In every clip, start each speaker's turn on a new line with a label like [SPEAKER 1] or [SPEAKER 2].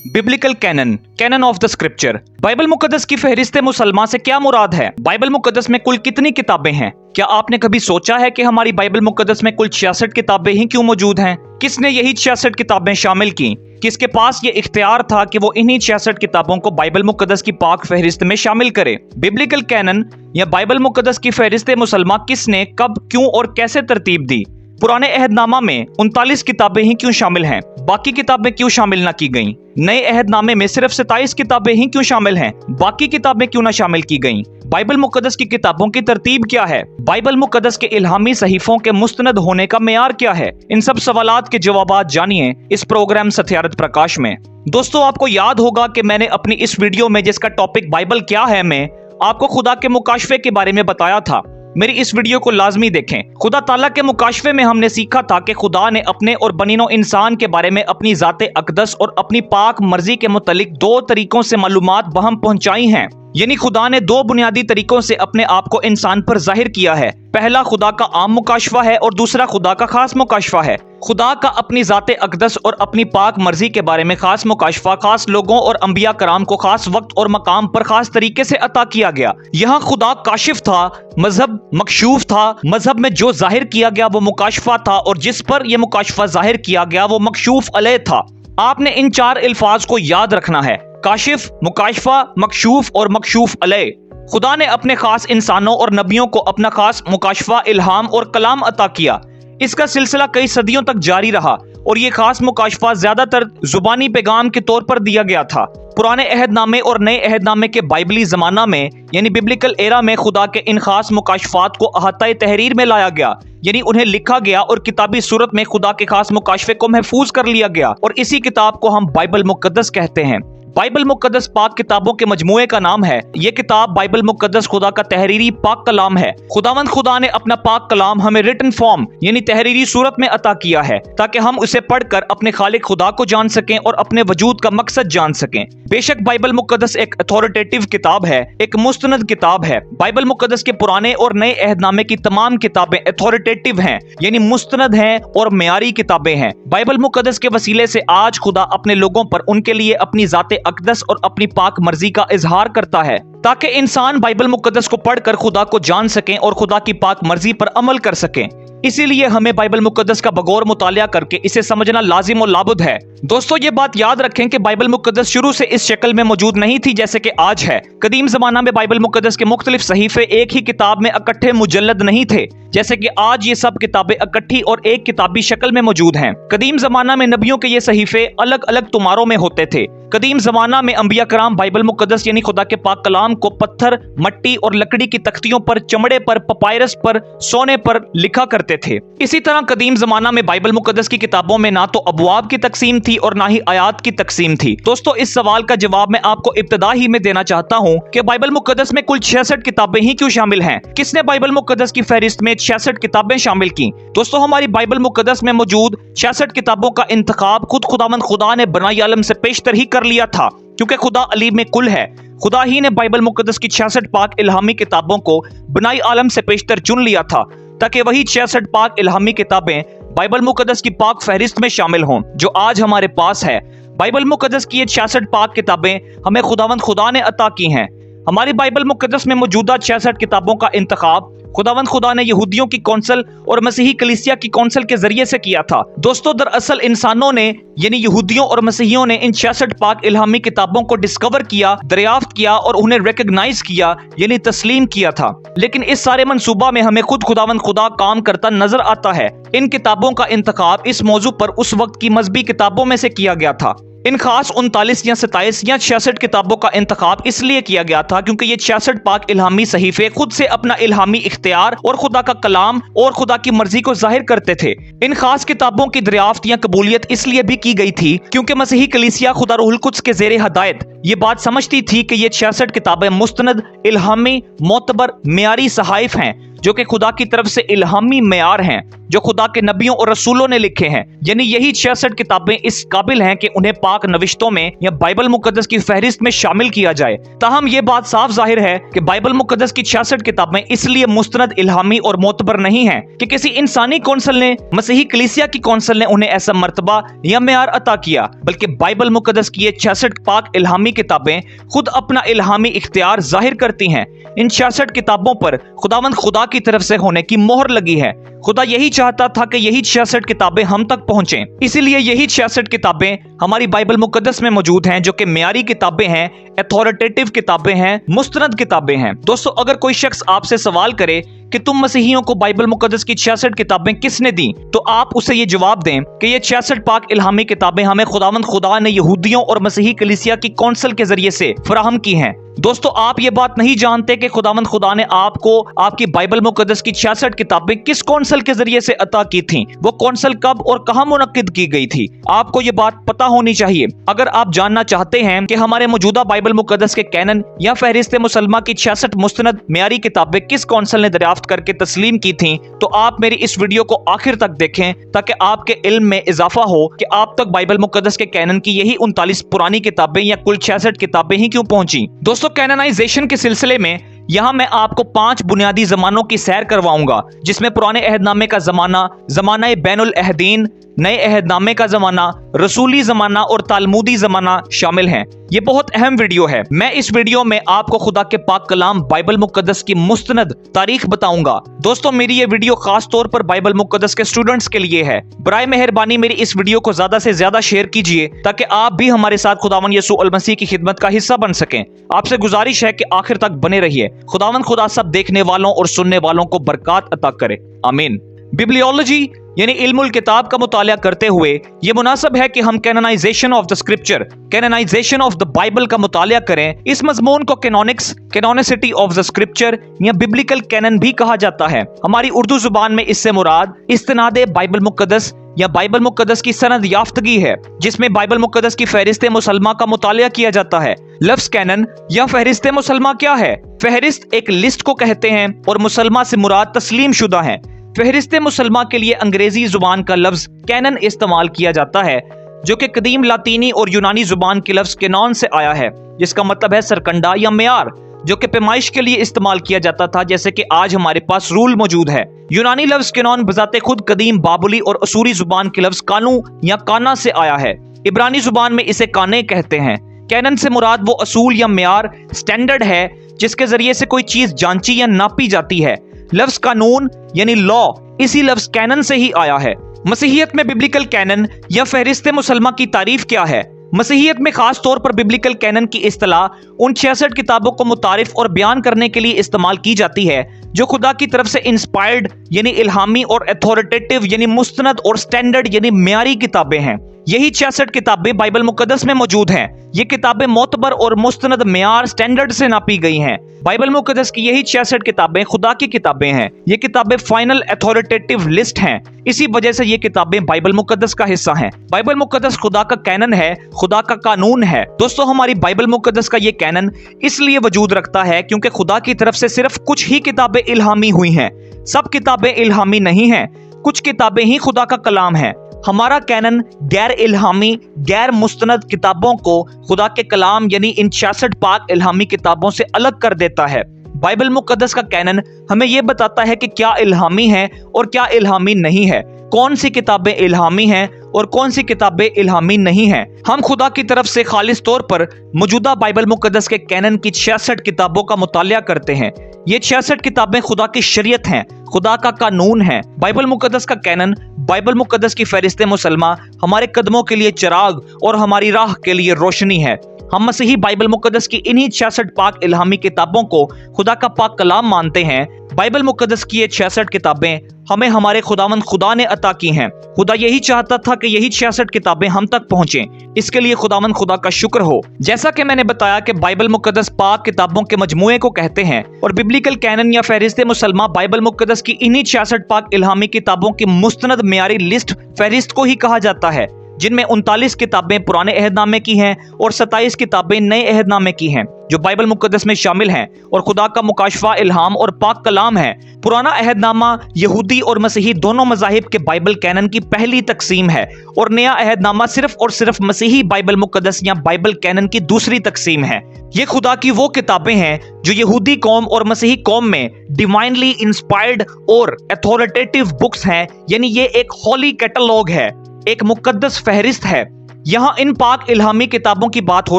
[SPEAKER 1] Biblical canon, canon of the scripture. Bible मुकद्दस की फहरिस्त मुसलमान से क्या मुराद है? बाइबल मुकद्दस में कुल कितनी किताबें हैं? क्या आपने कभी सोचा है कि हमारी बाइबल मुकद्दस में कुल 66 किताबें ही क्यों मौजूद हैं? किसने यही 66 किताबें शामिल की? किसके पास ये इख्तियार था कि वो इन्हीं 66 किताबों को बाइबल मुकद्दस की पाक फहरिस्त में शामिल करे? बिब्लिकल कैनन या बाइबल मुकद्दस की फहरिस्त मुसलमान किसने, कब, क्यों और कैसे तरतीब दी? पुराने अहदनामा में 39 किताबें ही क्यों शामिल हैं? बाकी किताबें क्यों शामिल ना की गईं? नए अहदनामे में सिर्फ 27 किताबें ही क्यों शामिल हैं? बाकी किताबें क्यों ना शामिल की गईं? बाइबल मुकद्दस की किताबों की तरतीब क्या है? बाइबल मुकद्दस के इल्हामी सहीफों के मुस्तनद होने का मेयार क्या है? इन सब सवालात के जवाबात जानिए इस प्रोग्राम सत्यारत प्रकाश में। दोस्तों, आपको याद होगा कि मैंने अपनी इस वीडियो में, जिसका टॉपिक बाइबल क्या है, में आपको खुदा के मुकाशफे के बारे में बताया था। मेरी इस वीडियो को लाजमी देखें। खुदा ताला के मुकाशफे में हमने सीखा था कि खुदा ने अपने और बनीनो इंसान के बारे में अपनी ज़ाते अक़दस और अपनी पाक मर्जी के मुतालिक दो तरीकों से मालूमात बहम पहुंचाई हैं। यानी खुदा ने दो बुनियादी तरीकों से अपने आप को इंसान पर जाहिर किया है। पहला खुदा का आम मुकाशफा है और दूसरा खुदा का खास मुकाशफा है। खुदा का अपनी ज़ाते अक़दस और अपनी पाक मर्जी के बारे में खास मुकाशफा खास लोगों और अंबिया कराम को खास वक्त और मकाम पर खास तरीके से अता किया गया। यहाँ खुदा काशिफ था, मजहब मकशूफ था। मजहब में जो जाहिर किया गया वो मुकाशफा था और जिस पर यह मुकाशफा जाहिर किया गया वो मकशूफ अलैह था। आपने इन चार अल्फाज को याद रखना है: काशिफ, मुकाशफा, मकशूफ और मकशूफ अलैह। खुदा ने अपने खास इंसानों और नबियों को अपना खास मुकाशफा, इल्हाम और कलाम अता किया। इसका सिलसिला कई सदियों तक जारी रहा और ये खास मुकाशफा ज्यादातर जुबानी पैगाम के तौर पर दिया गया था। पुराने अहदनामे और नए अहदनामे के बाइबली जमाना में यानी बिब्लिकल एरा में खुदा के इन खास मुकाशफात को अहाता तहरीर में लाया गया, यानी उन्हें लिखा गया और किताबी सूरत में खुदा के खास मुकाशफे को महफूज कर लिया गया और इसी किताब को हम बाइबल मुकद्दस कहते हैं। बाइबल मुकद्दस पाक किताबों के मजमूए का नाम है। ये किताब बाइबल मुकद्दस खुदा का तहरीरी पाक कलाम है। खुदावंद खुदा ने अपना पाक कलाम हमें रिटन फॉर्म यानी तहरीरी सूरत में अता किया है ताकि हम उसे पढ़कर अपने खालिक खुदा को जान सकें और अपने वजूद का मकसद जान सकें। बेशक बाइबल मुकद्दस एक अथॉरिटेटिव किताब है, एक मुस्तनद किताब है। बाइबल मुकद्दस के पुराने और नए अहदनामे की तमाम किताबें अथॉरिटेटिव हैं यानी मुस्तनद हैं और मेयारी किताबें हैं। बाइबल मुकद्दस के वसीले से आज खुदा अपने लोगों पर उनके लिए अपनी ज़ाते अक़दस और अपनी पाक मर्जी का इजहार करता है ताकि इंसान बाइबल मुकद्दस को पढ़कर खुदा को जान सकें और खुदा की पाक मर्जी पर अमल कर सकें। इसीलिए हमें बाइबल मुकद्दस का बगौर मुतालिया करके इसे समझना लाजिम और लाबुद है। दोस्तों, ये बात याद रखें कि बाइबल मुकद्दस शुरू से इस शक्ल में मौजूद नहीं थी जैसे कि आज है। कदीम जमाना में बाइबल मुकद्दस के मुख्तलिफ सहीफे एक ही किताब में इकट्ठे मुजल्लद नहीं थे जैसे कि आज ये सब किताबें इकट्ठी और एक किताबी शक्ल में मौजूद हैं। कदीम जमाना में नबियों के ये सहीफे अलग अलग तुमारों में होते थे। कदीम जमाना में अंबिया कराम बाइबल मुकद्दस यानी खुदा के पाक कलाम को पत्थर, मट्टी और लकड़ी की तख्तियों पर, चमड़े पर, पपायरस पर, सोने पर लिखा करते थे। इसी तरह कदीम जमाना में बाइबल मुकद्दस की किताबों में ना तो अबवाब की तकसीम थी और ना ही आयात की तकसीम थी। दोस्तों, इस सवाल का जवाब मैं आपको इब्तदा ही में देना चाहता हूँ कि बाइबल मुकद्दस में कुल 66 किताबें ही क्यों शामिल हैं? किसने बाइबल मुकद्दस की फहरिस्त में 66 किताबें शामिल की? दोस्तों, हमारी बाइबल मुकद्दस में मौजूद 66 किताबों का इंतखाब खुद खुदावंद खुदा ने बनाई आलम से पेशतर ही कर लिया था क्योंकि खुदा अलीम में कुल है। खुदा ही ने बाइबल मुकद्दस की 66 पाक इल्हामी किताबों को बनाई आलम से पेशतर चुन लिया था ताकि वही 66 पाक इल्हामी किताबें बाइबल मुकद्दस की पाक फहरिस्त में शामिल हों जो आज हमारे पास है। बाइबल मुकद्दस की ये 66 पाक किताबें हमें खुदावंद खुदा ने अता की हैं। हमारी बाइबल मुकद्दस में मौजूदा 66 किताबों का इंतखाब खुदावंद खुदा ने यहूदियों की कौंसल और मसीही कलीसिया की कौंसल के जरिए से किया था। दोस्तों, दरअसल इंसानों ने यानी यहूदियों और मसीहियों ने इन 66 पाक इल्हामी किताबों को डिस्कवर किया, दरियाफ्त किया और उन्हें रिकॉग्नाइज किया यानी तस्लीम किया था। लेकिन इस सारे मंसूबा में हमें खुद खुदावंद खुदा काम करता नजर आता है। इन किताबों का इंतखाब इस मौजू पर उस वक्त की मजहबी किताबों में से किया गया था। इन खास 39 या 27 या 66 किताबों का इंतखाब इसलिए किया गया था क्योंकि ये 66 पाक इल्हामी सहीफे खुद से अपना इल्हामी इख्तियार और खुदा का कलाम और खुदा की मर्जी को जाहिर करते थे। इन खास किताबों की दरियाफ्त या कबूलियत इसलिए भी की गई थी क्योंकि मसीही कलीसिया खुदा रूहुल कुद्स के ज़ेरे हदायत ये बात समझती थी कि ये 66 किताबें मुस्तनद, इल्हामी, मोतबर, मेयारी सहाइफ हैं जो कि खुदा की तरफ से इल्हामी मेयार हैं। जो खुदा के नबियों और रसूलों ने लिखे हैं। यानी यही 66 किताबें इस काबिल हैं कि उन्हें पाक नविश्तों में या बाइबल मुकद्दस की फहरिस्त में शामिल किया जाए। ताहम ये बात साफ जाहिर है कि बाइबल मुकद्दस की 66 किताबें इसलिए मुस्तनद, इल्हामी और मोतबर नहीं हैं कि किसी इंसानी कौंसल ने, मसीही कलीसिया की कौंसल ने उन्हें ऐसा मर्तबा या मेयार अता किया, बल्कि बाइबल मुकद्दस की ये 66 पाक इल्हामी किताबें खुद अपना इल्हामी इख्तियार जाहिर करती हैं। इन 66 किताबों पर खुदावंद खुदा की तरफ से होने की मोहर लगी है। खुदा यही चाहता था कि यही 66 किताबें हम तक पहुंचें। इसीलिए यही 66 किताबें हमारी बाइबल मुकद्दस में मौजूद हैं, जो कि मेयारी किताबें हैं, अथॉरिटेटिव किताबें हैं, मुस्तनद किताबें हैं। दोस्तों, अगर कोई शख्स आपसे सवाल करे कि तुम मसीहियों को बाइबल मुकद्दस की 66 किताबें किसने दी, तो आप उसे ये जवाब दें कि ये 66 पाक इल्हामी किताबें हमें खुदावंद खुदा ने यहूदियों और मसीही कलीसिया की कौंसल के जरिए से फराहम की हैं। दोस्तों, आप ये बात नहीं जानते कि खुदावंद खुदा ने आपको आपकी बाइबल मुकद्दस की 66 किताबें किस कौंसल के जरिए से अता की थी, वो कौंसल कब और कहां मुनक्किद की गई थी। आपको ये बात पता होनी चाहिए। अगर आप जानना चाहते हैं कि हमारे मौजूदा बाइबल मुकद्दस के कैनन या फहरिस्त मुसलमा की 66 मुस्तनद मेयारी किताबें किस कौंसल ने दरियाफ्त करके तस्लीम की थी, तो आप मेरी इस वीडियो को आखिर तक देखें ताकि आपके इल्म में इजाफा हो कि आप तक बाइबल मुकद्दस के कैनन की यही 39 पुरानी किताबें या कुल 66 किताबें ही क्यों पहुंची। दोस्तों, कैननाइजेशन के सिलसिले में यहाँ मैं आपको 5 बुनियादी जमानों की सैर करवाऊंगा, जिसमें पुराने अहदनामे का जमाना, जमाना बैनुल अहदीन, नए अहदनामे का जमाना, रसूली जमाना और तालमुदी जमाना शामिल हैं। ये बहुत अहम वीडियो है। मैं इस वीडियो में आपको खुदा के पाक कलाम बाइबल मुकद्दस की मुस्तनद तारीख बताऊंगा। दोस्तों, मेरी ये वीडियो खास तौर पर बाइबल मुकद्दस के स्टूडेंट्स के लिए है। बराए मेहरबानी मेरी इस वीडियो को ज्यादा से ज्यादा शेयर कीजिए ताकि आप भी हमारे साथ खुदावन यसू अल मसीह की खिदमत का हिस्सा बन सकें। आपसे गुजारिश है कि आखिर तक बने रहिए। खुदावन खुदा सब देखने वालों और सुनने वालों को बरकत अता करे। आमीन। बिब्लियोलॉजी यानी इल्मुल किताब का मुतालिया करते हुए ये मुनासिब है कि हम canonisation of the scripture, canonisation of the Bible का मुतालिया करें। इस मजमून को canonics, canonicity of the scripture या बिब्लिकल कैनन भी कहा जाता है। हमारी उर्दू जुबान में इससे मुराद इस्तिनादे बाइबल मुकद्दस या बाइबल मुकद्दस की सनद याफ्तगी है, जिसमें बाइबल मुकद्दस की फहरिस्त मुसलमा का मुतालिया किया जाता है। लफ्ज कैनन या फहरिस्त मुसलमा क्या है? फहरिस्त एक लिस्ट को कहते हैं और मुसलमा से मुराद तस्लीम शुदा है। फहरिस्त मुसलमा के लिए अंग्रेजी जुबान का लफ्ज कैनन इस्तेमाल किया जाता है, जो कि कदीम लातीनी और यूनानी जुबान के लफ्ज केनॉन से आया है, जिसका मतलब है सरकंडा या मेयार, जो कि पैमाइश के लिए इस्तेमाल किया जाता था, जैसे कि आज हमारे पास रूल मौजूद है। यूनानी लफ्ज केनॉन बजाते खुद कदीम बाबुली और असूरी जुबान के लफ्ज कानू या काना से आया है। इब्रानी जुबान में इसे काने कहते हैं। कैनन से मुराद वो असूल या मेयार, स्टैंडर्ड है जिसके जरिए से कोई चीज जांची या नापी जाती है। लफ्ज कानून यानी लॉ इसी लफ्ज कैनन से ही आया है। मसीहियत में बिब्लिकल कैनन या फहरिस्त मुसलमा की तारीफ क्या है? मसीहियत में खास तौर पर बिब्लिकल कैनन की इस्तिलाह उन 66 किताबों को मुतारिफ और बयान करने के लिए इस्तेमाल की जाती है जो खुदा की तरफ से इंस्पायर्ड यानी इल्हामी और अथॉरिटेटिव यानी मुस्तनद और स्टैंडर्ड यानी मेयारी किताबें हैं। यही 66 किताबें बाइबल मुकद्दस में मौजूद हैं। ये किताबें मोतबर और मुस्तनद मेयार स्टैंडर्ड से नापी गई हैं। बाइबल मुकद्दस की यही 66 किताबें खुदा की किताबें हैं। ये किताबें फाइनल अथॉरिटेटिव लिस्ट हैं। इसी वजह से ये किताबें बाइबल मुकद्दस का हिस्सा हैं। बाइबल मुकद्दस खुदा का कैनन है, खुदा का कानून है। दोस्तों, हमारी बाइबल मुकद्दस का ये कैनन इसलिए वजूद रखता है क्योंकि खुदा की तरफ से सिर्फ कुछ ही किताबें इल्हामी हुई हैं। सब किताबें इल्हामी नहीं हैं। कुछ किताबें ही खुदा का कलाम है। हमारा कैनन गैर इल्हामी, गैर मुस्तनद किताबों को खुदा के कलाम यानी इन 66 पाक इल्हामी किताबों से अलग कर देता है। बाइबल मुकद्दस का कैनन हमें यह बताता है कि क्या इल्हामी है और क्या इल्हामी नहीं है, कौन सी किताबें इल्हामी हैं और कौन सी किताबें इल्हामी नहीं हैं। हम खुदा की तरफ से खालिस तौर पर मौजूदा बाइबल मुकद्दस के कैनन की 66 किताबों का मुतालिया करते हैं। ये 66 किताबें खुदा की शरीयत हैं, खुदा का कानून है। बाइबल मुकद्दस का कैनन, बाइबल मुकद्दस की फहरिस्त मुसलमा हमारे कदमों के लिए चिराग और हमारी राह के लिए रोशनी है। हम मसीही बाइबल मुकद्दस की इन्हीं 66 पाक इल्हामी किताबों को खुदा का पाक कलाम मानते हैं। बाइबल मुकद्दस की ये 66 किताबें हमें हमारे खुदावंद खुदा ने अता की हैं। खुदा यही चाहता था कि यही 66 किताबें हम तक पहुंचें। इसके लिए खुदावंद खुदा का शुक्र हो। जैसा कि मैंने बताया कि बाइबल मुकद्दस पाक किताबों के मजमूए को कहते हैं और बिब्लिकल कैनन या फहरिस्त मुसलमा बाइबल मुकद्दस की इन्हीं 66 पाक इल्हामी किताबों की मुस्तनद मेयारी लिस्ट फहरिस्त को ही कहा जाता है। जिन में 39 किताबें पुराने अहद नामे की हैं और 27 किताबें नए अहद नामे की हैं जो बाइबल मुकद्दस में शामिल हैं और खुदा का मुकाशफा, इल्हाम और पाक कलाम है। पुराना अहदनामा यहूदी और मसीही दोनों मज़ाहिब के बाइबल कैनन की पहली तकसीम है और नया अहदनामा सिर्फ और सिर्फ मसीही बाइबल मुकद्दस या बाइबल कैनन की दूसरी तकसीम है। ये खुदा की वो किताबें हैं जो यहूदी कौम और मसीही कौम में डिवाइनली इंस्पायर्ड और अथॉरिटेटिव बुक्स हैं, यानी ये एक होली कैटलॉग है, एक मुकद्दस फहरिस्त है। यहाँ इन पाक इल्हामी किताबों की बात हो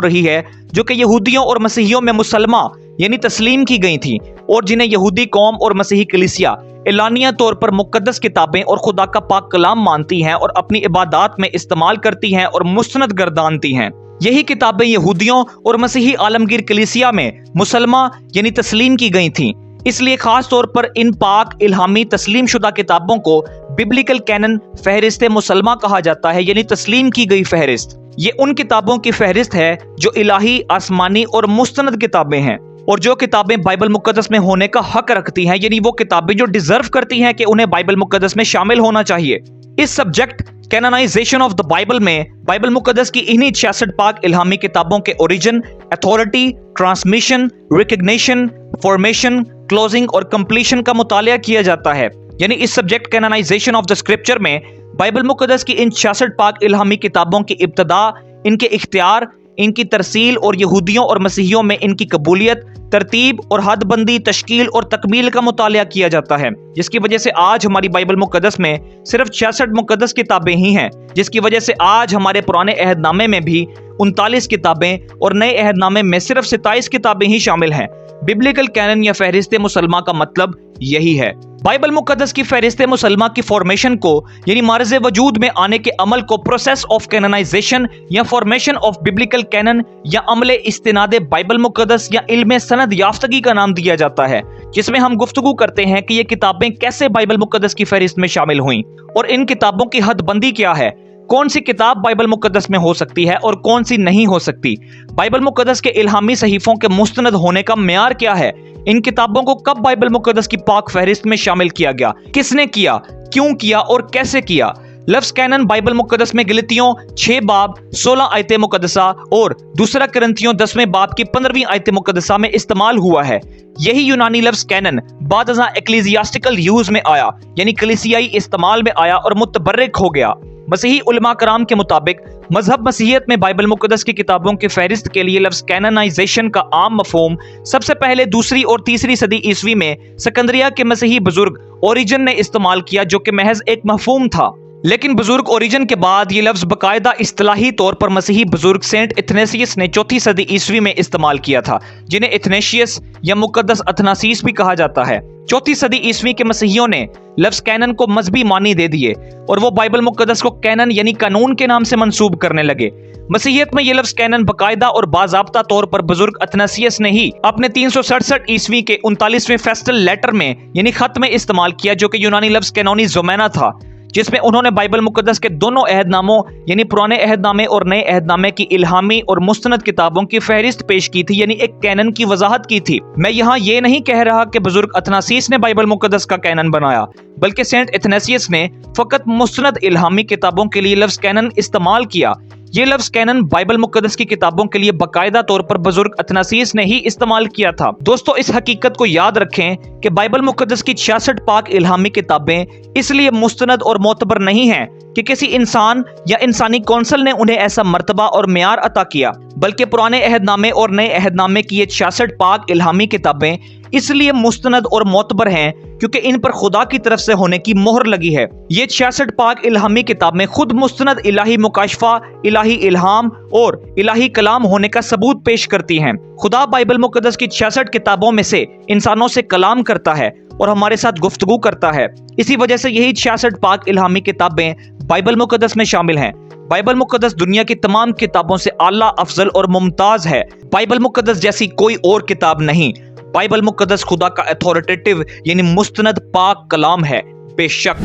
[SPEAKER 1] रही है जो कि यहूदियों और मसीहियों में मुसलमा यानी तस्लीम की गई थी और जिन्हें यहूदी कौम और मसीही कलीसिया एलानिया तौर पर मुकद्दस किताबें और खुदा का पाक कलाम मानती हैं और अपनी इबादत में इस्तेमाल करती हैं और मुस्तनद गर्दानती हैं। यही किताबें यहूदियों और मसीही आलमगीर कलीसिया में मुसलमा यानी तस्लीम की गई थीं। इसलिए खास तौर पर इन पाक इल्हामी तस्लीम शुदा किताबों को बिब्लिकल कैनन फहरिस्त मुसलमा कहा जाता है, यानी तस्लीम की गई फहरिस्त। ये उन किताबों की फहरिस्त है जो इलाही, आसमानी और मुस्तनद किताबें हैं और जो किताबें बाइबल मुकद्दस में होने का हक रखती हैं, यानी वो किताबें जो डिजर्व करती हैं कि उन्हें बाइबल मुकद्दस में शामिल होना चाहिए। इस subject canonisation of the Bible में बाइबल मुकद्दस की इन्हीं 66 पाक इल्हामी किताबों के origin, authority, transmission, recognition, formation, closing और कंप्लीशन का मुतालिया किया जाता है। यानी इस subject canonisation of the scripture में बाइबल मुकद्दस की इन 66 पाक इल्हामी किताबों की इब्तिदा, इनके इख्तियार, इनकी तरसील और यहूदियों और मसीहियों में इनकी कबूलियत, तरतीब और हदबंदी, तश्कील और तकमील का मुतालिया किया जाता है, जिसकी वजह से आज हमारी बाइबल मुकद्दस में सिर्फ 66 मुकद्दस किताबें ही हैं, जिसकी वजह से आज हमारे पुराने अहदनामे में भी 39 किताबें और नए अहदनामे में सिर्फ 27 किताबें ही शामिल हैं। बिब्लिकल कैनन या फहरिस्त मुसलमा का मतलब यही है। बाइबल मुकद्दस की फहरिस्त मुसलमा की फॉर्मेशन को यानी मार्ज़े वजूद में आने के अमल को प्रोसेस ऑफ कैननाइजेशन या फॉर्मेशन ऑफ बिब्लिकल कैनन या अमले इस्तिनादे बाइबल मुकद्दस या इल्मे सनद याफ्तगी का नाम दिया जाता है, जिसमें हम गुफ्तगू करते हैं कि ये किताबें कैसे बाइबल मुकद्दस की फहरिस्त में शामिल हुई और इन किताबों की हदबंदी क्या है, कौन सी किताब बाइबल मुकद्दस में हो सकती है और कौन सी नहीं हो सकती, बाइबल मुकद्दस के इल्हामी सहीफों के मुस्तनद होने का मेयार क्या है, इन किताबों को कब बाइबल मुकद्दस की पाक फहरिस्त में शामिल किया गया, किसने किया, क्यों किया और कैसे किया। लफ्ज़ कैनन बाइबल मुकद्दस में गलतियों 6 बाब 16 आयत मुकद्दसा और दूसरा करंथियों 10वें बाब की 15वीं आयत मुकद्दसा में इस्तेमाल हुआ है। यही यूनानी लफ्ज़ कैनन बाद एक्लेसियास्टिकल यूज में आया, यानी कलीसियाई इस्तेमाल में आया और मुतबर्रिक हो गया। मसीही उलमा कराम के मुताबिक मजहब मसीहियत में बाइबल मुकद्दस की किताबों की फहरिस्त के लिए लफ्ज़ कैननाइजेशन का आम मफहूम सबसे पहले 2री और 3री सदी ईस्वी में सिकंदरिया के मसीही बुजुर्ग ओरिजन ने इस्तेमाल किया, जो कि महज एक मफहूम था। लेकिन बुजुर्ग ओरिजन के बाद ये लफ्ज़ बाकायदा इस्तिलाही तौर पर मसीही बुजुर्ग सेंट इथनेसियस ने 4th सदी ईस्वी में इस्तेमाल किया था, जिन्हें इथनेशियस या मुकद्दस अथनासीस भी कहा जाता है। 4th सदी ईस्वी के मसीहियों ने लफ्ज़ कैनन को मजहबी मानी दे दिए और वो बाइबल मुकद्दस को कैनन यानी कानून के नाम से मंसूब करने लगे। मसीहियत में ये लफ्ज़ कैनन बाकायदा और बाज़ाब्ता तौर पर बुजुर्ग अथनासियस ने ही अपने 367 ईस्वी के 39वें फेस्टल लेटर में यानी खत में इस्तेमाल किया, जो कि यूनानी लफ्ज़ कैनोनी ज़ोमेना था, जिसमें उन्होंने बाइबल मुकद्दस के दोनों अहदनामों यानी पुराने अहदनामे और नए अहदनामे की इल्हामी और मुस्तनद किताबों की फहरिस्त पेश की थी, यानी एक कैनन की वजाहत की थी। मैं यहाँ ये नहीं कह रहा कि बुजुर्ग अथनासीस ने बाइबल मुकद्दस का कैनन बनाया, बल्कि सेंट इथनेसियस ने फकत मुस्तनद इल्हामी किताबों के लिए लफ्ज़ कैनन इस्तेमाल किया। ये लफ्ज़ कैनन बाइबल मुकद्दस की किताबों के लिए बाकायदा तौर पर बुजुर्ग अथनासीस ने ही इस्तेमाल किया था। दोस्तों, इस हकीकत को याद रखें कि बाइबल मुकद्दस की 66 पाक इल्हामी किताबें इसलिए मुस्तनद और मोतबर नहीं हैं कि किसी इंसान या इंसानी कौंसल ने उन्हें ऐसा मर्तबा और मेयार अता किया, बल्कि पुराने अहदनामे और नए अहदनामे की ये 66 पाक इल्हामी किताबें इसलिए मुस्तनद और मोतबर हैं क्योंकि इन पर खुदा की तरफ से होने की मोहर लगी है। ये 66 पाक इल्हामी किताबें खुद मुस्तनद इलाही मुकाशफा, इलाही इल्हाम और इलाही कलाम होने का सबूत पेश करती हैं। खुदा बाइबल मुकद्दस की 66 किताबों में से इंसानों से कलाम करता है और हमारे साथ गुफ्तगू करता है। इसी वजह से यही 66 पाक इल्हामी किताबें बाइबल मुकद्दस में शामिल हैं। बाइबल मुकद्दस दुनिया की तमाम किताबों से आला, अफजल और मुमताज है। बाइबल मुकद्दस जैसी कोई और किताब नहीं। बाइबल मुकद्दस खुदा का अथॉरिटेटिव यानी मुस्तनद पाक कलाम है। बेशक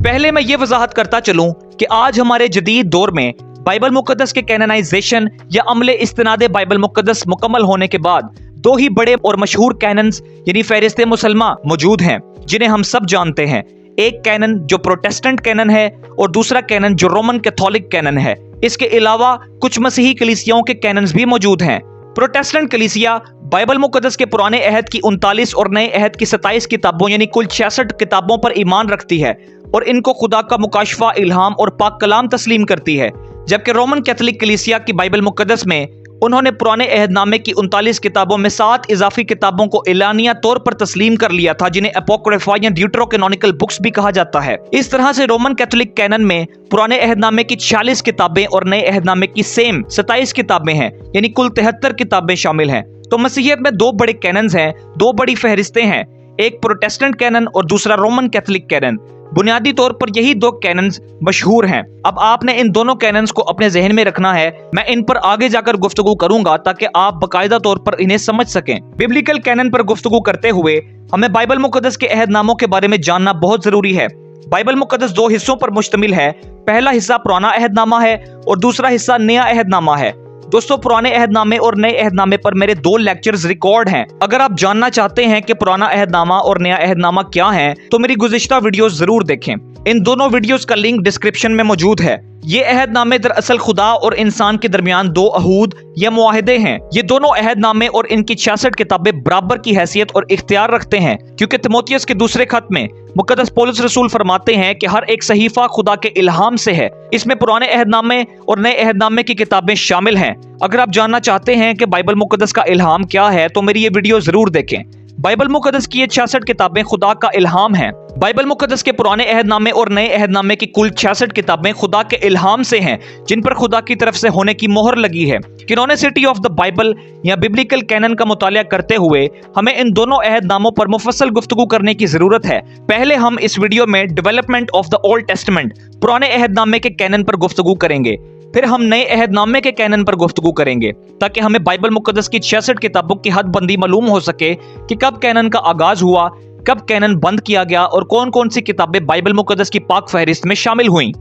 [SPEAKER 1] पहले मैं ये वजाहत करता चलूं कि आज हमारे जदीद दौर में बाइबल मुकद्दस के कैननाइजेशन या अमले इस्तिनादे बाइबल मुकद्दस मुकम्मल होने के बाद 2 ही बड़े और मशहूर कैनन्स यानी फहरिस्त मुसलमा मौजूद हैं, जिन्हें हम सब जानते हैं। एक कैनन जो प्रोटेस्टेंट कैनन है और दूसरा कैनन जो रोमन कैथोलिक कैनन है। اس کے علاوہ کچھ مسیحی کلیسیاؤں کے کیننز بھی موجود ہیں۔ پروٹیسٹنٹ کلیسیا بائبل مقدس کے پرانے عہد کی 39 اور نئے عہد کی 27 کتابوں یعنی کل 66 کتابوں پر ایمان رکھتی ہے اور ان کو خدا کا مکاشفہ، الہام اور پاک کلام تسلیم کرتی ہے، جبکہ رومن کیتھولک کلیسیا کی بائبل مقدس میں انہوں نے پرانے عہد نامے کی 39 کتابوں میں 7 اضافی کتابوں کو اعلانیہ طور پر تسلیم کر لیا تھا، جنہیں اپوکریفا یا ڈیوٹرو کینونیکل بکس بھی کہا جاتا ہے۔ اس طرح سے رومن کیتھولک کینن میں پرانے عہد نامے کی 46 کتابیں اور نئے عہد نامے کی 27 کتابیں ہیں، یعنی کل 73 کتابیں شامل ہیں۔ تو مسیحیت میں 2 بڑے کیننز ہیں، 2 بڑی فہرستیں ہیں، ایک پروٹیسٹنٹ کینن اور دوسرا رومن کیتھولک کینن۔ بنیادی طور پر یہی 2 کیننز مشہور ہیں۔ اب آپ نے ان دونوں کیننز کو اپنے ذہن میں رکھنا ہے، میں ان پر آگے جا کر گفتگو کروں گا تاکہ آپ باقاعدہ طور پر انہیں سمجھ سکیں۔ ببلیکل کینن پر گفتگو کرتے ہوئے ہمیں بائبل مقدس کے عہد ناموں کے بارے میں جاننا بہت ضروری ہے۔ بائبل مقدس 2 حصوں پر مشتمل ہے، پہلا حصہ پرانا عہد نامہ ہے اور دوسرا حصہ نیا عہد نامہ ہے۔ دوستو، پرانے عہد نامے اور نئے عہد نامے پر میرے 2 لیکچرز ریکارڈ ہیں۔ اگر آپ جاننا چاہتے ہیں کہ پرانا عہد نامہ اور نیا عہد نامہ کیا ہیں تو میری گزشتہ ویڈیوز ضرور دیکھیں۔ ان دونوں ویڈیوز کا لنک ڈسکرپشن میں موجود ہے۔ یہ عہد نامے دراصل خدا اور انسان کے درمیان 2 عہود یا معاہدے ہیں۔ یہ دونوں عہد نامے اور ان کی 66 کتابیں برابر کی حیثیت اور اختیار رکھتے ہیں، کیونکہ تیموتھیوس کے دوسرے خط میں مقدس پولس رسول فرماتے ہیں کہ ہر ایک صحیفہ خدا کے الہام سے ہے۔ اس میں پرانے عہد نامے اور نئے عہد نامے کی کتابیں شامل ہیں۔ اگر آپ جاننا چاہتے ہیں کہ بائبل مقدس کا الہام کیا ہے تو میری یہ ویڈیو ضرور دیکھیں۔ بائبل مقدس کی یہ 66 کتابیں خدا کا الہام ہیں۔ بائبل مقدس کے پرانے عہد نامے اور نئے عہد نامے کی کل 66 کتابیں خدا کے الہام سے ہیں، جن پر خدا کی طرف سے ہونے کی مہر لگی ہے۔ کینونیسٹی آف دا بائبل یا ببلیکل کینن کا مطالعہ کرتے ہوئے ہمیں ان دونوں عہد ناموں پر مفصل گفتگو کرنے کی ضرورت ہے۔ پہلے ہم اس ویڈیو میں development of the old testament پرانے عہد نامے کے کینن پر گفتگو کریں گے، پھر ہم نئے عہد نامے کے کینن پر گفتگو کریں گے تاکہ ہمیں بائبل مقدس کی 66 کتابوں کی حد بندی معلوم ہو سکے کہ کب کینن کا آغاز ہوا، کب کینن بند کیا گیا اور کون کون سی کتابیں بائبل مقدس کی پاک فہرست میں شامل ہوئیں۔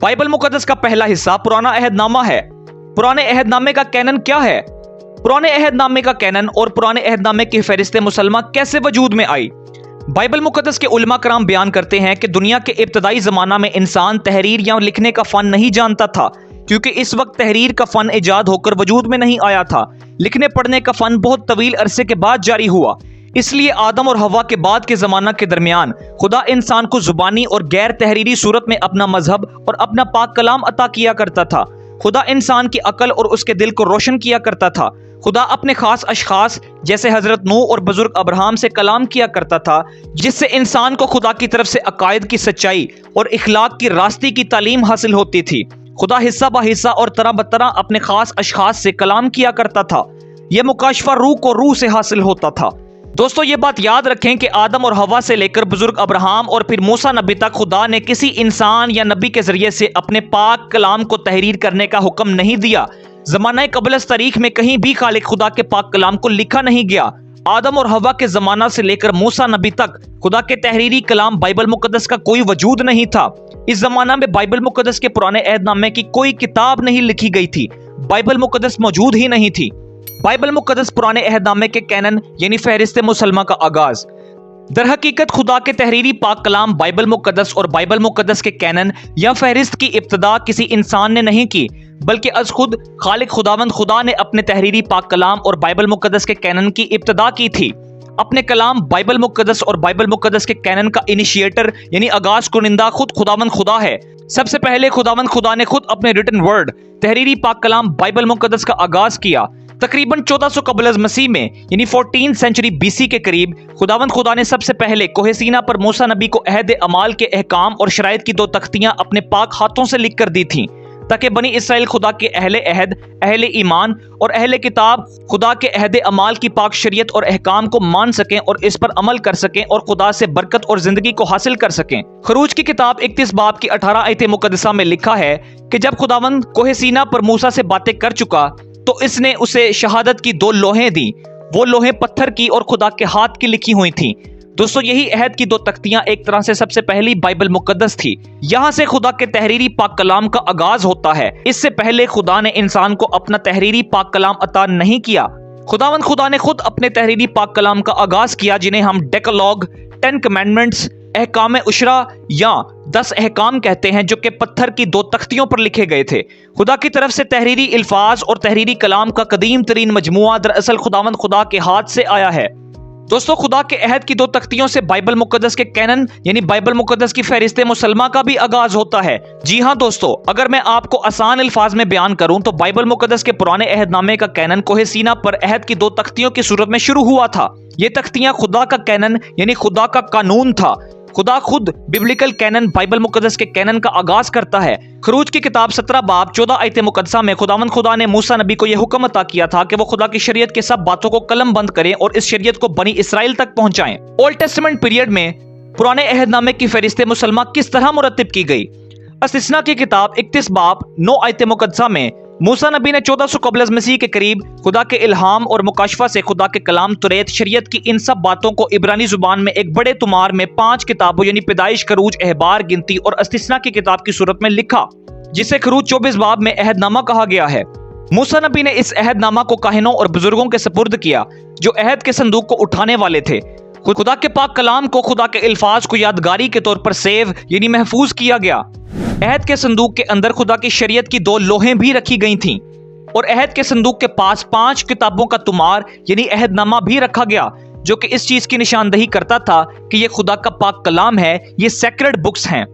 [SPEAKER 1] بائبل مقدس کا پہلا حصہ پرانا عہد نامہ ہے۔ پرانے عہد نامے کا کینن کیا ہے؟ پرانے عہد نامے کا کینن اور پرانے عہد نامے کی فہرست مسلمہ کیسے وجود میں آئی؟ بائبل مقدس کے علماء کرام بیان کرتے ہیں کہ دنیا کے ابتدائی زمانہ میں انسان تحریر یا لکھنے کا فن نہیں جانتا تھا، کیونکہ اس وقت تحریر کا فن ایجاد ہو کر وجود میں نہیں آیا تھا۔ لکھنے پڑھنے کا فن بہت طویل عرصے کے بعد جاری ہوا۔ اس لیے آدم اور حوا کے بعد کے زمانہ کے درمیان خدا انسان کو زبانی اور غیر تحریری صورت میں اپنا مذہب اور اپنا پاک کلام عطا کیا کرتا تھا۔ خدا انسان کی عقل اور اس کے دل کو روشن کیا کرتا تھا۔ خدا اپنے خاص اشخاص جیسے حضرت نوح اور بزرگ ابراہیم سے کلام کیا کرتا تھا، جس سے انسان کو خدا کی طرف سے عقائد کی سچائی اور اخلاق کی راستی کی تعلیم حاصل ہوتی تھی۔ خدا حصہ بہ حصہ اور طرح بطرح اپنے خاص اشخاص سے کلام کیا کرتا تھا۔ یہ مکاشفہ روح کو روح سے حاصل ہوتا تھا۔ دوستو، یہ بات یاد رکھیں کہ آدم اور حوا سے لے کر بزرگ ابراہیم اور پھر موسیٰ نبی تک خدا نے کسی انسان یا نبی کے ذریعے سے اپنے پاک کلام کو تحریر کرنے کا حکم نہیں دیا۔ زمانہ قبل از تاریخ میں کہیں بھی خالق خدا کے پاک کلام کو لکھا نہیں گیا۔ آدم اور حوا کے زمانہ سے لے کر موسیٰ نبی تک خدا کے تحریری کلام بائبل مقدس کا کوئی وجود نہیں تھا۔ اس زمانہ میں بائبل مقدس کے پرانے عہد نامے کی کوئی کتاب نہیں لکھی گئی تھی۔ بائبل مقدس موجود ہی نہیں تھی۔ بائبل مقدس پرانے عہد نامے کے کینن یعنی فہرست مسلمہ کا آغاز۔ در حقیقت خدا کے تحریری پاک کلام بائبل مقدس اور بائبل مقدس کے کینن یا فہرست کی ابتدا کسی انسان نے نہیں کی، بلکہ از خود خالق خداوند خدا نے اپنے تحریری پاک کلام اور بائبل مقدس کے کینن کی ابتدا کی تھی۔ اپنے کلام بائبل مقدس اور بائبل مقدس کے کینن کا انیشیٹر یعنی آغاز کنندہ خود خداوند خدا ہے۔ سب سے پہلے خداوند خدا نے خود اپنے ریٹن ورڈ تحریری پاک کلام بائبل مقدس کا آغاز کیا۔ تقریباً 1400 قبل از مسیح میں یعنی 14 سینچری BC کے قریب خداوند خدا نے سب سے پہلے کوہ سینا پر موسیٰ نبی کو عہد اعمال کے احکام اور شرائط کی 2 تختیاں اپنے پاک ہاتھوں سے لکھ کر دی تھیں، تاکہ بنی اسرائیل خدا کے اہل عہد، اہل ایمان اور اہل کتاب خدا کے عہد اعمال کی پاک شریعت اور احکام کو مان سکیں اور اس پر عمل کر سکیں اور خدا سے برکت اور زندگی کو حاصل کر سکیں۔ خروج کی کتاب 31 باب کی 18 آیت مقدسہ میں لکھا ہے کہ جب خداوند کوہ سینا پر موسیٰ سے باتیں کر چکا تو اس نے اسے شہادت کی 2 لوہیں دی۔ وہ لوہیں پتھر کی اور خدا کے ہاتھ کی لکھی ہوئی تھیں۔ دوستو، یہی عہد کی 2 تختیاں ایک طرح سے سب سے پہلی بائبل مقدس تھی۔ یہاں سے خدا کے تحریری پاک کلام کا آغاز ہوتا ہے۔ اس سے پہلے خدا نے انسان کو اپنا تحریری پاک کلام عطا نہیں کیا۔ خداوند خدا نے خود اپنے تحریری پاک کلام کا آغاز کیا، جنہیں ہم ڈیکالوگ، 10 کمانڈمنٹس، احکام عشرہ یا 10 احکام کہتے ہیں جو کہ پتھر کی 2 تختیوں پر لکھے گئے تھے۔ خدا کی طرف سے تحریری الفاظ اور تحریری کلام کا قدیم ترین مجموعہ دراصل خداوند خدا کے ہاتھ سے آیا ہے۔ دوستو، خدا کے عہد کی 2 تختیوں سے بائبل مقدس کے کینن یعنی بائبل مقدس کی فہرست مسلمہ کا بھی آغاز ہوتا ہے۔ جی ہاں دوستو، اگر میں آپ کو آسان الفاظ میں بیان کروں تو بائبل مقدس کے پرانے عہد نامے کا کینن کوہ سینا پر عہد کی 2 تختیوں کی صورت میں شروع ہوا تھا۔ یہ تختیاں خدا کا کینن یعنی خدا کا قانون تھا۔ خدا خود ببلیکل کینن بائبل مقدس کے کینن کا آغاز کرتا ہے۔ خروج کی کتاب 17 باب 14 آیت مقدسہ میں خداوند خدا نے موسیٰ نبی کو یہ حکم عطا کیا تھا کہ وہ خدا کی شریعت کے سب باتوں کو قلم بند کریں اور اس شریعت کو بنی اسرائیل تک پہنچائیں۔ اولڈ ٹیسٹمنٹ پیریڈ میں پرانے عہد نامے کی فہرست مسلمہ کس طرح مرتب کی گئی؟ استثنا کی کتاب 31 باب 9 آیت مقدسہ میں موسیٰ نبی نے 1400 قبل از مسیح کے قریب خدا کے الہام اور مکاشفہ سے خدا کے کلام توریت شریعت کی ان سب باتوں کو عبرانی زبان میں ایک بڑے تمار میں 5 کتابوں یعنی پیدائش، خروج، احبار، گنتی اور استثنا کی کتاب کی صورت میں لکھا، جسے خروج 24 باب میں عہد نامہ کہا گیا ہے۔ موسیٰ نبی نے اس عہد نامہ کو کاہنوں اور بزرگوں کے سپرد کیا جو عہد کے صندوق کو اٹھانے والے تھے۔ خدا کے پاک کلام کو خدا کے الفاظ کو یادگاری کے طور پر سیو یعنی محفوظ کیا گیا۔ عہد کے صندوق کے اندر خدا کی شریعت کی 2 لوحیں بھی رکھی گئی تھیں اور عہد کے صندوق کے پاس 5 کتابوں کا تمار یعنی عہد نامہ بھی رکھا گیا، جو کہ اس چیز کی نشاندہی کرتا تھا کہ یہ خدا کا پاک کلام ہے، یہ سیکرڈ بکس ہیں۔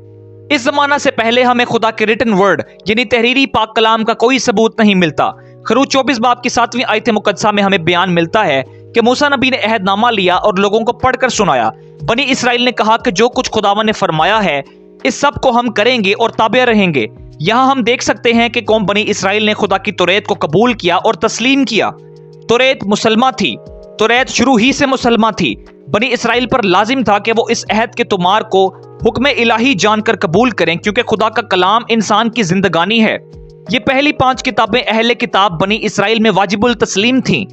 [SPEAKER 1] اس زمانہ سے پہلے ہمیں خدا کے ریٹن ورڈ یعنی تحریری پاک کلام کا کوئی ثبوت نہیں ملتا۔ خروج 24 باب کی 7ویں آیت مقدسہ میں ہمیں بیان ملتا ہے کہ موسیٰ نبی نے عہد نامہ لیا اور لوگوں کو پڑھ کر سنایا۔ بنی اسرائیل نے کہا کہ جو کچھ خداوند نے فرمایا ہے اس سب کو ہم کریں گے اور تابع رہیں گے۔ یہاں ہم دیکھ سکتے ہیں کہ قوم بنی اسرائیل نے خدا کی توریت کو قبول کیا اور تسلیم کیا۔ توریت مسلمہ تھی، توریت شروع ہی سے مسلمہ تھی۔ بنی اسرائیل پر لازم تھا کہ وہ اس عہد کے تمار کو حکم الہی جان کر قبول کریں، کیونکہ خدا کا کلام انسان کی زندگانی ہے۔ یہ پہلی 5 کتابیں اہل کتاب بنی اسرائیل میں واجب التسلیم تھیں۔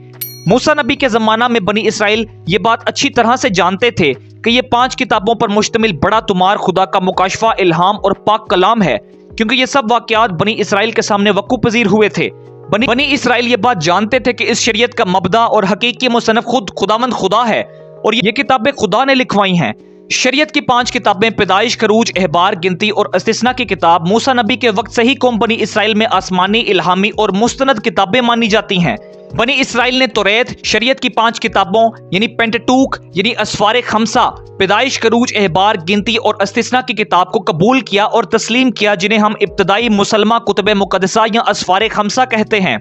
[SPEAKER 1] موسیٰ نبی کے زمانہ میں بنی اسرائیل یہ بات اچھی طرح سے جانتے تھے کہ یہ 5 کتابوں پر مشتمل بڑا تمار خدا کا مکاشفہ، الہام اور پاک کلام ہے، کیونکہ یہ سب واقعات بنی اسرائیل کے سامنے وقوع پذیر ہوئے تھے۔ بنی اسرائیل یہ بات جانتے تھے کہ اس شریعت کا مبدا اور حقیقی مصنف خود خداوند خدا ہے اور یہ کتابیں خدا نے لکھوائی ہیں۔ شریعت کی 5 کتابیں پیدائش، خروج، احبار، گنتی اور استثنا کی کتاب موسیٰ نبی کے وقت سے ہی قوم بنی اسرائیل میں آسمانی، الہامی اور مستند کتابیں مانی جاتی ہیں۔ بنی اسرائیل نے توریت شریعت کی 5 کتابوں یعنی پینٹٹوک یعنی اسفار خمسہ، پیدائش، خروج، احبار، گنتی اور استثنا کی کتاب کو قبول کیا اور تسلیم کیا، جنہیں ہم ابتدائی مسلمہ کتب مقدسہ یا اسفار خمسہ کہتے ہیں،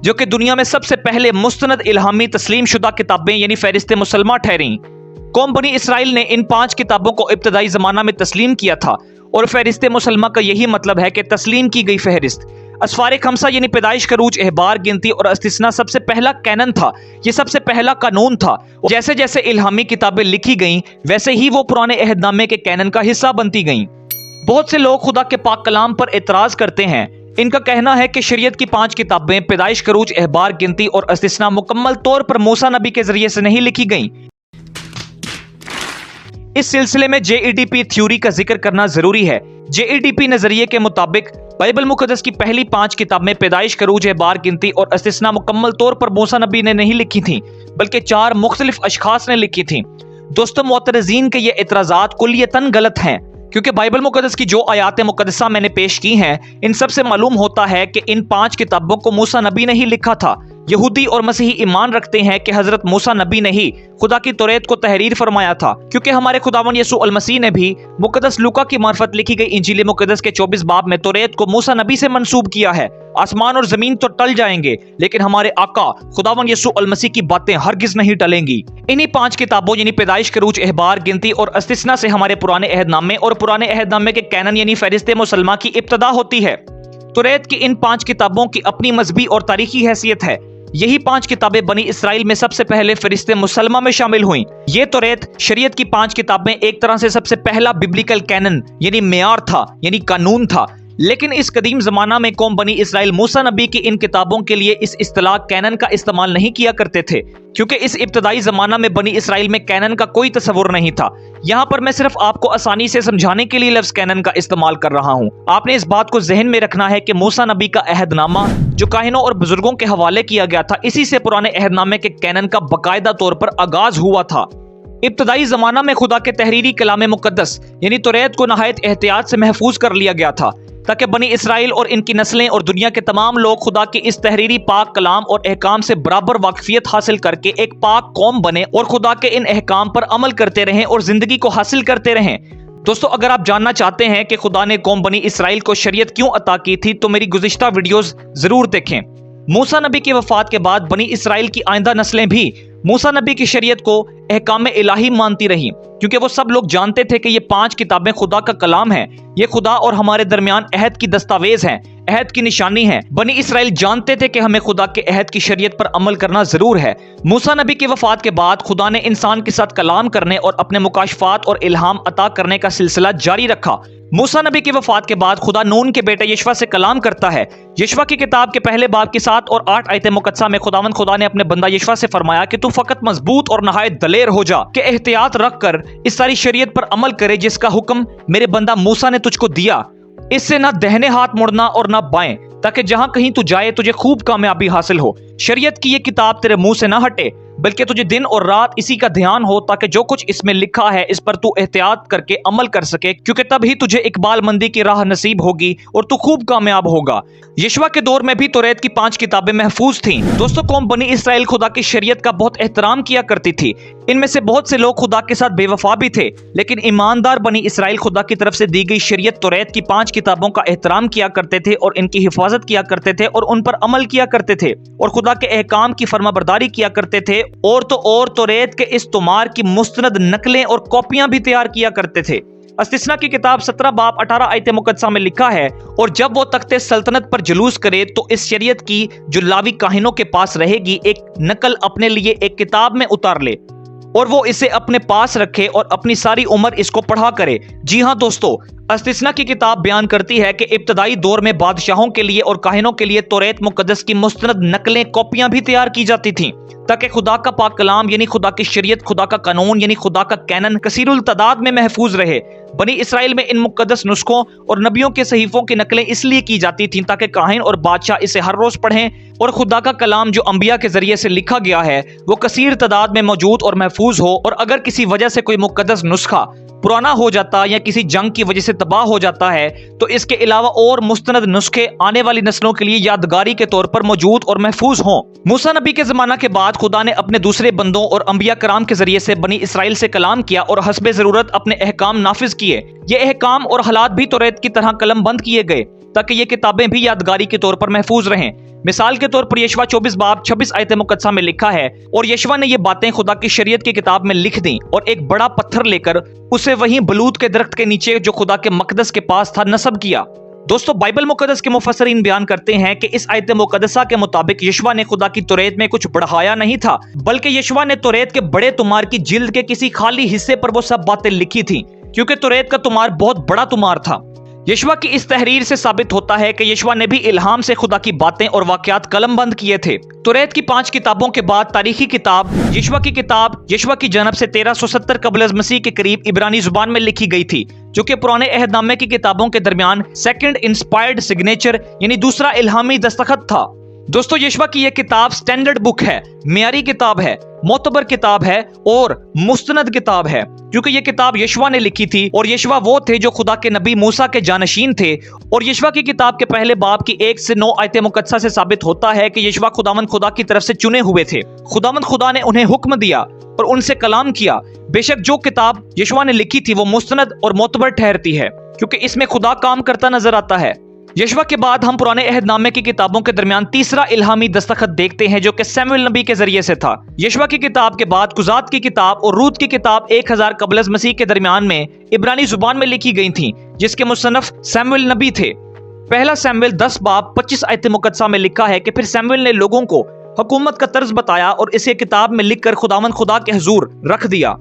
[SPEAKER 1] جو کہ دنیا میں سب سے پہلے مستند الہامی تسلیم شدہ کتابیں یعنی فہرست مسلمہ ٹھہریں۔ قوم بنی اسرائیل نے ان 5 کتابوں کو ابتدائی زمانہ میں تسلیم کیا تھا اور فہرست مسلمہ کا یہی مطلب ہے کہ تسلیم کی گئی فہرست۔ اسفار خمسہ یعنی پیدائش، خروج، احبار، گنتی اور استثنا سب سے پہلا کینن تھا، یہ سب سے پہلا قانون تھا۔ جیسے جیسے الہامی کتابیں لکھی گئیں ویسے ہی وہ پرانے عہد نامے کے کینن کا حصہ بنتی گئیں۔ بہت سے لوگ خدا کے پاک کلام پر اعتراض کرتے ہیں۔ ان کا کہنا ہے کہ شریعت کی 5 کتابیں پیدائش، خروج، احبار، گنتی اور استثنا مکمل طور پر موسیٰ نبی کے ذریعے سے نہیں لکھی گئیں۔ اس سلسلے میں JEDP تھیوری کا ذکر کرنا ضروری ہے۔ JEDP نظریے کے مطابق بائبل مقدس کی پہلی 5 کتابیں پیدائش، خروج، احبار، گنتی اور استثنا مکمل طور پر موسیٰ نبی نے نہیں لکھی تھیں، بلکہ 4 مختلف اشخاص نے لکھی تھیں۔ دوستو، معترضین کے یہ اعتراضات کلیتاً غلط ہیں، کیونکہ بائبل مقدس کی جو آیات مقدسہ میں نے پیش کی ہیں ان سب سے معلوم ہوتا ہے کہ ان 5 کتابوں کو موسیٰ نبی نے ہی لکھا تھا۔ یہودی اور مسیحی ایمان رکھتے ہیں کہ حضرت موسیٰ نبی نے ہی خدا کی توریت کو تحریر فرمایا تھا، کیونکہ ہمارے خداوند یسوع المسیح نے بھی مقدس لوکا کی معرفت لکھی گئی انجیل مقدس کے 24 باب میں توریت کو موسیٰ نبی سے منسوب کیا ہے۔ آسمان اور زمین تو ٹل جائیں گے لیکن ہمارے آقا خداوند یسوع المسیح کی باتیں ہرگز نہیں ٹلیں گی۔ انہی 5 کتابوں یعنی پیدائش، خروج، احبار، گنتی اور استثنا سے ہمارے پرانے عہد نامے اور پرانے عہد نامے کے کینن یعنی فہرست مسلمہ کی ابتدا ہوتی ہے۔ توریت کی ان 5 کتابوں کی اپنی مذہبی اور تاریخی حیثیت ہے۔ یہی 5 کتابیں بنی اسرائیل میں سب سے پہلے فہرست مسلمہ میں شامل ہوئیں۔ یہ توریت شریعت کی 5 کتابیں ایک طرح سے سب سے پہلا ببلیکل کینن یعنی معیار تھا، یعنی قانون تھا۔ لیکن اس قدیم زمانہ میں قوم بنی اسرائیل موسیٰ نبی کی ان کتابوں کے لیے اس اصطلاح کینن کا استعمال نہیں کیا کرتے تھے، کیونکہ اس ابتدائی زمانہ میں بنی اسرائیل میں کینن کا کوئی تصور نہیں تھا۔ یہاں پر میں صرف آپ کو آسانی سے سمجھانے کے لیے لفظ کینن کا استعمال کر رہا ہوں۔ آپ نے اس بات کو ذہن میں رکھنا ہے کہ موسیٰ نبی کا عہد نامہ جو کاہنوں اور بزرگوں کے حوالے کیا گیا تھا، اسی سے پرانے عہد نامے کے کینن کا باقاعدہ طور پر آغاز ہوا تھا۔ ابتدائی زمانہ میں خدا کے تحریری کلام مقدس یعنی توریت کو نہایت احتیاط سے محفوظ کر لیا گیا تھا تاکہ بنی اسرائیل اور ان کی نسلیں اور دنیا کے تمام لوگ خدا کے اس تحریری پاک کلام اور احکام سے برابر واقفیت حاصل کر کے ایک پاک قوم بنے اور خدا کے ان احکام پر عمل کرتے رہیں اور زندگی کو حاصل کرتے رہیں۔ دوستو، اگر آپ جاننا چاہتے ہیں کہ خدا نے قوم بنی اسرائیل کو شریعت کیوں عطا کی تھی تو میری گزشتہ ویڈیوز ضرور دیکھیں۔ موسیٰ نبی کی وفات کے بعد بنی اسرائیل کی آئندہ نسلیں بھی موسیٰ نبی کی شریعت کو احکام الہی مانتی رہیں، کیونکہ وہ سب لوگ جانتے تھے کہ یہ 5 کتابیں خدا کا کلام ہیں، یہ خدا اور ہمارے درمیان عہد کی دستاویز ہیں، عہد کی نشانی ہیں۔ بنی اسرائیل جانتے تھے کہ ہمیں خدا کے عہد کی شریعت پر عمل کرنا ضرور ہے۔ موسیٰ نبی کی وفات کے بعد خدا نے انسان کے ساتھ کلام کرنے اور اپنے مکاشفات اور الہام عطا کرنے کا سلسلہ جاری رکھا۔ موسیٰ نبی کی وفات کے بعد خدا نون کے بیٹے یشوع سے کلام کرتا ہے۔ یشوع کی کتاب کے پہلے باب کی 7 اور 8 آیت مقدسہ میں خدا نے اپنے بندہ یشوع سے فرمایا کہ تو فقط مضبوط اور نہایت دلیر ہو جا کہ احتیاط رکھ کر اس ساری شریعت پر عمل کرے جس کا حکم میرے بندہ موسیٰ نے تجھ کو دیا، اس سے نہ دہنے ہاتھ مڑنا اور نہ بائیں، تاکہ جہاں کہیں تو جائے تجھے خوب کامیابی حاصل ہو۔ شریعت کی یہ کتاب تیرے منہ سے نہ ہٹے، بلکہ تجھے دن اور رات اسی کا دھیان ہو تاکہ جو کچھ اس میں لکھا ہے اس پر تو احتیاط کر کے عمل کر سکے، کیونکہ تب ہی تجھے اقبال مندی کی راہ نصیب ہوگی اور تو خوب کامیاب ہوگا۔ یشوع کے دور میں بھی توریت کی 5 کتابیں محفوظ تھیں۔ دوستو، قوم بنی اسرائیل خدا کی شریعت کا بہت احترام کیا کرتی تھی۔ ان میں سے بہت سے لوگ خدا کے ساتھ بے وفا بھی تھے، لیکن ایماندار بنی اسرائیل خدا کی طرف سے دی گئی شریعت توریت کی 5 کتابوں کا احترام کیا کرتے تھے اور ان کی حفاظت کیا کرتے تھے اور ان پر عمل کیا کرتے تھے اور خدا کے احکام کی فرما برداری کیا کرتے تھے، اور توریت کے استمار کی مستند نقلیں اور کاپیاں بھی تیار کیا کرتے تھے۔ استثنا کی کتاب 17 باب 18 آیت مقدسہ میں لکھا ہے، اور جب وہ تخت سلطنت پر جلوس کرے تو اس شریعت کی جو لاوی کاہنوں کے پاس رہے گی ایک نقل اپنے لیے ایک کتاب میں اتار لے اور وہ اسے اپنے پاس رکھے اور اپنی ساری عمر اس کو پڑھا کرے۔ جی ہاں دوستو، استثنا کی کتاب بیان کرتی ہے کہ ابتدائی دور میں بادشاہوں کے لیے اور کاہنوں کے لیے توریت مقدس کی مستند نقلیں کاپیاں بھی تیار کی جاتی تھیں تاکہ خدا کا پاک کلام یعنی خدا کی شریعت، خدا کا قانون یعنی خدا کا کینن کثیر التعداد میں محفوظ رہے۔ بنی اسرائیل میں ان مقدس نسخوں اور نبیوں کے صحیفوں کی نقلیں اس لیے کی جاتی تھیں تاکہ کاہن اور بادشاہ اسے ہر روز پڑھیں اور خدا کا کلام جو انبیاء کے ذریعے سے لکھا گیا ہے وہ کثیر تعداد میں موجود اور محفوظ ہو، اور اگر کسی وجہ سے کوئی مقدس نسخہ پرانا ہو جاتا یا کسی جنگ کی وجہ سے تباہ ہو جاتا ہے تو اس کے علاوہ اور مستند نسخے آنے والی نسلوں کے لیے یادگاری کے طور پر موجود اور محفوظ ہوں۔ موسیٰ نبی کے زمانہ کے بعد خدا نے اپنے دوسرے بندوں اور انبیاء کرام کے ذریعے سے بنی اسرائیل سے کلام کیا اور حسب ضرورت اپنے احکام نافذ کیے۔ یہ احکام اور حالات بھی توریت کی طرح قلم بند کیے گئے تاکہ یہ کتابیں بھی یادگاری کے طور پر محفوظ رہیں۔ مثال کے طور پر یشوع 24 باب 26 آیت مقدسہ میں لکھا ہے، اور یشوع نے یہ باتیں خدا کی شریعت کی کتاب میں لکھ دیں اور ایک بڑا پتھر لے کر اسے وہیں بلوت کے درخت کے نیچے جو خدا کے مقدس کے پاس تھا نصب کیا۔ دوستو، بائبل مقدس کے مفسرین بیان کرتے ہیں کہ اس آیت مقدسہ کے مطابق یشوع نے خدا کی توریت میں کچھ بڑھایا نہیں تھا، بلکہ یشوع نے توریت کے بڑے تمار کی جلد کے کسی خالی حصے پر وہ سب باتیں لکھی تھیں، کیونکہ توریت کا تمار بہت بڑا تمار تھا۔ یشوع کی اس تحریر سے ثابت ہوتا ہے کہ یشوع نے بھی الہام سے خدا کی باتیں اور واقعات قلم بند کیے تھے۔ توریت کی 5 کتابوں کے بعد تاریخی کتاب یشوع کی کتاب یشوع کی جانب سے 1370 قبل از مسیح کے قریب عبرانی زبان میں لکھی گئی تھی، جو کہ پرانے عہد نامے کی کتابوں کے درمیان سیکنڈ انسپائرڈ سگنیچر یعنی دوسرا الہامی دستخط تھا۔ دوستو، یشوع کی یہ کتاب سٹینڈرڈ بک ہے، معیاری کتاب ہے، معتبر کتاب ہے اور مستند کتاب ہے، کیونکہ یہ کتاب یشوع نے لکھی تھی اور یشوع وہ تھے جو خدا کے نبی موسیٰ کے جانشین تھے۔ اور یشوع کی کتاب کے پہلے باب کی 1 سے 9 آیت مقدسہ سے ثابت ہوتا ہے کہ یشوع خداوند خدا کی طرف سے چنے ہوئے تھے۔ خداوند خدا نے انہیں حکم دیا اور ان سے کلام کیا۔ بے شک جو کتاب یشوع نے لکھی تھی وہ مستند اور معتبر ٹھہرتی ہے، کیونکہ اس میں خدا کام کرتا نظر آتا ہے۔ یشوع کے بعد ہم پرانے عہد نامے کی کتابوں کے درمیان تیسرا الہامی دستخط دیکھتے ہیں جو کہ سیموئیل نبی کے ذریعے سے تھا۔ یشوع کی کتاب کے بعد قضات کی کتاب اور روت کی کتاب 1000 قبل از مسیح کے درمیان میں عبرانی زبان میں لکھی گئی تھیں، جس کے مصنف سیموئیل نبی تھے۔ پہلا سیموئیل 10 باب 25 آیت مقدسہ میں لکھا ہے کہ پھر سیموئیل نے لوگوں کو حکومت کا طرز بتایا اور اسے کتاب میں لکھ کر خداوند خدا کے حضور رکھ دیا۔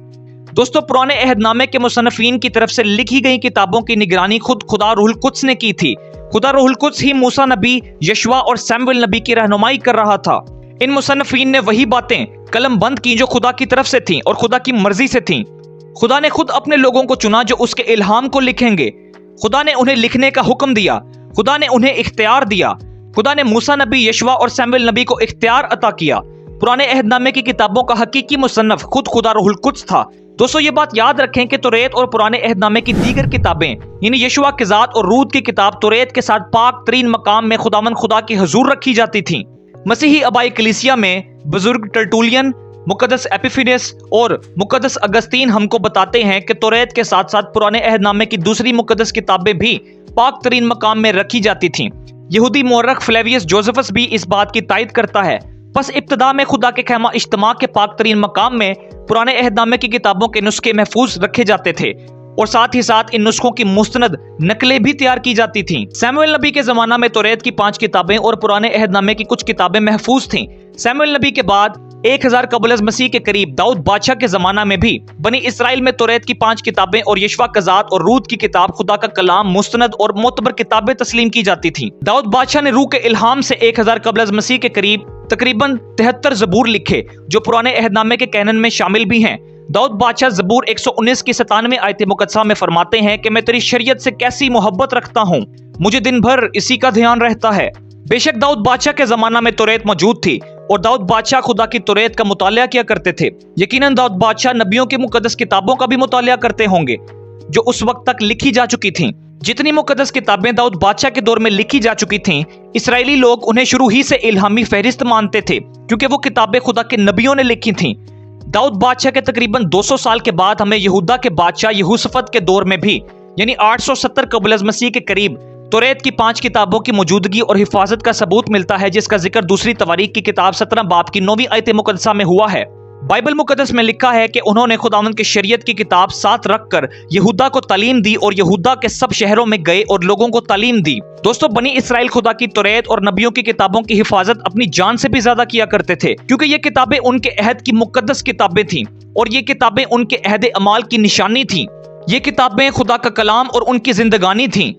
[SPEAKER 1] دوستو، پرانے عہد نامے کے مصنفین کی طرف سے لکھی گئی کتابوں کی نگرانی خود خدا روح القدس نے کی تھی۔ خدا روح القدس ہی موسیٰ نبی، یشوع اور سیموئیل نبی کی رہنمائی کر رہا تھا۔ ان مصنفین نے وہی باتیں قلم بند کی جو خدا کی طرف سے تھیں اور خدا کی مرضی سے تھیں۔ خدا نے خود اپنے لوگوں کو چنا جو اس کے الہام کو لکھیں گے۔ خدا نے انہیں لکھنے کا حکم دیا، خدا نے انہیں اختیار دیا۔ خدا نے موسیٰ نبی، یشوع اور سیموئیل نبی کو اختیار عطا کیا۔ پرانے عہد نامے کی کتابوں کا حقیقی مصنف خود خدا روح القدس تھا۔ دوستو یہ بات یاد رکھیں کہ توریت اور پرانے عہد نامے کی دیگر کتابیں یعنی یشوع کی ذات اور رود کی کتاب توریت کے ساتھ پاک ترین مقام میں خداوند خدا کی حضور رکھی جاتی تھیں۔ مسیحی آبائی کلیسیا میں بزرگ ٹرٹولین، مقدس ایپیفینس اور مقدس اگستین ہم کو بتاتے ہیں کہ توریت کے ساتھ ساتھ پرانے عہد نامے کی دوسری مقدس کتابیں بھی پاک ترین مقام میں رکھی جاتی تھیں۔ یہودی مورخ فلیویس جوزفس بھی اس بات کی تائید کرتا ہے۔ پس ابتدا میں خدا کے خیمہ اجتماع کے پاک ترین مقام میں پرانے عہد نامے کی کتابوں کے نسخے محفوظ رکھے جاتے تھے اور ساتھ ہی ساتھ ان نسخوں کی مستند نقلیں بھی تیار کی جاتی تھیں۔ سیموئیل نبی کے زمانہ میں توریت کی 5 کتابیں اور پرانے عہد نامے کی کچھ کتابیں محفوظ تھیں۔ سیموئیل نبی کے بعد 1000 قبل از مسیح کے قریب داؤد بادشاہ کے زمانہ میں بھی بنی اسرائیل میں توریت کی 5 کتابیں اور یشوع کی ذات اور رود کی کتاب خدا کا کلام مستند اور معتبر کتابیں تسلیم کی جاتی تھیں۔ داؤد بادشاہ نے روح کے الہام سے 1000 قبل از مسیح کے قریب تقریباً 73 زبور لکھے جو پرانے عہد نامے کے کینن میں شامل بھی ہیں۔ داؤد بادشاہ زبور 119 کی 97 آیت مقدسہ میں فرماتے ہیں کہ میں تیری شریعت سے کیسی محبت رکھتا ہوں، مجھے دن بھر اسی کا دھیان رہتا ہے۔ بے شک داؤد بادشاہ کے زمانہ میں توریت موجود تھی اور داؤد بادشاہ خدا کی توریت کا مطالعہ کیا کرتے تھے۔ یقیناً داؤد بادشاہ نبیوں کی مقدس کتابوں کا بھی مطالعہ کرتے ہوں گے جو اس وقت تک لکھی جا چکی تھیں۔ جتنی مقدس کتابیں داؤد بادشاہ کے دور میں لکھی جا چکی تھیں، اسرائیلی لوگ انہیں شروع ہی سے الہامی فہرست مانتے تھے کیونکہ وہ کتابیں خدا کے نبیوں نے لکھی تھیں۔ داؤد بادشاہ کے تقریباً 200 سال کے بعد ہمیں یہودا کے بادشاہ یہوشافت کے دور میں بھی یعنی 870 قبل از مسیح کے قریب توریت کی 5 کتابوں کی موجودگی اور حفاظت کا ثبوت ملتا ہے، جس کا ذکر دوسری تواریخ کی کتاب 17 باب کی 9ویں آیت مقدسہ میں ہوا ہے۔ بائبل مقدس میں لکھا ہے کہ انہوں نے خداوند کی شریعت کی کتاب ساتھ رکھ کر یہودا کو تعلیم دی اور یہودا کے سب شہروں میں گئے اور لوگوں کو تعلیم دی۔ دوستو بنی اسرائیل خدا کی توریت اور نبیوں کی کتابوں کی حفاظت اپنی جان سے بھی زیادہ کیا کرتے تھے کیونکہ یہ کتابیں ان کے عہد کی مقدس کتابیں تھیں اور یہ کتابیں ان کے عہد اعمال کی نشانی تھیں۔ یہ کتابیں خدا کا کلام اور ان کی زندگانی تھیں۔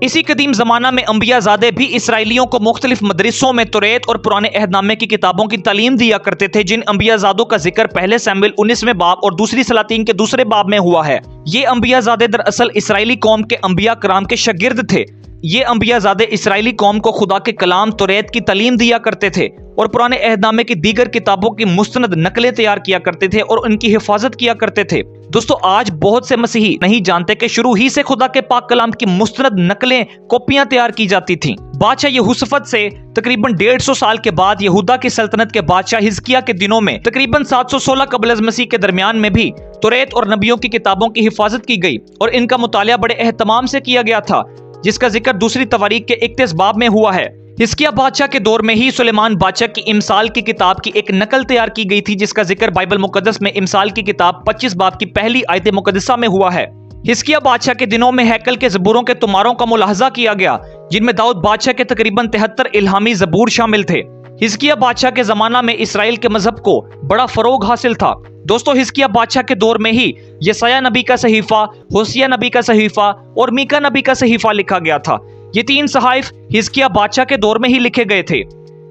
[SPEAKER 1] اسی قدیم زمانہ میں انبیاء زادے بھی اسرائیلیوں کو مختلف مدرسوں میں توریت اور پرانے عہد نامے کی کتابوں کی تعلیم دیا کرتے تھے، جن انبیاء زادوں کا ذکر پہلے سیموئیل 19ویں باب اور دوسری سلاطین کے 2 باب میں ہوا ہے۔ یہ انبیاء زادے دراصل اسرائیلی قوم کے انبیاء کرام کے شاگرد تھے۔ یہ انبیاء زادے اسرائیلی قوم کو خدا کے کلام توریت کی تعلیم دیا کرتے تھے اور پرانے عہد نامے کی دیگر کتابوں کی مستند نقلیں تیار کیا کرتے تھے اور ان کی حفاظت کیا کرتے تھے۔ دوستو آج بہت سے مسیحی نہیں جانتے کہ شروع ہی سے خدا کے پاک کلام کی مستند نقلیں کاپیاں تیار کی جاتی تھیں۔ بادشاہ یہوشافت سے تقریباً 150 سال کے بعد یہودا کی سلطنت کے بادشاہ حزقیہ کے دنوں میں تقریباً 716 قبل از مسیح کے درمیان میں بھی توریت اور نبیوں کی کتابوں کی حفاظت کی گئی اور ان کا مطالعہ بڑے اہتمام سے کیا گیا تھا، جس کا ذکر دوسری تواریخ کے 31 باب میں ہوا ہے۔ حزقیہ بادشاہ کے دور میں ہی سلیمان بادشاہ کی امثال کی کتاب کی ایک نقل تیار کی گئی تھی، جس کا ذکر بائبل مقدس میں امثال کی کتاب 25 باب کی پہلی آیت مقدسہ میں ہوا ہے۔ حزقیہ بادشاہ کے دنوں میں ہیکل کے زبوروں کے تماروں کا ملاحظہ کیا گیا، جن میں داؤد بادشاہ کے تقریباً 73 الہامی زبور شامل تھے۔ حزقیہ بادشاہ کے زمانہ میں اسرائیل کے مذہب کو بڑا فروغ حاصل تھا۔ دوستو حزقیہ بادشاہ کے دور میں ہی یسایہ نبی کا صحیفہ، ہوسیہ نبی کا صحیفہ اور میکا نبی کا صحیفہ لکھا گیا تھا۔ یہ 3 صحائف حزقیہ بادشاہ کے دور میں ہی لکھے گئے تھے۔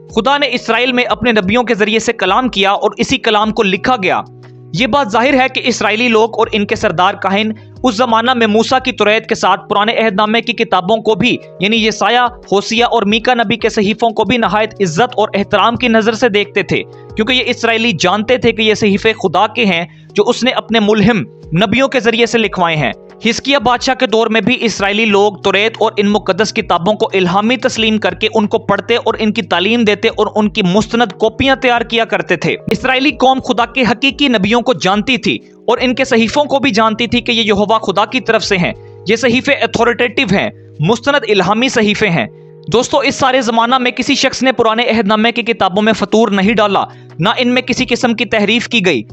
[SPEAKER 1] خدا نے اسرائیل میں اپنے نبیوں کے ذریعے سے کلام کیا اور اسی کلام کو لکھا گیا۔ یہ بات ظاہر ہے کہ اسرائیلی لوگ اور ان کے سردار کاہن اس زمانہ میں موسیٰ کی توریت کے ساتھ پرانے عہد نامے کی کتابوں کو بھی یعنی یسایہ، ہوسیہ اور میکا نبی کے صحیفوں کو بھی نہایت عزت اور احترام کی نظر سے دیکھتے تھے، کیونکہ یہ اسرائیلی جانتے تھے کہ یہ صحیفے خدا کے ہیں جو اس نے اپنے ملہم نبیوں کے ذریعے سے لکھوائے ہیں۔ حزقیہ بادشاہ کے دور میں بھی اسرائیلی لوگ توریت اور ان مقدس کتابوں کو الہامی تسلیم کر کے ان کو پڑھتے اور ان کی تعلیم دیتے اور ان کی مستند کاپیاں تیار کیا کرتے تھے۔ اسرائیلی قوم خدا کے حقیقی نبیوں کو جانتی تھی اور ان کے صحیفوں کو بھی جانتی تھی کہ یہ یہوہ خدا کی طرف سے ہیں۔ یہ صحیفے اتھارٹیٹیو ہیں، مستند الہامی صحیفے ہیں۔ دوستو اس سارے زمانہ میں کسی شخص نے پرانے عہد نامے کی کتابوں میں فطور نہیں ڈالا، نہ ان میں کسی قسم کی تحریف کی گئی،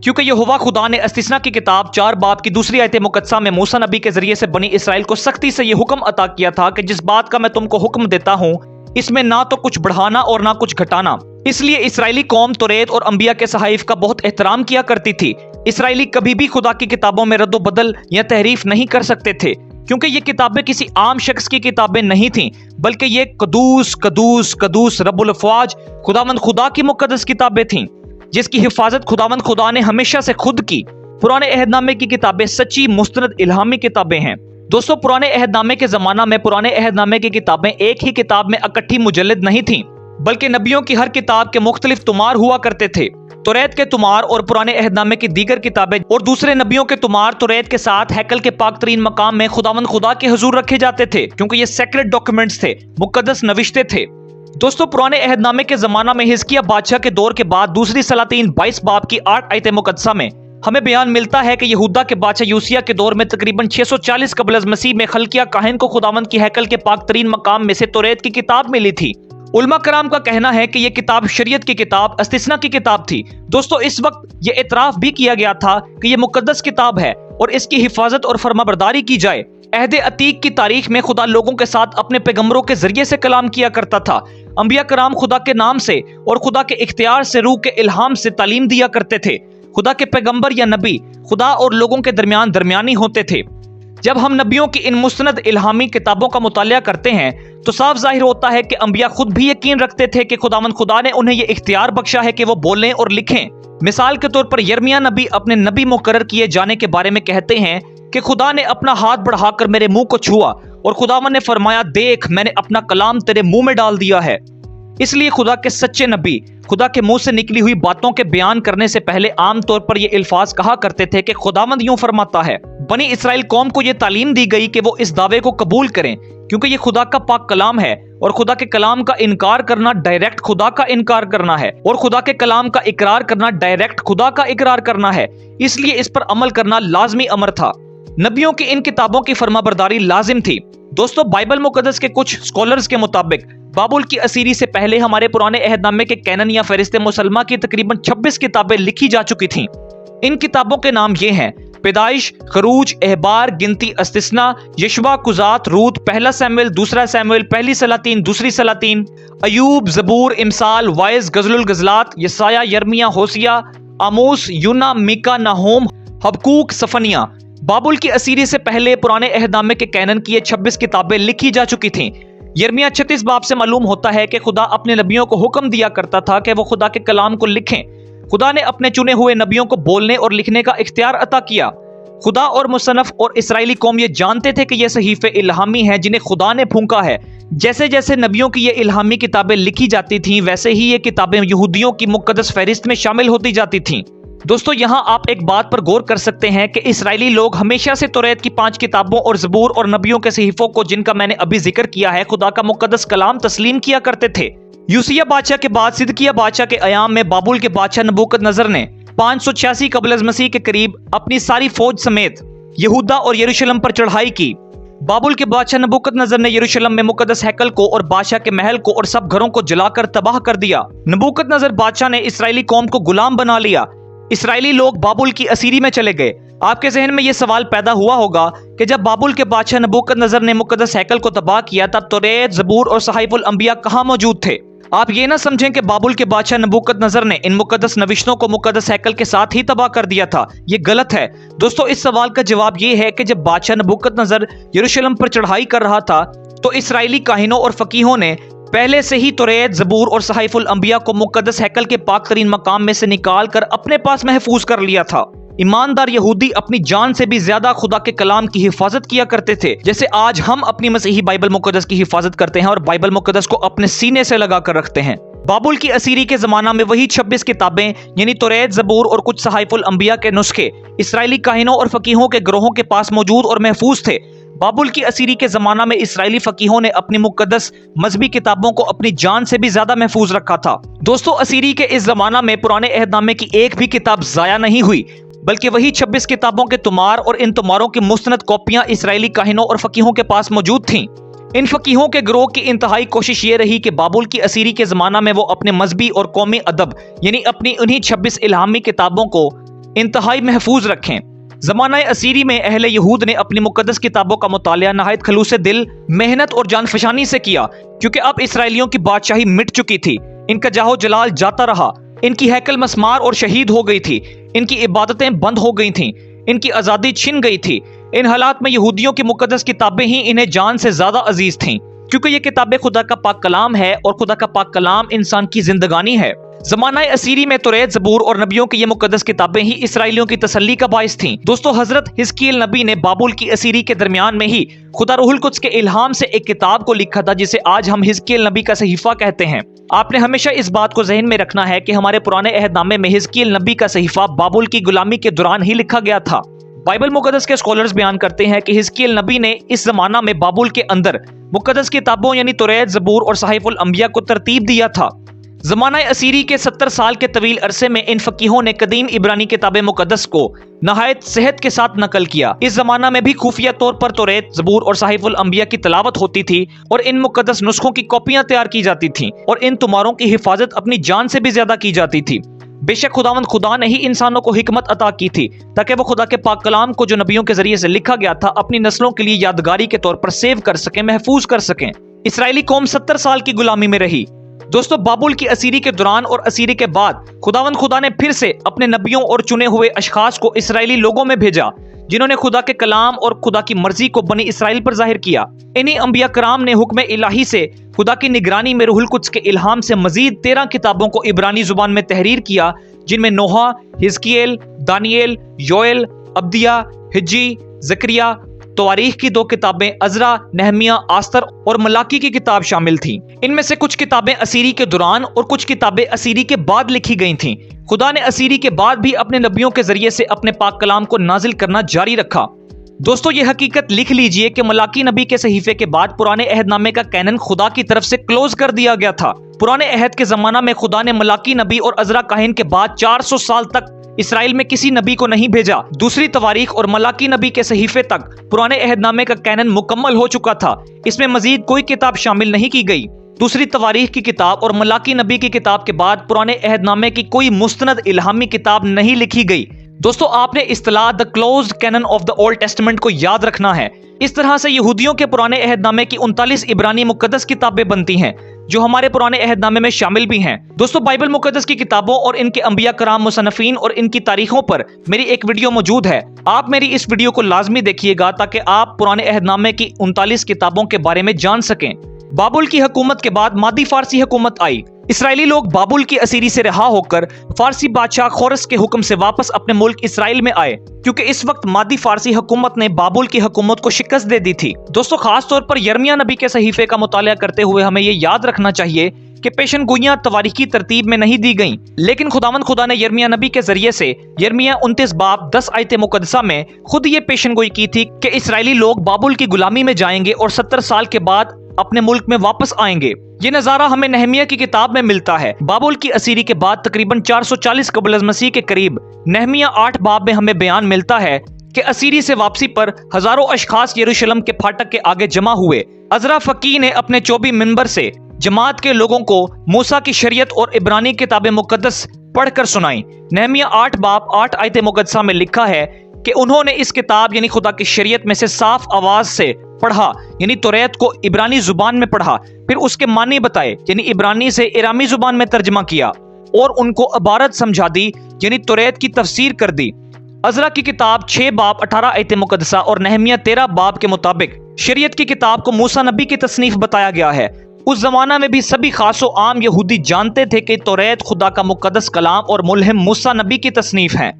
[SPEAKER 1] کیونکہ یہوہ خدا نے استثنا کی کتاب 4 باب کی 2 آیت مقدسہ میں موسیٰ نبی کے ذریعے سے بنی اسرائیل کو سختی سے یہ حکم عطا کیا تھا کہ جس بات کا میں تم کو حکم دیتا ہوں اس میں نہ تو کچھ بڑھانا اور نہ کچھ گھٹانا۔ اس لیے اسرائیلی قوم توریت اور انبیاء کے صحائف کا بہت احترام کیا کرتی تھی۔ اسرائیلی کبھی بھی خدا کی کتابوں میں رد و بدل یا تحریف نہیں کر سکتے تھے، کیونکہ یہ کتابیں کسی عام شخص کی کتابیں نہیں تھیں، بلکہ یہ قدوس قدوس قدوس رب الافواج خداوند خدا کی مقدس کتابیں تھیں، جس کی حفاظت خداوند خدا نے ہمیشہ سے خود کی۔ پرانے عہد نامے کی کتابیں سچی مستند الہامی کتابیں ہیں۔ دوستو پرانے عہد نامے کے زمانہ میں پرانے عہد نامے کی کتابیں ایک ہی کتاب میں اکٹھی مجلد نہیں تھیں، بلکہ نبیوں کی ہر کتاب کے مختلف تمار ہوا کرتے تھے۔ तौरात के तुमार और पुराने अहदनामे की दीगर किताबें और दूसरे नबियों के तुमार तौरात के साथ हैकल के पाक तरीन मकाम में खुदावंद खुदा के हुजूर रखे जाते थे, क्योंकि ये सेक्रेट डॉक्यूमेंट्स थे, मुकद्दस नविश्ते थे। दोस्तों, पुराने अहदनामे के जमाना में हिजकिया बादशाह के दौर के बाद दूसरी सलातीन 22 बाब की 8 आयत मुकद्दसा में हमें बयान मिलता है कि यहूदा के बादशाह यूसिया के दौर में तकरीबन 640 कबल अज़ मसीह में खल्किया काहिन को खुदावंद की हैकल के पाक तरीन मकाम में से तौरात की किताब मिली थी। उलमा कराम का कहना है कि यह किताब शरीयत की किताब, इस्तिस्ना की किताब थी। दोस्तों, इस वक्त यह इतराफ भी किया गया था कि यह मुकद्दस किताब है और इसकी हिफाजत और फरमाबरदारी की जाए। अहद अतीक की तारीख में खुदा लोगों के साथ अपने पैगंबरों के जरिए से कलाम किया करता था। अंबिया कराम खुदा के नाम से और खुदा के इख्तियार से, रूह के इल्हाम से तालीम दिया करते थे। खुदा के पैगंबर या नबी खुदा और लोगों के दरमियान दरमियानी होते थे। जब हम नबियों की इन मुस्तनद इल्हामी किताबों का मुतालिया करते हैं तो साफ जाहिर होता है कि अंबिया खुद भी यकीन रखते थे कि खुदावंद खुदा ने उन्हें यह इख्तियार बख्शा है कि वो बोलें और लिखें। मिसाल के तौर पर यिर्मयाह नबी अपने नबी मुकर्रर किए जाने के बारे में कहते हैं कि खुदा ने अपना हाथ बढ़ाकर मेरे मुंह को छुआ और खुदावंद ने फरमाया, देख मैंने अपना कलाम तेरे मुंह में डाल दिया है। इसलिए खुदा के सच्चे नबी खुदा के मुंह से निकली हुई बातों के बयान करने से पहले आम तौर पर ये अल्फाज कहा करते थे कि खुदावंद यूं फरमाता है। बनी इसराइल कौम को यह तालीम दी गई कि वो इस दावे को कबूल करें, क्योंकि ये खुदा का पाक कलाम है और खुदा के कलाम का इनकार करना डायरेक्ट खुदा का इनकार करना है और खुदा के कलाम का इकरार करना डायरेक्ट खुदा का इकरार करना है। इसलिए इस पर अमल करना लाजमी अमर था। नबियों की इन किताबों की फरमाबरदारी लाजिम थी। दोस्तों, बाइबल मुकद्दस के कुछ स्कॉलर्स के मुताबिक बाबुल की असीरी से पहले हमारे पुराने अहदनामे के कैनन या फहरिस्त मुसलमा की तकरीबन 26 किताबें लिखी जा चुकी थीं। इन किताबों के नाम ये हैं: पैदाइश, खरूज, एहबार, गिनती, इस्तिस्ना, यशवा, कुजात, रूत, पहला सैमुएल, दूसरा सैमुएल, पहली सलातीन, दूसरी सलातीन, अयूब, जबूर, इमसाल, वाइज, गजलुल गजलात, यसाया, यर्मिया, होसिया, आमोस, यूना, मीका, नाहोम, हबकूक, सफनिया। बाबुल की असीरी से पहले पुराने अहदनामे के कैनन की ये 26 किताबें लिखी जा चुकी थीं। यिर्मयाह 36 बाब से मालूम होता है कि खुदा अपने नबियों को हुक्म दिया करता था कि वो खुदा के कलाम को लिखें। खुदा ने अपने चुने हुए नबियों को बोलने और लिखने का इख्तियार अता किया। खुदा और मुसन्नफ और इसराइली कौम ये जानते थे कि ये सहीफे इल्हामी हैं जिन्हें खुदा ने फूंका है। जैसे जैसे नबियों की ये इल्हामी किताबें लिखी जाती थीं, वैसे ही ये किताबें यहूदियों की मुकद्दस फहरिस्त में शामिल होती जाती थीं। दोस्तों, यहाँ आप एक बात पर गौर कर सकते हैं कि इसराइली लोग हमेशा से तौरात की 5 किताबों और ज़बूर और नबियों के सहीफों को, जिनका मैंने अभी जिक्र किया है, खुदा का मुकद्दस कलाम तस्लीम किया करते थे। यूसिया बादशाह के बाद सिदकिया बादशाह के अयाम में बाबुल के बादशाह नबूकदनजर ने 586 कबल अज़ मसीह के करीब अपनी सारी फौज समेत यहूदा और यरूशलेम पर चढ़ाई की। बाबुल के बादशाह नबूकदनजर ने यरूशलेम में मुकद्दस हैकल को और बादशाह के महल को और सब घरों को जलाकर तबाह कर दिया। नबूकदनजर बादशाह ने इसराइली कौम को गुलाम बना लिया। इसराइली लोग बाबुल की असीरी में चले गए। आपके जहन में यह सवाल पैदा हुआ होगा कि जब बाबुल के बादशाह नबूकदनजर ने मुकद्दस हैकल को तबाह किया, तब तौरात, ज़बूर और सहाइफुल अंबिया कहाँ मौजूद थे? आप ये ना समझें कि बाबुल के बादशाह नबूकदनजर ने इन मुकद्दस नविश्तों को मुकद्दस हैकल के साथ ही तबाह कर दिया था। ये गलत है। दोस्तों, इस सवाल का जवाब ये है कि जब बादशाह नबूकदनजर यरूशलेम पर चढ़ाई कर रहा था तो इसराइली काहिनों और फकीहों ने पहले से ही तौरात, ज़बूर और सहाइफुल अंबिया को मुकद्दस हैकल के पाक तरीन मकाम में से निकाल कर अपने पास महफूज कर लिया था। ईमानदार यहूदी अपनी जान से भी ज्यादा खुदा के कलाम की हिफाजत किया करते थे, जैसे आज हम अपनी मसीही बाइबल मुकद्दस की हिफाजत करते हैं और बाइबल मुकद्दस को अपने सीने से लगा कर रखते हैं। बाबुल की असीरी के जमाना में वही 26 किताबें यानी तौरात, ज़बूर और कुछ सहाइफुल अंबिया के नुस्खे इसराइली काहिनों और फकीहों के ग्रोहों के पास मौजूद और महफूज थे। बाबुल की असीरी के जमाना में इसराइली फकीहों ने अपनी मुकद्दस मजहबी किताबों को अपनी जान से भी ज्यादा महफूज रखा था। दोस्तों, असीरी के इस जमाना में पुराने अहदनामे की एक भी किताब जाया नहीं हुई, बल्कि वही 26 किताबों के तुमार और इन तुमारों की मुस्तनद कॉपियां इसराइली काहिनों और फकीहों के पास मौजूद थीं। इन फकीहों के ग्रोह की इंतहाई कोशिश ये रही कि बाबुल की असीरी के जमाना में वो अपने मजहबी और कौमी अदब यानी अपनी उन्हीं 26 इल्हामी किताबों को इंतहाई महफूज रखें। ज़माना असीरी में अहले यहूद ने अपनी मुकद्दस किताबों का मुतालिया नहायत खलूस दिल, मेहनत और जानफशानी से किया, क्योंकि अब इसराइलियों की बादशाही मिट चुकी थी। इनका जाहो जलाल जाता रहा, इनकी हैकल मस्मार और शहीद हो गई थी, इनकी इबादतें बंद हो गई थीं, इनकी आज़ादी छिन गई थी। इन हालात में यहूदियों की मुकद्दस किताबें ही इन्हें जान से ज्यादा अजीज थीं, क्योंकि ये किताबें खुदा का पाक कलाम है और खुदा का पाक कलाम इंसान की जिंदगानी है। ज़माना असीरी में तौरात, ज़बूर और नबियों की ये मुकद्दस किताबें ही इसराइलियों की तसल्ली का बाइस थीं। दोस्तों, हजरत हिजकिय्याल नबी ने बाबुल की असीरी के दरमियान में ही खुदा रूहुल कुद्स के इल्हाम से एक किताब को लिखा था, जिसे आज हम हिजकिय्याल नबी का सहीफा कहते हैं। आपने हमेशा इस बात को ज़हन में रखना है कि हमारे पुराने अहदनामे में हिजकिय्याल नबी का सहीफा बाबुल की गुलामी के दौरान ही लिखा गया था। बाइबल मुकद्दस के स्कॉलर्स बयान करते हैं कि हिजकिय्याल नबी ने इस जमाना में बाबुल के अंदर मुकद्दस किताबों यानी तौरात, ज़बूर और सहीफुल अंबिया को तरतीब दिया था। ज़माना असीरी के 70 साल के तवील अरसे में इन फकीहों ने कदीम इब्रानी किताब मुकद्दस को नहायत सेहत के साथ नकल किया। इस जमाना में भी खुफिया तौर पर तौरात, ज़बूर और सहीफुल अंबिया की तिलावत होती थी और इन मुकद्दस नुस्खों की कॉपियां तैयार की जाती थीं और इन तुमारों की हिफाजत अपनी जान से भी ज्यादा की जाती थी। बेशक खुदावंद खुदा ने ही इंसानों को हिकमत अता की थी ताकि वो खुदा के पाक कलाम को जो नबियों के जरिए से लिखा गया था अपनी नस्लों के लिए यादगारी के तौर पर सेव कर सकें, महफूज कर सकें। इसराइली कौम 70 साल की गुलामी में रही। दोस्तों, बाबुल की असीरी के दौरान और असीरी के बाद खुदावंद खुदा ने फिर से अपने नबियों और चुने हुए अशखास को इसराइली लोगों में भेजा, जिन्होंने खुदा के कलाम और खुदा की मर्जी को बनी इसराइल पर जाहिर किया। इन्हीं अंबिया कराम ने हुक्म इलाही से खुदा की निगरानी में रूहुल कुद्स के इल्हाम से मजीद 13 किताबों को इब्रानी जुबान में तहरीर किया, जिनमें नोहा, हिजकिय्याल, दानियल, योएल, अब्दिया, हिज्जी, जकरिया, तवारीख की 2 किताबें, अज़रा, नहमिया, आस्तर और मलाकी की किताब शामिल थीं। इनमें से कुछ किताबें असीरी के दौरान और कुछ किताबें असीरी के बाद लिखी गई थीं। खुदा ने असीरी के बाद भी अपने नबियों के जरिए से अपने पाक कलाम को नाजिल करना जारी रखा। दोस्तों, ये हकीकत लिख लीजिए कि मलाकी नबी के सहीफे के बाद पुराने अहदनामे का कैनन खुदा की तरफ से क्लोज कर दिया गया था। पुराने अहद के जमाना में खुदा ने मलाकी नबी और अज़रा काहिन के बाद 400 साल तक इसराइल में किसी नबी को नहीं भेजा। दूसरी तवारीख और मलाकी नबी के सहीफे तक पुराने अहदनामे का कैनन मुकम्मल हो चुका था। इसमें मजीद कोई किताब शामिल नहीं की गई। दूसरी तवारीख की किताब और मलाकी नबी की किताब के बाद पुराने अहदनामे की कोई मुस्तनद इल्हामी किताब नहीं लिखी गई। दोस्तों, आपने इस्तिलाह the closed canon of the Old Testament को याद रखना है। इस तरह से यहूदियों के पुराने अहदनामे की 39 इब्रानी मुकद्दस किताबें बनती हैं, जो हमारे पुराने अहदनामे में शामिल भी हैं। दोस्तों, बाइबल मुकद्दस की किताबों और इनके अंबिया कराम, मुसन्नफीन और इनकी तारीखों पर मेरी एक वीडियो मौजूद है। आप मेरी इस वीडियो को लाजमी देखिएगा ताकि आप पुराने अहदनामे की 39 किताबों के बारे में जान सकें। बाबुल की हुकूमत के बाद मादी फारसी हुकूमत आई। इसराइली लोग बाबुल की असीरी से रिहा होकर फारसी बादशाह खोरस के हुक्म से वापस अपने मुल्क इसराइल में आए, क्योंकि इस वक्त मादी फारसी हुकूमत ने बाबुल की हुकूमत को शिकस्त दे दी थी। दोस्तों, खास तौर पर यर्मिया नबी के सहीफे का मुताला करते हुए हमें ये याद रखना चाहिए कि पेशन गोइयां तवारीखी तरतीब में नहीं दी गईं, लेकिन खुदावंद खुदा ने यर्मिया नबी के जरिए से यर्मिया 29 बाब 10 आयत मुकद्दसा में खुद ये पेशन गोई की थी कि इसराइली लोग बाबुल की गुलामी में जाएंगे और 70 साल के बाद अपने मुल्क में वापस आएंगे। ये नजारा हमें नहमिया की किताब में मिलता है। बाबुल की असीरी के बाद तकरीबन 440 कबल अज़ मसीह के करीब नहमिया 8 बाब में हमें बयान मिलता है कि असीरी से वापसी पर हजारों अशखास यरूशलेम के फाटक के आगे जमा हुए। अज़रा फकीह ने अपने 24 मिंबर से जमात के लोगों को मूसा की शरीयत और इब्रानी किताब मुकद्दस पढ़कर सुनाई। नहमिया 8 बाब 8 आयत मुकद्दसा में लिखा है कि उन्होंने इस किताब यानी खुदा की शरीयत में से साफ आवाज से पढ़ा, यानी तौरात को इब्रानी जुबान में पढ़ा, फिर उसके मानी बताए यानी इब्रानी से इरामी जुबान में तर्जमा किया और उनको इबारत समझा दी यानी तौरात की तफसीर कर दी। अज़रा की किताब 6 बाब 18 आयत मुकद्दसा और नहमिया 13 बाब के मुताबिक शरीयत की किताब को मूसा नबी की तसनीफ बताया गया है। उस जमाना में भी सभी खासो आम यहूदी जानते थे कि तौरात खुदा का मुकद्दस कलाम और मुल्हिम मूसा नबी की तसनीफ है।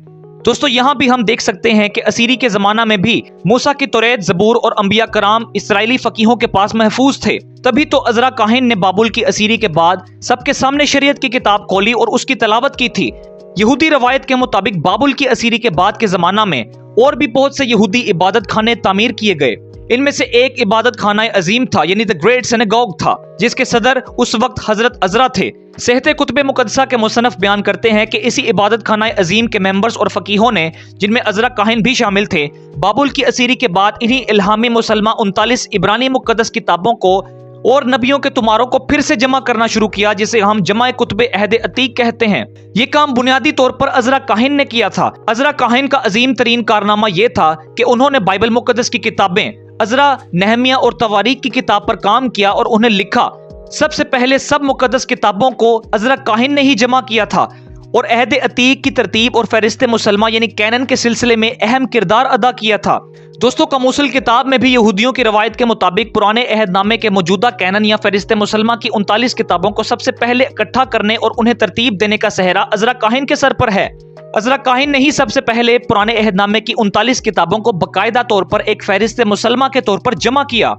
[SPEAKER 1] दोस्तों, यहाँ भी हम देख सकते हैं कि असीरी के जमाना में भी मूसा की तौरात, ज़बूर और अंबिया कराम इसराइली फकीहों के पास महफूज थे। तभी तो अज़रा काहिन ने बाबुल की असीरी के बाद सबके सामने शरीयत की किताब खोली और उसकी तलावत की थी। यहूदी रवायत के मुताबिक बाबुल की असीरी के बाद के जमाना में और भी बहुत से यहूदी इबादत खाने तामीर किए गए। इनमें से एक इबादत खाना अजीम था यानी द ग्रेट सिनेगॉग था, जिसके सदर उस वक्त हजरत अज़रा थे। सेहते कुतुबे मुकद्दसा के मुसन्नफ बयान करते हैं कि इसी इबादत खाना अजीम के मेंबर्स और फकीहों ने, जिनमें अज़रा काहिन भी शामिल थे, बाबुल की असीरी के बाद इन्हीं इल्हामी मुसलमा 39 इब्रानी मुकद्दस किताबों को और नबियों के तुमारों को फिर से जमा करना शुरू किया, जिसे हम जमा कुतुबे अहद अतीक कहते हैं। ये काम बुनियादी तौर पर अज़रा काहिन ने किया था। अज़रा काहिन का अजीम तरीन कारनामा यह था कि उन्होंने बाइबल मुकद्दस की किताबें अज़रा, नहमिया और तवारीख की किताब पर काम किया और उन्हें लिखा। सबसे पहले सब मुकद्दस किताबों को अज़रा काहिन ने ही जमा किया था اور عہد عتیق کی ترتیب اور فہرست مسلمہ یعنی کینن کے سلسلے میں اہم کردار ادا کیا تھا۔ دوستو قاموس الکتاب میں بھی یہودیوں کی روایت کے مطابق پرانے عہد نامے کے موجودہ کینن یا فہرست مسلمہ کی 39 کتابوں کو سب سے پہلے اکٹھا کرنے اور انہیں ترتیب دینے کا سہرا عزرا کاہن کے سر پر ہے۔ عزرا کاہن نے ہی سب سے پہلے پرانے عہد نامے کی 39 کتابوں کو باقاعدہ طور پر ایک فہرست مسلمہ کے طور پر جمع کیا۔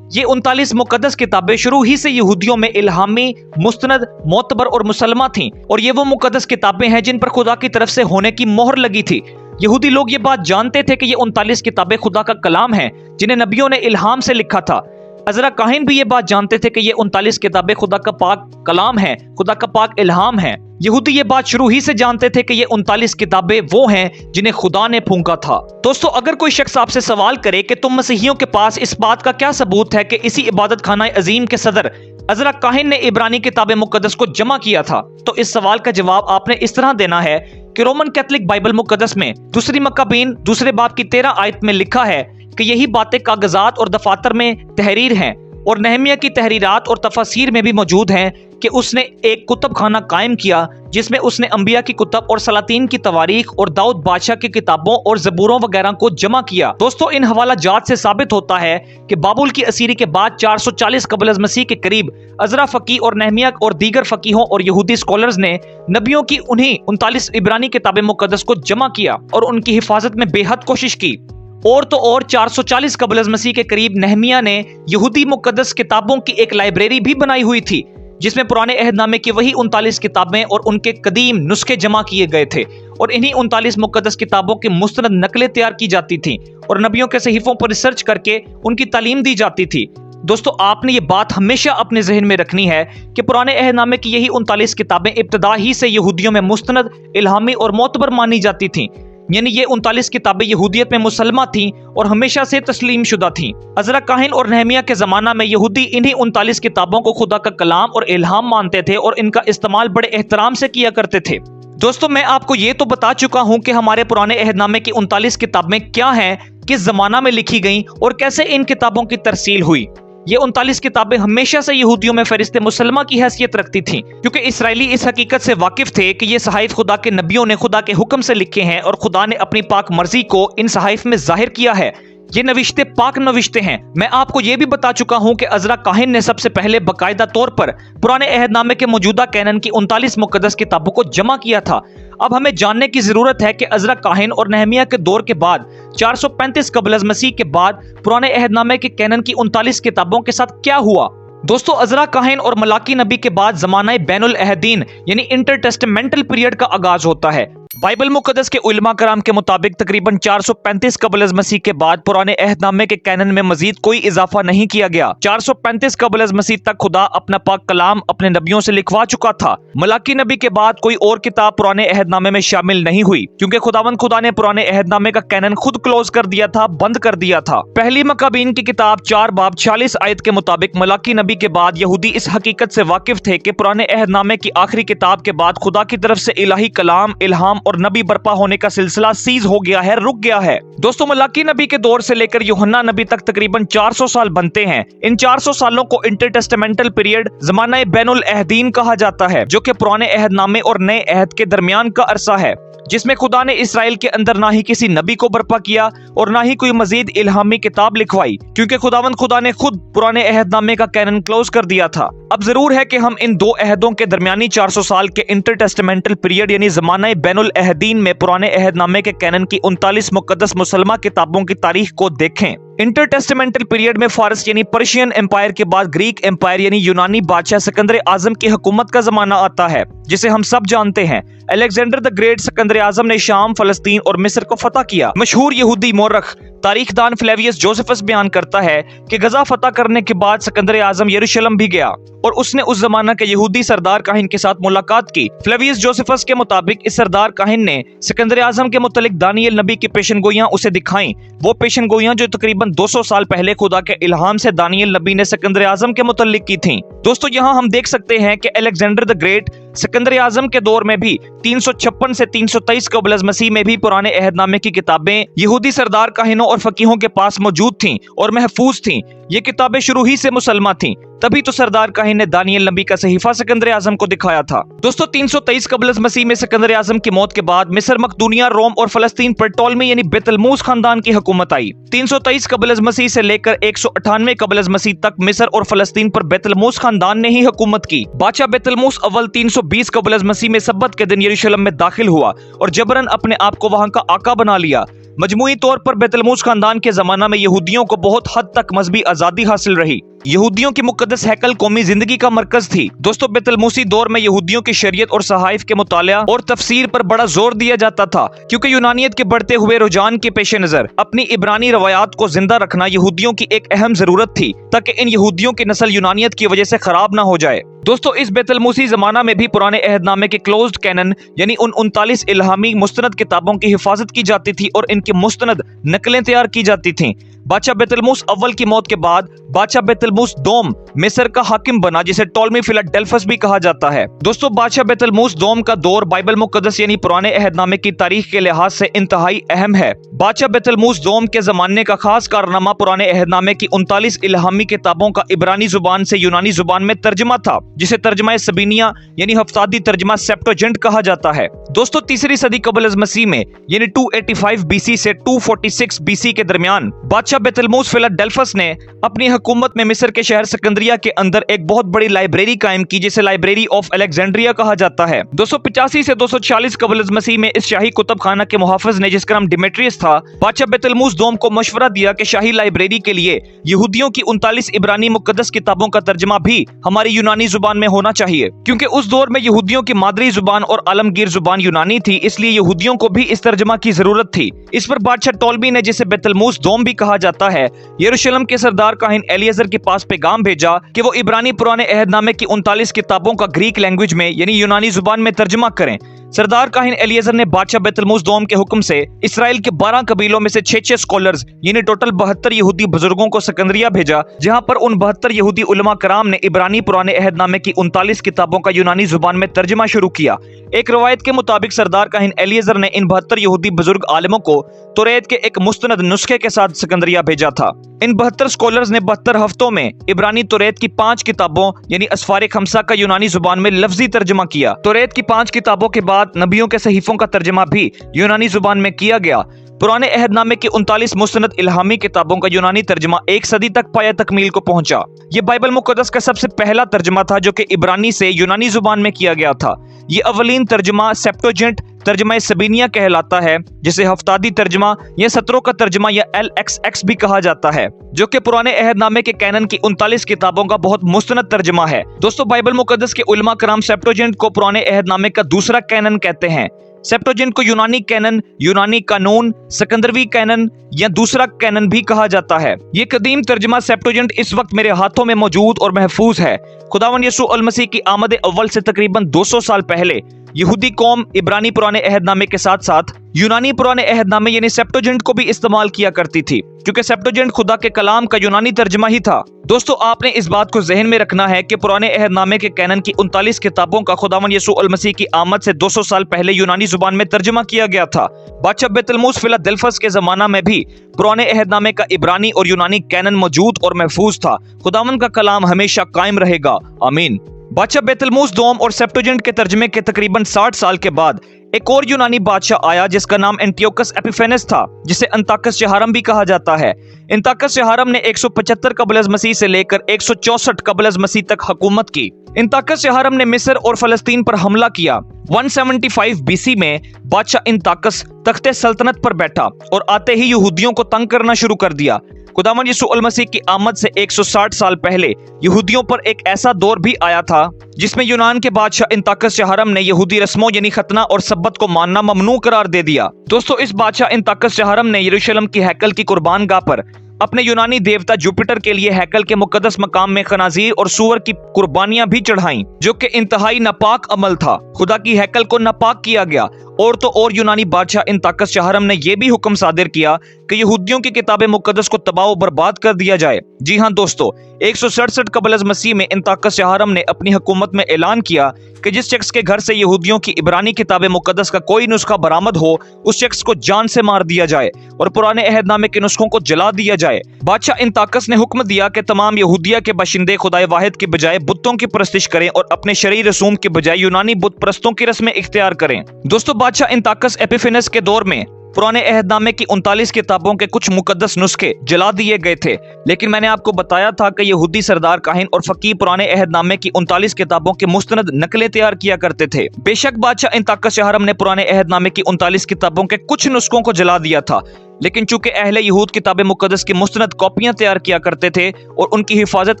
[SPEAKER 1] یہ 39 مقدس کتابیں شروع ہی سے یہودیوں میں الہامی، مستند، معتبر اور مسلمہ تھیں، اور یہ وہ مقدس کتابیں ہیں جن پر خدا کی طرف سے ہونے کی مہر لگی تھی۔ یہودی لوگ یہ بات جانتے تھے کہ یہ 39 کتابیں خدا کا کلام ہیں جنہیں نبیوں نے الہام سے لکھا تھا۔ عزرا کاہن بھی یہ بات جانتے تھے کہ یہ 39 کتابیں خدا کا پاک کلام ہیں، خدا کا پاک الہام ہیں۔ یہودی یہ بات شروع ہی سے جانتے تھے کہ یہ 39 کتابیں وہ ہیں جنہیں خدا نے پھونکا تھا۔ دوستو اگر کوئی شخص آپ سے سوال کرے کہ تم مسیحیوں کے پاس اس بات کا کیا ثبوت ہے کہ اسی عبادت خانہ عظیم کے صدر عزرا کاہن نے عبرانی کتاب مقدس کو جمع کیا تھا، تو اس سوال کا جواب آپ نے اس طرح دینا ہے کہ رومن کیتھولک بائبل مقدس میں دوسری مکابین دوسرے باب کی 13 آیت میں لکھا ہے کہ یہی باتیں کاغذات اور دفاتر میں تحریر ہیں، اور نہمیہ کی تحریرات اور تفاسیر میں بھی موجود ہیں کہ اس نے ایک کتب خانہ قائم کیا جس میں اس نے انبیاء کی کتب اور سلاطین کی تواریخ اور داؤد بادشاہ کی کتابوں اور زبوروں وغیرہ کو جمع کیا۔ دوستو ان حوالہ جات سے ثابت ہوتا ہے کہ بابل کی اسیری کے بعد 440 قبل از مسیح کے قریب عزرا فقیہ اور نہمیہ اور دیگر فقیہوں اور یہودی اسکالرز نے نبیوں کی انہی 39 عبرانی کتاب مقدس کو جمع کیا اور ان کی حفاظت میں بے حد کوشش کی۔ اور تو اور 440 قبل از مسیح کے قریب نہمیہ نے یہودی مقدس کتابوں کی ایک لائبریری بھی بنائی ہوئی تھی جس میں پرانے عہد نامے کی وہی 39 کتابیں اور ان کے قدیم نسخے جمع کیے گئے تھے، اور انہی 39 مقدس کتابوں کی مستند نقلیں تیار کی جاتی تھیں اور نبیوں کے صحیفوں پر ریسرچ کر کے ان کی تعلیم دی جاتی تھی۔ دوستو آپ نے یہ بات ہمیشہ اپنے ذہن میں رکھنی ہے کہ پرانے عہد نامے کی یہی 39 کتابیں ابتدا ہی سے یہودیوں میں مستند، الہامی اور معتبر مانی جاتی تھیں، یعنی یہ 39 کتابیں یہودیت میں مسلمہ تھیں اور ہمیشہ سے تسلیم شدہ تھیں۔ عزرا کاہن اور نہمیہ کے زمانہ میں یہودی انہی 39 کتابوں کو خدا کا کلام اور الہام مانتے تھے اور ان کا استعمال بڑے احترام سے کیا کرتے تھے۔ دوستو میں آپ کو یہ تو بتا چکا ہوں کہ ہمارے پرانے عہد نامے کی 39 کتابیں کیا ہیں، کس زمانہ میں لکھی گئیں اور کیسے ان کتابوں کی ترسیل ہوئی۔ یہ 39 کتابیں ہمیشہ سے یہودیوں میں فہرست مسلمہ کی حیثیت رکھتی تھیں، کیونکہ اسرائیلی اس حقیقت سے واقف تھے کہ یہ صحائف خدا کے نبیوں نے خدا کے حکم سے لکھے ہیں اور خدا نے اپنی پاک مرضی کو ان صحائف میں ظاہر کیا ہے۔ یہ نوشتے پاک نوشتے ہیں۔ میں آپ کو یہ بھی بتا چکا ہوں کہ عزرا کاہن نے سب سے پہلے باقاعدہ طور پر پرانے عہد نامے کے موجودہ کینن کی 39 مقدس کتابوں کو جمع کیا تھا۔ اب ہمیں جاننے کی ضرورت ہے کہ عزرا کاہن اور نہمیہ کے دور کے بعد 435 قبل از مسیح کے بعد پرانے عہد نامے کے کینن کی 39 کتابوں کے ساتھ کیا ہوا۔ دوستو عزرا کاہن اور ملاکی نبی کے بعد زمانہ بین العہدین یعنی انٹر ٹیسٹمنٹل پیریڈ کا آغاز ہوتا ہے۔ بائبل مقدس کے علماء کرام کے مطابق تقریباً 435 قبل از مسیح کے بعد پرانے عہد نامے کے کینن میں مزید کوئی اضافہ نہیں کیا گیا۔ 435 قبل از مسیح تک خدا اپنا پاک کلام اپنے نبیوں سے لکھوا چکا تھا۔ ملاکی نبی کے بعد کوئی اور کتاب پرانے عہد نامے میں شامل نہیں ہوئی، کیونکہ خداوند خدا نے پرانے عہد نامے کا کینن خود کلوز کر دیا تھا، بند کر دیا تھا۔ پہلی مکابین کی کتاب 4 باب 46 آیت کے مطابق ملاکی نبی کے بعد یہودی اس حقیقت سے واقف تھے کہ پرانے عہد نامے کی آخری کتاب کے بعد خدا کی طرف سے الہی کلام، الہام اور نبی برپا ہونے کا سلسلہ سیز ہو گیا ہے، رک گیا ہے۔ دوستو ملاکی نبی کے دور سے لے کر یوحنا نبی تک تقریباً 400 سال بنتے ہیں۔ ان 400 سالوں کو انٹر ٹیسٹمنٹل پیریڈ زمانہ بین العہدین کہا جاتا ہے، جو کہ پرانے عہد نامے اور نئے عہد کے درمیان کا عرصہ ہے، جس میں خدا نے اسرائیل کے اندر نہ ہی کسی نبی کو برپا کیا اور نہ ہی کوئی مزید الہامی کتاب لکھوائی، کیونکہ خداوند خدا نے خود پرانے عہد نامے کا کینن کلوز کر دیا تھا۔ اب ضرور ہے کہ ہم ان دو عہدوں کے درمیانی 400 سال کے انٹر ٹیسٹمنٹل پیریڈ یعنی زمانہ بین العہدین میں پرانے عہد نامے کے کینن کی 39 مقدس مسلمہ کتابوں کی تاریخ کو دیکھیں۔ انٹر ٹیسٹمنٹل پیریڈ میں فارس یعنی پرشین امپائر کے بعد گریک امپائر یعنی یونانی بادشاہ سکندر اعظم کی حکومت کا زمانہ آتا ہے، جسے ہم سب جانتے ہیں۔ الیگزینڈر دی گریٹ سکندر اعظم نے شام، فلسطین اور مصر کو فتح کیا۔ مشہور یہودی مورخ تاریخ دان فلیویس جوزفس بیان کرتا ہے کہ غزہ فتح کرنے کے بعد سکندر اعظم یروشلم بھی گیا اور اس نے اس زمانہ کے یہودی سردار کاہن کے ساتھ ملاقات کی۔ فلیویس جوزفس کے مطابق اس سردار کاہن نے سکندر اعظم کے متعلق دانیل نبی کی پیشن گوئیاں اسے دکھائیں، وہ پیشن گوئیاں جو تقریباً 200 سال پہلے خدا کے الہام سے دانیل نبی نے سکندر اعظم کے متعلق کی تھیں۔ دوستو یہاں ہم دیکھ سکتے ہیں کہ الیگزینڈر دی گریٹ سکندر اعظم کے دور میں بھی 356 سے 323 قبل از مسیح میں بھی پرانے عہد نامے کی کتابیں یہودی سردار کاہنوں اور فقیہوں کے پاس موجود تھیں اور محفوظ تھیں۔ ये किताबें शुरू ही से मुसलमान थीं, तभी तो सरदार काहिन ने दानियल नबी का सहीफा सिकंदर आजम को दिखाया था। दोस्तों 323 कबल मसीह में सिकंदर आजम की मौत के बाद मिस्र, मकदूनिया, रोम और फलस्तीन पर टॉलमी यानी बेतलमूस खानदान की हुकूमत आई। 323 कबल मसीह से लेकर 198 कबल मसीह तक मिस्र और फलस्तीन पर बेतलमूस खानदान ने ही हुकूमत की। बादशाह बेतलमूस अव्वल 320 कबल मसीह में सब्बत के दिन यरूशलेम में दाखिल हुआ और जबरन अपने आप को वहां का आका बना लिया। मजमूई तौर पर बेतलमूस खानदान के जमाना में यहूदियों को बहुत हद तक मजहबी आजादी हासिल रही। यहूदियों की मुकद्दस हैकल कौमी जिंदगी का मरकज थी। दोस्तों बेतलमूसी दौर में यहूदियों की शरीयत और सहाइफ के मुताला और तफसीर पर बड़ा जोर दिया जाता था, क्योंकि यूनानियत के बढ़ते हुए रुझान के पेश नजर अपनी इब्रानी रवायात को जिंदा रखना यहूदियों की एक अहम जरूरत थी, ताकि इन यहूदियों की नस्ल यूनानियत की वजह से खराब ना हो जाए। दोस्तों इस बेतलमूसी जमाना में भी पुराने अहदनामे के क्लोज्ड कैनन यानी उन 39 इल्हामी मुस्तनद किताबों की हिफाजत की जाती थी और इनकी मुस्तनद नकलें तैयार की जाती थीं। बादशाह बेतलमूस अव्वल की मौत के बाद बादशाह बेतलमूस दोम मिस्र का हाकिम बना, जिसे टॉलमी फिलाडेल्फस भी कहा जाता है। दोस्तों बादशाह बेतलमूस दोम का दौर बाइबल मुकद्दस यानी पुराने अहदनामे की तारीख के लिहाज से इंतहाई अहम है। बादशाह बेतलमूस दोम के जमाने का खास कारनामा पुराने अहदनामे की 39 इल्हामी किताबों का इब्रानी जुबान से यूनानी जुबान में तर्जमा था, जिसे तर्जमा सबीनिया यानी हफ्तादी तर्जमा सेप्टोजेंट कहा जाता है। दोस्तों तीसरी सदी कबल मसीह में यानी 285 बीसी से 246 बीसी के दरमियान बादशाह बेतलमूस फिलाडेल्फस ने अपनी हुकूमत में मिस्र के शहर सिकंदरिया के अंदर एक बहुत बड़ी लाइब्रेरी कायम की, जिसे लाइब्रेरी ऑफ अलेक्जेंड्रिया कहा जाता है। 285 से 246 कबल मसीह में इस शाही कुतुब खाना के मुहाफिज ने, जिसका नाम डिमेट्रियस था, बादशाह बेतलमूस दोम को मशवरा दिया कि शाही लाइब्रेरी के लिए यहूदियों की 39 इब्रानी मुकद्दस किताबों का तर्जमा भी हमारी यूनानी जुबान में होना चाहिए, क्योंकि उस दौर में यहूदियों की मादरी जुबान और आलमगीर जुबान यूनानी थी, इसलिए यहूदियों को भी इस तर्जमा की जरूरत थी। इस पर बादशाह टॉलमी ने, जिसे बेतलमूस दोम भी कहा जाता है, यरूशलेम के सरदार काहिन एलिएजर के पास पैगाम भेजा कि वो इब्रानी पुराने अहदनामे की 39 किताबों का ग्रीक लैंग्वेज में यानी यूनानी जुबान में तर्जमा करें। सरदार काहिन एलिएजर ने बादशाह बेतलमूस दोम के हुक्म से इसराइल के 12 कबीलों में से 6 स्कॉलर्स यानी टोटल 72 यहूदी बुजुर्गों को सिकंदरिया भेजा, जहां पर उन 72 यहूदी उलमा कराम ने इब्रानी पुराने अहदनामे की 39 किताबों का यूनानी जुबान में तर्जमा शुरू किया। एक रवायत के मुताबिक सरदार काहिन एलिएजर ने इन 72 यहूदी बुजुर्ग आलिमों को तौरात के एक मुस्तनद नुस्खे के साथ सिकंदरिया भेजा था। इन 72 स्कॉलर्स ने 72 हफ्तों में इब्रानी तौरात की 5 किताबों यानी अस्फार खमसा का यूनानी जुबान में लफ्जी तर्जमा किया। तौरात की 5 किताबों के बाद नबियों के सहीफों का तर्जमा भी यूनानी जुबान में किया गया। पुराने अहदनामे की 39 मुस्तनद इल्हामी किताबों का यूनानी तर्जमा 1 सदी तक पाया तकमील को पहुंचा। यह बाइबल मुकद्दस का सबसे पहला तर्जमा था जो कि इब्रानी से यूनानी जुबान में किया गया था। ये अवलीन तर्जमा सेप्टोजेंट तर्जमा सबीनिया कहलाता है, जिसे हफ्तादी तर्जमा या सत्रों का तर्जमा या LXX भी कहा जाता है, जो कि पुराने अहदनामे के कैनन की 39 किताबों का बहुत मुस्तनद तर्जमा है। दोस्तों बाइबल मुकद्दस के उलमा कराम सेप्टोजेंट को पुराने अहदनामे का दूसरा कैनन कहते हैं। सेप्टोजेंट को यूनानी कैनन, यूनानी कानून, सिकंदरवी कैनन या दूसरा कैनन भी कहा जाता है। ये कदीम तर्जमा सेप्टोजेंट इस वक्त मेरे हाथों में मौजूद और महफूज है। खुदावन यसू अल मसीह की आमद अव्वल से तकरीबन 200 साल पहले यहूदी कौम इब्रानी पुराने अहदनामे के साथ साथ यूनानी पुराने अहदनामे यानी सेप्टोजेंट को भी इस्तेमाल किया करती थी, क्योंकि सेप्टोजेंट खुदा के कलाम का यूनानी तर्जमा ही था। दोस्तों आपने इस बात को जहन में रखना है कि पुराने अहदनामे के कैनन की 39 किताबों का खुदावन यसू अल मसीह की आमद से 200 साल पहले यूनानी जुबान में तर्जमा किया गया था। बादशाह बेतलमूस फिलाडेल्फस के जमाना में भी पुराने अहदनामे का इब्रानी और यूनानी कैनन मौजूद और महफूज था। खुदावन का कलाम हमेशा कायम रहेगा, आमीन। बादशाह बेतलमूस दोम और सेप्टोजेंट के तर्जमे के तकरीबन 60 साल के बाद एक और यूनानी बादशाह आया, जिसका नाम एंटियोकस एपिफेनेस था, जिसे अंताकस शहारम भी कहा जाता है। अंताकस शहारम ने 175 कबल मसीह से लेकर 164 कबल मसीह तक हुकूमत की। अंताकस शहारम ने मिस्र और फलस्तीन पर हमला किया। 175 बीसी में बादशाह अंताकस तख्ते सल्तनत पर बैठा और आते ही यहूदियों को तंग करना शुरू कर दिया। खुदावन यसू अल मसीह की आमद से 160 साल पहले यहूदियों पर एक ऐसा दौर भी आया था जिसमें यूनान के बादशाह अंताकस शहारम ने यहूदी रस्मों यानी खतना और सब्बत को मानना ममनू करार दे दिया। दोस्तों इस बादशाह अंताकस शहारम ने यरूशलेम की हैकल की कुर्बान गाह पर अपने यूनानी देवता जुपिटर के लिए हैकल के मुकद्दस मकाम में खनाजीर और सूअर की कुर्बानियां भी चढ़ाईं, जो कि इंतहाई नापाक अमल था। खुदा की हैकल को नापाक किया गया। और तो और यूनानी बादशाह अंताकस शहारम ने यह भी हुक्म सादिर किया कि यहूदियों की किताब मुकद्दस को तबाह व बर्बाद कर दिया जाए। जी हाँ दोस्तों, 167 कबल अज़ मसीह में इंताकस शहारम ने अपनी हुकूमत में ऐलान किया कि जिस शख्स के घर से यहूदियों की इब्रानी किताब मुकद्दस का कोई नुस्खा बरामद हो, उस शख्स को जान से मार दिया जाए और पुराने अहदनामे के नुस्खों को जला दिया जाए। बादशाह इंताकस ने हुक्म दिया कि तमाम यहूदिया के बाशिंदे खुदाए वाहिद के बजाय बुतों की परस्तिश करें और अपने शरई रसूम के बजाय यूनानी बुत परस्तों की रस्में इख्तियार करें। दोस्तों, बादशाह इंताकस एपिफेनेस के दौर में पुराने अहदनामे की 39 किताबों के कुछ मुकद्दस नुस्खे जला दिए गए थे, लेकिन मैंने आपको बताया था कि यहूदी सरदार काहिन और फकीह पुराने अहदनामे की 39 किताबों के मुस्तनद नकलें तैयार किया करते थे। बेशक बादशाह इंताकस शहारम ने पुराने अहदनामे की 39 किताबों के कुछ नुस्खों को जला दिया था, लेकिन चूंकि अहले यहूद किताब मुकद्दस की मुस्तनद कॉपियां तैयार किया करते थे और उनकी हिफाजत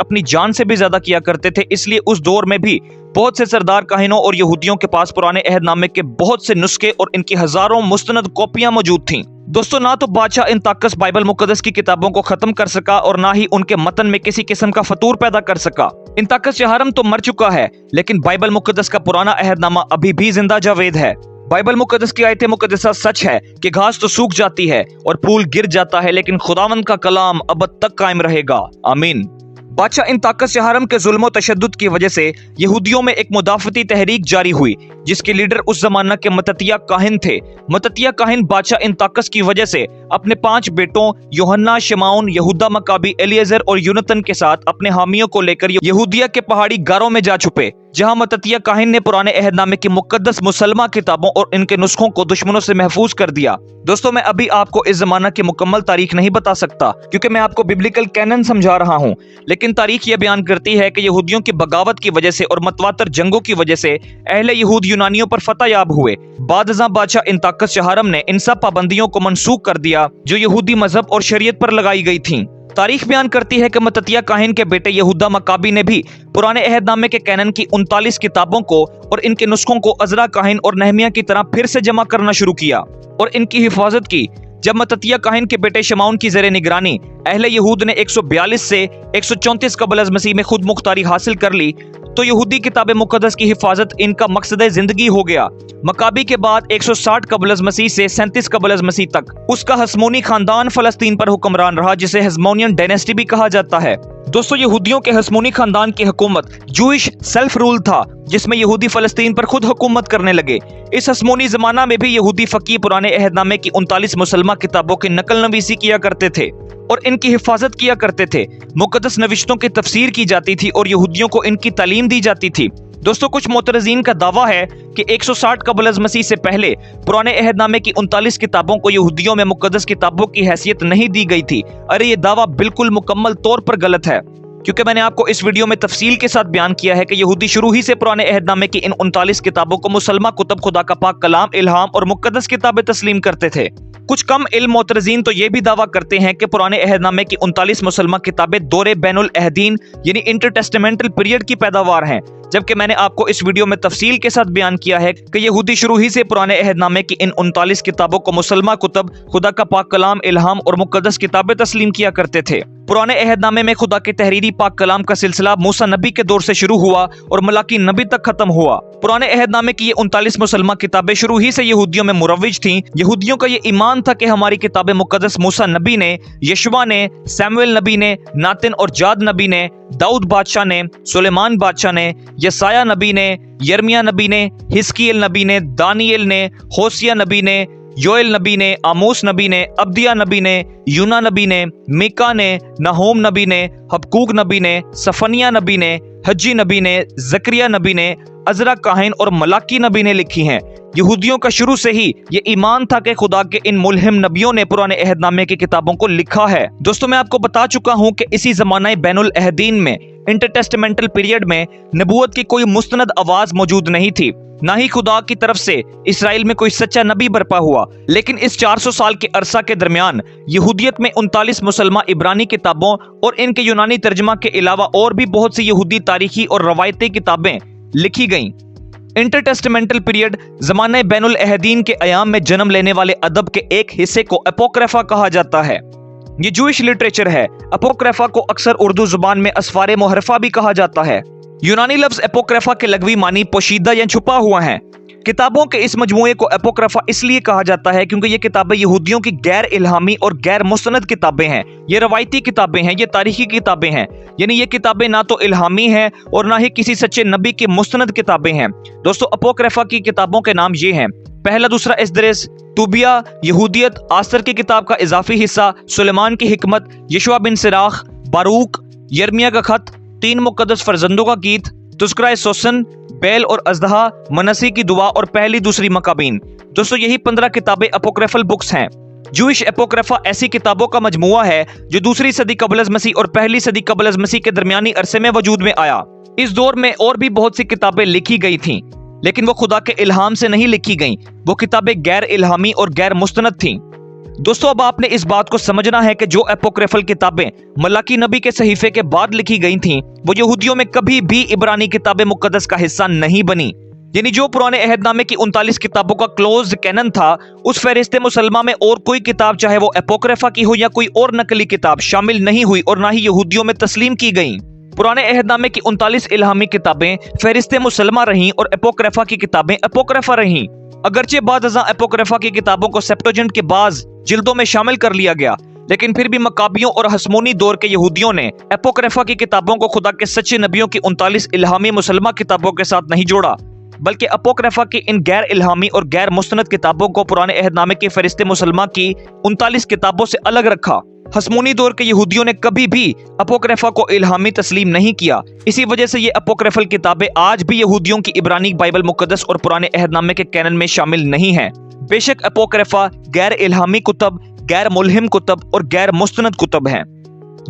[SPEAKER 1] अपनी जान से भी ज्यादा किया करते थे, इसलिए उस दौर में भी बहुत से सरदार काहिनों और यहूदियों के पास पुराने अहदनामे के बहुत से नुस्खे और इनकी हजारों मुस्तनद कॉपियां मौजूद थीं। दोस्तों, ना तो बादशाह इंताकस बाइबल मुकद्दस की किताबों को खत्म कर सका और ना ही उनके मतन में किसी किस्म का फतूर पैदा कर सका। इंताकस शहारम तो मर चुका है, लेकिन बाइबल मुकद्दस का पुराना अहदनामा अभी भी जिंदा जावेद है। बाइबल मुकद्दस की आयत मुकद्दसा सच है कि घास तो सूख जाती है और फूल गिर जाता है, लेकिन खुदावंद का कलाम अबद तक कायम रहेगा। आमीन। बादशाह इंताकस शहारम के जुल्म व तशद्दुद की वजह से यहूदियों में एक मुदाफती तहरीक जारी हुई, जिसके लीडर उस जमाना के मततिया काहिन थे। मततिया काहिन बादशाह इंताकस की वजह से अपने 5 बेटों यूहन्ना, शिमाउन, यहूदा मकाबी, एलिएजर और यूनतन के साथ अपने हामियों को लेकर यहूदिया के पहाड़ी गारों में जा छुपे, जहां मततिया काहिन ने पुराने अहदनामे की मुकद्दस मुसलमा किताबों और इनके नुस्खों को दुश्मनों से महफूज कर दिया। दोस्तों, मैं अभी आपको इस जमाना की मुकम्मल तारीख नहीं बता सकता, क्योंकि मैं आपको बिब्लिकल कैनन समझा रहा हूं, लेकिन तारीख यह बयान करती है कि यहूदियों की बगावत की वजह से और मतवातर जंगों की वजह से अहले यहूद यूनानियों पर फतह याब हुए। बादशाह बादशाह इंताकस शहारम ने इन सब पाबंदियों को मनसूख कर दिया जो यहूदी मजहब और शरीयत पर लगाई गई थीं। तारीख बयान करती है कि मततिया काहिन के बेटे यहूदा मकाबी ने भी पुराने अहदनामे के कैनन की 39 किताबों को और इनके नुस्खों को अजरा काहिन और नहमिया की तरह फिर से जमा करना शुरू किया और इनकी हिफाजत की। जब मततिया काहिन के बेटे शमाउन की ज़ेरे निगरानी अहले यहूद ने 142 से 134 कबल अज़ मसीह में खुद मुख्तारी हासिल कर ली, तो यहूदी किताब मुकद्दस की हिफाजत इनका मकसद जिंदगी हो गया। मकाबी के बाद 160 कबल अज़ मसीह से 37 कबल अज़ मसीह तक उसका हस्मोनी खानदान फलस्तीन पर हुक्मरान रहा, जिसे हस्मोनियन डायनेस्टी भी कहा जाता है। दोस्तों, यहूदियों के हस्मोनी खानदान की हुकूमत जूइश सेल्फ रूल था, जिसमें यहूदी फलस्तीन पर खुद हुकूमत करने लगे। इस हस्मोनी जमाना में भी यहूदी फकीह पुराने अहदनामे की 39 मुसलमा किताबों की नकल नवीसी किया करते थे और इनकी हिफाजत किया करते थे। मुकद्दस नविश्तों की तफसीर की जाती थी और यहूदियों को इनकी तालीम दी जाती थी। दोस्तों, कुछ मोतरजीन का दावा है कि 160 कबल अज़ मसीह से पहले पुराने अहदनामे की 39 किताबों को यहूदियों में मुकद्दस किताबों की हैसियत नहीं दी गई थी। अरे ये दावा बिल्कुल मुकम्मल तौर पर गलत है, क्योंकि मैंने आपको इस वीडियो में तफसील के साथ बयान किया है कि यहूदी शुरू ही से पुराने अहदनामे की इन 39 किताबों को मुसलमा कुतब, खुदा का पाक कलाम, इल्हाम और मुकद्दस किताबें तस्लीम करते थे। कुछ कम इल्म मोतरजीन तो ये भी दावा करते हैं कि पुराने अहदनामे की 39 मुसलमा किताबें दौरे बैनुल अहदीन यानी इंटरटेस्टामेंटल पीरियड की पैदावार हैं, जबकि मैंने आपको इस वीडियो में तफसील के साथ बयान किया है कि यहूदी शुरू ही से पुराने अहदनामे की इन 39 किताबों को मुसलमा कुतब, खुदा का पाक कलाम, इल्हाम और मुकद्दस किताबें तस्लीम किया करते थे। पुराने अहदनामे में खुदा के तहरीरी पाक कलाम का सिलसिला मूसा नबी के दौर से शुरू हुआ और मलाकी नबी तक खत्म हुआ। पुराने अहदनामे की ये 39 मुसलमान किताबें शुरू ही से यहूदियों में मुरव्विज थीं। यहूदियों का ये ईमान था कि हमारी किताब मुकद्दस मूसा नबी ने, यशवा ने, सैमुएल नबी ने, नातिन और जाद नबी ने, दाऊद बादशाह ने, सुलेमान बादशाह ने, यसाया नबी ने, यर्मिया नबी ने, हिस्कियल नबी ने, दानियल ने, होसिया नबी ने, योएल नबी ने, आमोस नबी ने, अब्दिया नबी ने, यूना नबी ने, मीका ने, नहोम नबी ने, हबकूक नबी ने, सफनिया नबी ने, हज्जी नबी ने, जकरिया नबी ने, अजरा काहिन और मलाकी नबी ने लिखी हैं। यहूदियों का शुरू से ही ये ईमान था कि खुदा के इन मुल्हिम नबियों ने पुराने अहदनामे की किताबों को लिखा है। दोस्तों, मैं आपको बता चुका हूँ कि इसी ज़माना बैनुल अहदीन में, इंटरटेस्टामेंटल पीरियड में, नबूवत की कोई मुस्तनद आवाज मौजूद नहीं थी, ना ही खुदा की तरफ से इसराइल में कोई सच्चा नबी बरपा हुआ। लेकिन इस 400 साल के अरसा के दरमियान यहूदियत में 39 मुसलमान इब्रानी किताबों और इनके यूनानी तर्जमा के अलावा और भी बहुत सी यहूदी तारीखी और रवायती किताबें लिखी गईं। इंटरटेस्टामेंटल पीरियड ज़माने बैनुल अहदीन के अयाम में जन्म लेने वाले अदब के एक हिस्से को अपोक्रिफा कहा जाता है। ये जूइश लिटरेचर है। अपोक्रिफा को अक्सर उर्दू जुबान में असफारे मुहर्रफा भी कहा जाता है। यूनानी लफ्ज एपोक्रिफा के लगवी मानी पोशीदा या छुपा हुआ है। किताबों के इस मजमूए को एपोक्रिफा इसलिए कहा जाता है क्योंकि ये किताबें यहूदियों की गैर इल्हामी और गैर मुस्तनद किताबें हैं। ये रवायती किताबें हैं, ये तारीखी किताबें हैं, यानी ये किताबें ना तो इल्हामी हैं और ना ही किसी सच्चे नबी की मुस्तनद किताबें हैं। दोस्तों, एपोक्रिफा की किताबों के नाम ये हैं: पहला, दूसरा एस्दरेस, तूबिया, यहूदियत, आस्तर की किताब का इजाफी हिस्सा, सुलेमान की हिकमत, यशुआ बिन सिराख, बारूक, यर्मिया का खत, 3 मुकद्दस फरजंदों का गीत, तुस्करा सोसन, बेल और अजदहा, मनसी की दुआ और पहली दूसरी मकाबीन। दोस्तों, यही 15 किताबें एपोक्रिफल बुक्स हैं। जूइश एपोक्रिफा ऐसी किताबों का मजमुआ है जो दूसरी सदी कबल अज़ मसीह और पहली सदी कबल अज़ मसीह के दरमियानी अरसे में वजूद में आया। इस दौर में और भी बहुत सी किताबें लिखी गई थीं, लेकिन वो खुदा के इल्हाम से नहीं लिखी गईं। वो किताबें गैर इल्हामी और गैर मुस्तनद थीं। दोस्तों, अब आपने इस बात को समझना है कि जो एपोक्रिफल किताबें मलाकी नबी के सहीफे के बाद लिखी गई थीं, वो यहूदियों में कभी भी इब्रानी किताबे मुकद्दस का हिस्सा नहीं बनी। यानी जो पुराने अहदनामे की 39 किताबों का क्लोज्ड कैनन था, उस फहरिस्ते मुसलमा में और कोई किताब, चाहे वो एपोक्रिफा की हो या कोई और नकली किताब, शामिल नहीं हुई और ना ही यहूदियों में तस्लीम की गई। पुराने अहदनामे की 39 इल्हामी किताबें फहरिस्ते मुसलमा रहीं और एपोक्रिफा की किताबें एपोक्रिफा रहीं। अगरचे बाद अज़ां एपोक्रिफा की किताबों को सेप्टुअजिंट के बाज़ जिल्दों में शामिल कर लिया गया, लेकिन फिर भी मकाबियों और हसमोनी दौर के यहूदियों ने एपोक्रिफा की किताबों को खुदा के सच्चे नबियों की 39 इल्हामी मुसलमा किताबों के साथ नहीं जोड़ा, बल्कि एपोक्रिफा की इन गैर इल्हामी और गैर मुस्तनद किताबों को पुराने अहदनामे के फरिश्ते मुसलमा की 39 किताबों से अलग रखा। हसमोनी दौर के यहूदियों ने कभी भी एपोक्रिफा को इल्हामी तस्लीम नहीं किया। इसी वजह से ये एपोक्रिफल किताबें आज भी यहूदियों की इब्रानी बाइबल मुकद्दस और पुराने अहदनामे के कैनन में शामिल नहीं हैं। बेशक एपोक्रिफा गैर इल्हामी कुतब, गैर मुल्हिम कुतब और गैर मुस्तनद कुतब हैं।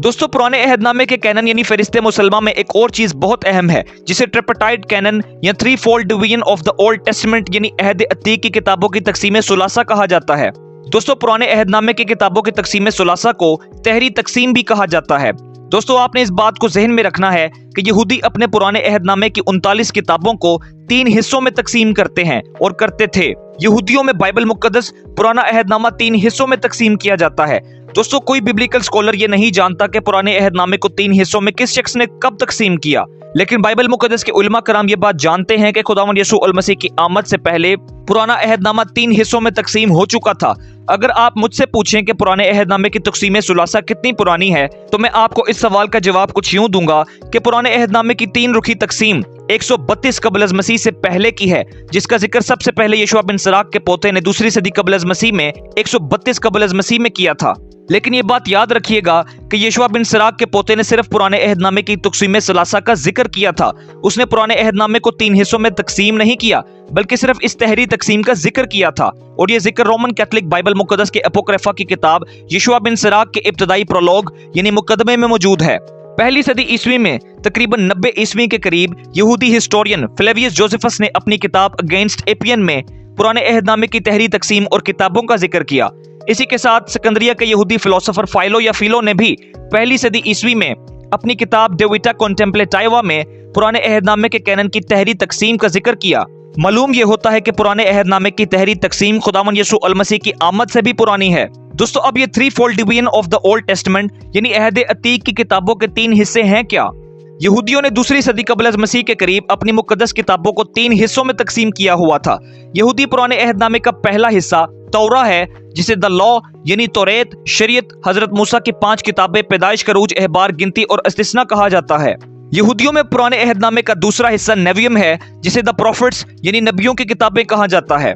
[SPEAKER 1] दोस्तों, पुराने अहदनामे के कैनन यानी फरिश्ते मुसलमा में एक और चीज बहुत अहम है, जिसे ट्रिपटाइड कैनन या 3-fold division of the old testament यानी अहद अतीक की किताबों की तकसीम सुलासा कहा जाता है। दोस्तों, पुराने अहदनामे की किताबों की तकसीम सुलासा को तहरी तकसीम भी कहा जाता है। दोस्तों, आपने इस बात को जहन में रखना है कि यहूदी अपने पुराने अहदनामे की 39 किताबों को 3 हिस्सों में तकसीम करते हैं और करते थे। यहूदियों में बाइबल मुकद्दस पुराना अहदनामा 3 हिस्सों में तकसीम किया जाता है। दोस्तों, कोई बिब्लिकल स्कॉलर ये नहीं जानता कि पुराने अहदनामे को 3 हिस्सों में किस शख्स ने कब तकसीम किया, लेकिन बाइबल मुकद्दस के उलमा कराम ये बात जानते हैं कि खुदावंद यीशु अल मसीह की आमद से पहले पुराना अहदनामा 3 हिस्सों में तकसीम हो चुका था। अगर आप मुझसे पूछें कि पुराने अहदनामे की तकसीम सुलासा कितनी पुरानी है, तो मैं आपको इस सवाल का जवाब कुछ यूं दूंगा कि पुराने अहदनामे की 3 रुखी तकसीम 132 कबल अज़ मसीह से पहले की है, जिसका जिक्र सबसे पहले यशुआ बिन सिराक के पोते ने दूसरी सदी कबल अज़ मसीह में 132 कबल अज़ मसीह में किया था। लेकिन ये बात याद रखिएगा कि यशुआ बिन सिराक के पोते ने सिर्फ पुराने अहदनामे की तकसीम सलासा का जिक्र किया था। उसने पुराने अहदनामे को 3 हिस्सों में तकसीम नहीं किया, बल्कि सिर्फ इस तहरी तकसीम का जिक्र किया था। और ये जिक्र रोमन कैथोलिक बाइबल मुकद्दस के एपोक्रिफा की किताब यशुआ बिन सिराक के इब्तदाई प्रोलॉग यानी मुकदमे में मौजूद है। पहली सदी ईस्वी में तकरीबन 90 ईस्वी के करीब यहूदी हिस्टोरियन फ्लेवियस जोसेफस ने अपनी किताब अगेंस्ट एपियन में पुराने अहदनामे की तहरी तकसीम और किताबों का जिक्र किया। इसी के साथ सिकंदरिया के यहूदी फिलोसोफर फाइलो ने भी पहली सदी ईस्वी में अपनी किताब डे विटा कॉन्टेम्पलेटिवा में पुराने अहदनामे के कैनन की तहरी तकसीम का जिक्र किया। मालूम यह होता है कि पुराने अहदनामे की तहरी तकसीम खुदावंद यीशु अल मसीह की आमद से भी पुरानी है। दोस्तों, अब ये 3-fold division of the old testament यानी अहद अतीक की किताबों के 3 हिस्से हैं क्या? यहूदियों ने दूसरी सदी कबल अज़ मसीह के करीब अपनी मुकद्दस किताबों को 3 हिस्सों में तकसीम किया हुआ था। यहूदी पुराने अहदनामे का पहला हिस्सा तौरा है, जिसे द लॉ यानी तौरेत, शरीयत, हजरत मूसा की 5 किताबें, पैदाइश, करूज, एहबार, गिनती और इस्तिस्ना कहा जाता है। यहूदियों में पुराने अहदनामे का दूसरा हिस्सा नेवियम है, जिसे द प्रोफेट्स यानी नबियों की किताबें कहा जाता है।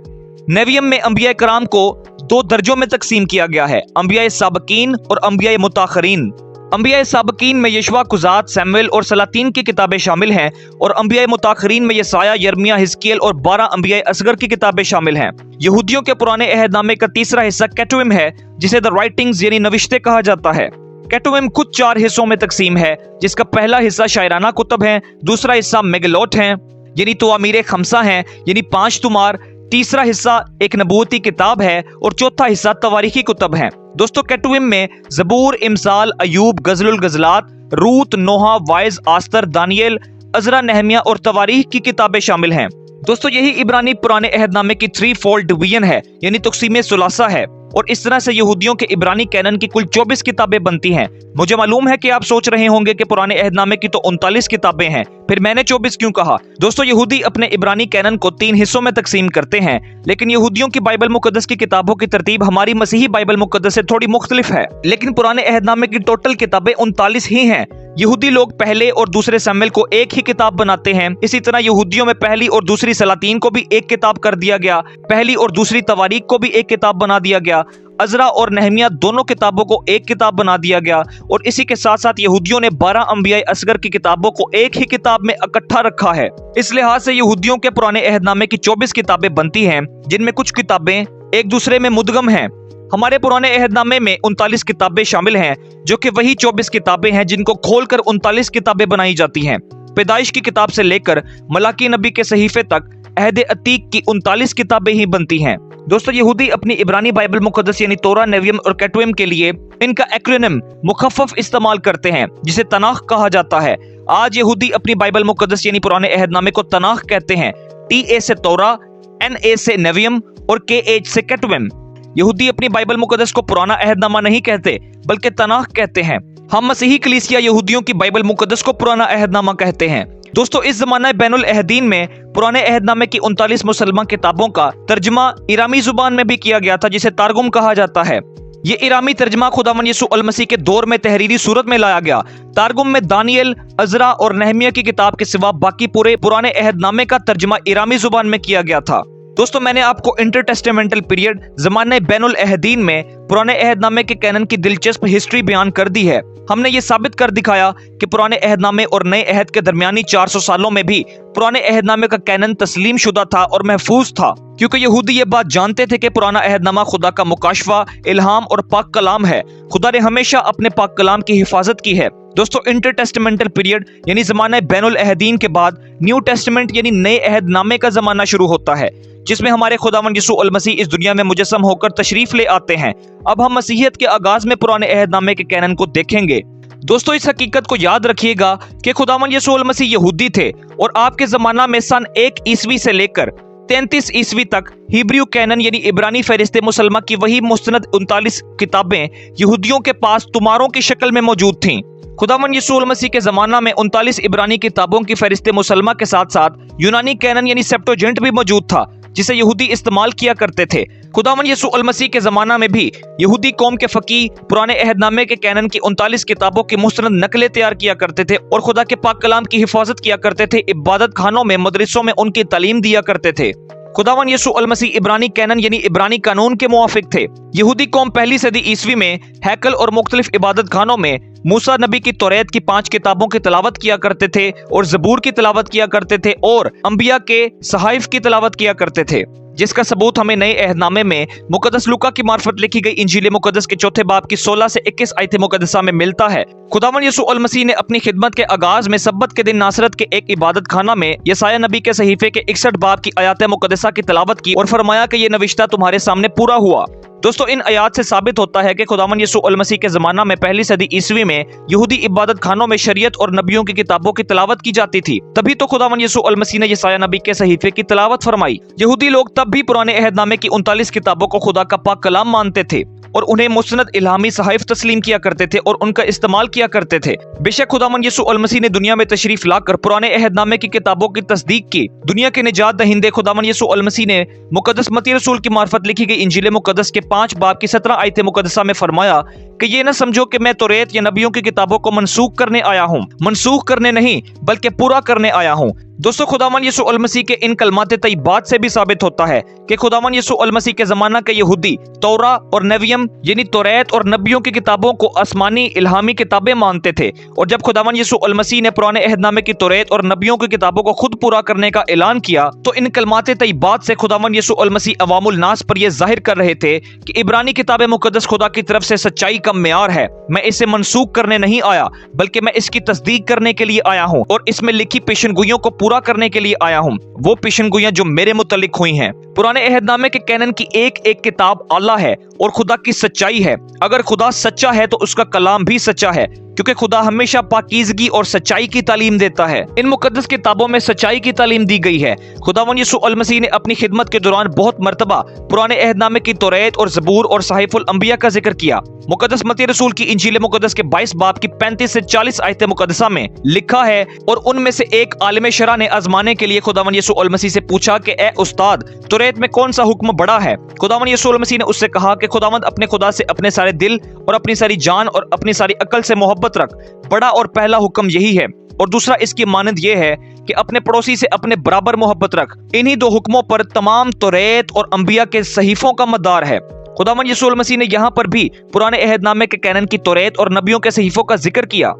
[SPEAKER 1] नेवियम में अंबिया कराम को 2 दर्जों में तकसीम किया गया है, अंबिया साबकीन और अंबिया मुताखरीन। अंबिया साबकीन में यशवा, कुजात, सैमुएल और सलातीन की किताबें शामिल हैं और अंबिया मुताखरीन में यसाया, यर्मिया, हिजकियल और 12 अंबिया असगर की किताबें शामिल हैं। यहूदियों के पुराने अहदनामे का तीसरा हिस्सा केटुविम है, जिसे द राइटिंग्स यानी नविश्ते कहा जाता है। केटुविम खुद 4 हिस्सों में तकसीम है, जिसका पहला हिस्सा शायराना कुतब है, दूसरा हिस्सा मेगलोट है यानी तवामीर खमसा है यानी 5 तुमार, तीसरा हिस्सा एक नबूवती किताब है और चौथा हिस्सा तवारीखी कुतब है। दोस्तों, केटुविम में जबूर, इमसाल, अयूब, गजलुल गजलात, रूत, नोहा, वाइज, आस्तर, दानियल, अजरा, नेहमिया और तवारीख की किताबें शामिल हैं। दोस्तों, यही इब्रानी पुराने अहदनामे की 3-fold डिवीजन है यानी तकसीम सुलासा है। और इस तरह से यहूदियों के इब्रानी कैनन की कुल 24 किताबें बनती हैं। मुझे मालूम है कि आप सोच रहे होंगे कि पुराने अहदनामे की तो 39 किताबें हैं, फिर मैंने 24 क्यों कहा? दोस्तों, यहूदी अपने इब्रानी कैनन को 3 हिस्सों में तकसीम करते हैं, लेकिन यहूदियों की बाइबल मुकद्दस की किताबों की तरतीब हमारी मसीही बाइबल मुकद्दस से थोड़ी मुख्तलिफ है। लेकिन पुराने अहदनामे की टोटल किताबें 39 ही हैं। यहूदी लोग पहले और दूसरे शमूएल को एक ही किताब बनाते हैं। इसी तरह यहूदियों में पहली और दूसरी सलातीन को भी एक किताब कर दिया गया, पहली और दूसरी तवारीख को भी एक किताब बना दिया गया, अज़रा और नहमिया दोनों किताबों को एक किताब बना दिया गया, और इसी के साथ साथ यहूदियों ने 12 अंबिया असगर की किताबों को एक ही किताब में इकट्ठा रखा है। इस लिहाज से यहूदियों के पुराने अहदनामे की 24 किताबें बनती हैं, जिनमें कुछ किताबें एक दूसरे में मुदगम हैं। हमारे पुराने अहदनामे में 39 किताबें शामिल हैं, जो कि वही 24 किताबें हैं जिनको खोलकर 39 किताबें बनाई जाती हैं। पैदाइश की किताब से लेकर मलाकी नबी के सहीफे तक अहद अतीक की 39 किताबें ही बनती हैं। दोस्तों, यहूदी अपनी इब्रानी बाइबल मुकद्दस यानी तोरा, नेवियम और केटुइम के लिए इनका एक्रोनिम मुखफ़फ़ इस्तेमाल करते हैं, जिसे तनाख कहा जाता है। आज यहूदी अपनी बाइबल मुकद्दस यानी पुराने अहदनामे को तनाख कहते हैं। TA से तोरा, NA से नेवियम और KH से केटुइम। यहूदी अपनी बाइबल मुकद्दस को पुराना अहदनामा नहीं कहते, बल्कि तनाख कहते हैं। हम मसीही कलीसिया यहूदियों की बाइबल मुकद्दस को पुराना अहदनामा कहते हैं। दोस्तों, इस जमाना बैनुल अहदीन में पुराने अहदनामे की 39 मुसलमान किताबों का तर्जमा इरामी जुबान में भी किया गया था, जिसे तारगुम कहा जाता है। ये इरामी तर्जमा खुदावंद यीशु अल मसीह के दौर में तहरीरी सूरत में लाया गया। तारगुम में दानियल, अज़रा और नहमिया की किताब के सिवा बाकी पूरे पुराने अहदनामे का तर्जमा इरामी जुबान में किया गया था। दोस्तों, मैंने आपको इंटरटेस्टामेंटल पीरियड ज़माने बैनुल अहदीन में पुराने अहदनामे के कैनन की दिलचस्प हिस्ट्री बयान कर दी है। हमने ये साबित कर दिखाया कि पुराने अहदनामे और नए अहद के दरमियानी 400 सालों में भी पुराने अहदनामे का कैनन तस्लीम शुदा था और महफूज था, क्योंकि यहूदी ये बात जानते थे कि पुराना अहदनामा खुदा का मुकाशफा, इल्हाम और पाक कलाम है। खुदा ने हमेशा अपने पाक कलाम की हिफाजत की है। दोस्तों, इंटरटेस्टामेंटल पीरियड यानी ज़माने बैनुल अहदीन के बाद न्यू टेस्टमेंट यानी नए अहदनामे का ज़माना शुरू होता है, जिसमें हमारे खुदावंद यीशु अल मसीह इस दुनिया में मुजस्सम होकर तशरीफ ले आते हैं। अब हम मसीहियत के आगाज में पुराने अहदनामे के कैनन को देखेंगे। दोस्तों, इस हकीकत को याद रखिएगा कि खुदावंद यीशु अल मसीह यहूदी थे और आपके ज़माना में सन 1 ईस्वी से लेकर 33 ईस्वी तक हिब्रू कैनन यानी इब्रानी फहरिस्त मुसलमा की वही मुस्तनद 39 किताबें यहूदियों के पास तुमारों की शक्ल में मौजूद थीं। खुदावंद यीशु अल मसीह के ज़माना में 39 इब्रानी किताबों की फहरिस्त मुसलमा के साथ साथ यूनानी कैनन यानी सेप्टुअजिंट भी मौजूद था, जिसे यहूदी इस्तेमाल किया करते थे। खुदावंद यीशु अल मसीह के ज़माना में भी यहूदी कौम के फकीह पुराने अहदनामे के कैनन की 39 किताबों की मुस्तनद नकलें तैयार किया करते थे और खुदा के पाक कलाम की हिफाजत किया करते थे। इबादत खानों में, मदरसों में उनकी तालीम दिया करते थे। खुदावंद यीशु अल मसीह इब्रानी कैनन यानी इब्रानी कानून के मुवाफिक थे। यहूदी कौम पहली सदी ईस्वी में हैकल और मुख्तलिफ इबादत खानों में मूसा नबी की तौरात की 5 किताबों की तिलावत किया करते थे और ज़बूर की तिलावत किया करते थे और अंबिया के सहाइफ की तिलावत किया करते थे, जिसका सबूत हमें नए अहदनामे में मुकद्दस लूका की मार्फत लिखी गई इंजील मुकद्दस के 4 बाब की 16 से 21 आयत मुकद्दसा में मिलता है। खुदावंद यीशु अल मसीह ने अपनी खिदमत के आगाज में सब्बत के दिन नासरत के एक इबादत खाना में यसाया नबी के सहीफे के 61 बाब की आयत मुकद्दसा की तिलावत की और फरमाया कि ये नविश्ता तुम्हारे सामने पूरा हुआ। दोस्तों, इन आयात से साबित होता है कि खुदावंद यीशु अल मसीह के ज़माना में पहली सदी ईस्वी में यहूदी इबादत खानों में शरीयत और नबियों की किताबों की तिलावत की जाती थी। तभी तो खुदावंद यीशु अल मसीह ने यसाया नबी के सहीफे की तिलावत फरमाई। यहूदी लोग तब भी पुराने अहदनामे की 39 किताबों को खुदा का पाक कलाम मानते थे और उन्हें मुस्तनद इल्हामी सहाइफ तस्लीम किया करते थे और उनका इस्तेमाल किया करते थे। बेशक खुदावंद यीशु अल मसीह ने दुनिया में तशरीफ लाकर पुराने अहदनामे की किताबों की तस्दीक की। दुनिया के निजात दहिंदे खुदावंद यीशु अल मसीह ने मुकद्दस मत्ती रसूल की मार्फत लिखी गई इंजील मुकद्दस के 5 बाब की 17 आयत मुकद्दसा में फरमाया कि ये न समझो कि मैं तौरात या नबियों की किताबों को मनसूख करने आया हूँ। मनसूख करने नहीं, बल्कि पूरा करने आया हूँ। दोस्तों, खुदावंद यीशु अल मसीह के इन कलमात तय्यबात से भी साबित होता है कि खुदावंद यीशु अल मसीह के ज़माना के यहूदी तौरा और नेवियम यानी तौरात और नबियों की किताबों को आसमानी इल्हामी किताबें मानते थे। और जब खुदावंद यीशु अल मसीह ने पुराने अहदनामे की तौरात और नबियों की किताबों को खुद पूरा करने का ऐलान किया, तो इन कलमात तय्यबात से खुदावंद यीशु अल मसीह अवामुल नास पर यह जाहिर कर रहे थे कि इब्रानी किताब मुकद्दस खुदा की तरफ से सच्चाई का मेयार है। मैं इसे मनसूख करने नहीं आया, बल्कि मैं इसकी तस्दीक करने के लिए आया हूँ और इसमें लिखी पेशनगोइयों को पूरा करने के लिए आया हूँ, वो पेशनगोइयां जो मेरे मुतल्लिक हुई हैं। पुराने अहदनामे के कैनन की एक एक किताब आला है और खुदा की सच्चाई है। अगर खुदा सच्चा है तो उसका कलाम भी सच्चा है। क्योंकि खुदा हमेशा पाकीज़गी और सच्चाई की तालीम देता है। इन मुकद्दस किताबों में सच्चाई की तालीम दी गई है। खुदावंद यीशु अल मसीह ने अपनी खिदमत के दौरान बहुत मर्तबा पुराने अहदनामे की तौरात और ज़बूर और सहीफुल अंबिया का जिक्र किया। मुकद्दस मत्ती रसूल की इंजील मुकद्दस के 22 बाब की 35 से 40 आयत मुकद्दसा में लिखा है, और उनमें से एक आलिम शरा ने आजमाने के लिए खुदावंद यीशु अल मसीह से पूछा कि ए उस्ताद, तौरात में कौन सा हुक्म बड़ा है? खुदावंद यीशु अल मसीह ने उससे कहा कि खुदावंद अपने खुदा से अपने सारे दिल और अपनी सारी जान और अपनी सारी अकल से मोहब्बत रख। बड़ा और पहला हुक्म यही है, और दूसरा इसकी मानद यह है कि अपने पड़ोसी से अपने बराबर मोहब्बत रख। इन्हीं दो हुक्मों पर तमाम तौरात और अंबिया के सहीफों का मदार है। खुदावंद यीशु अल मसीह ने यहाँ पर भी पुराने अहदनामे के कैनन की तौरात और नबियों के सहीफों का जिक्र किया।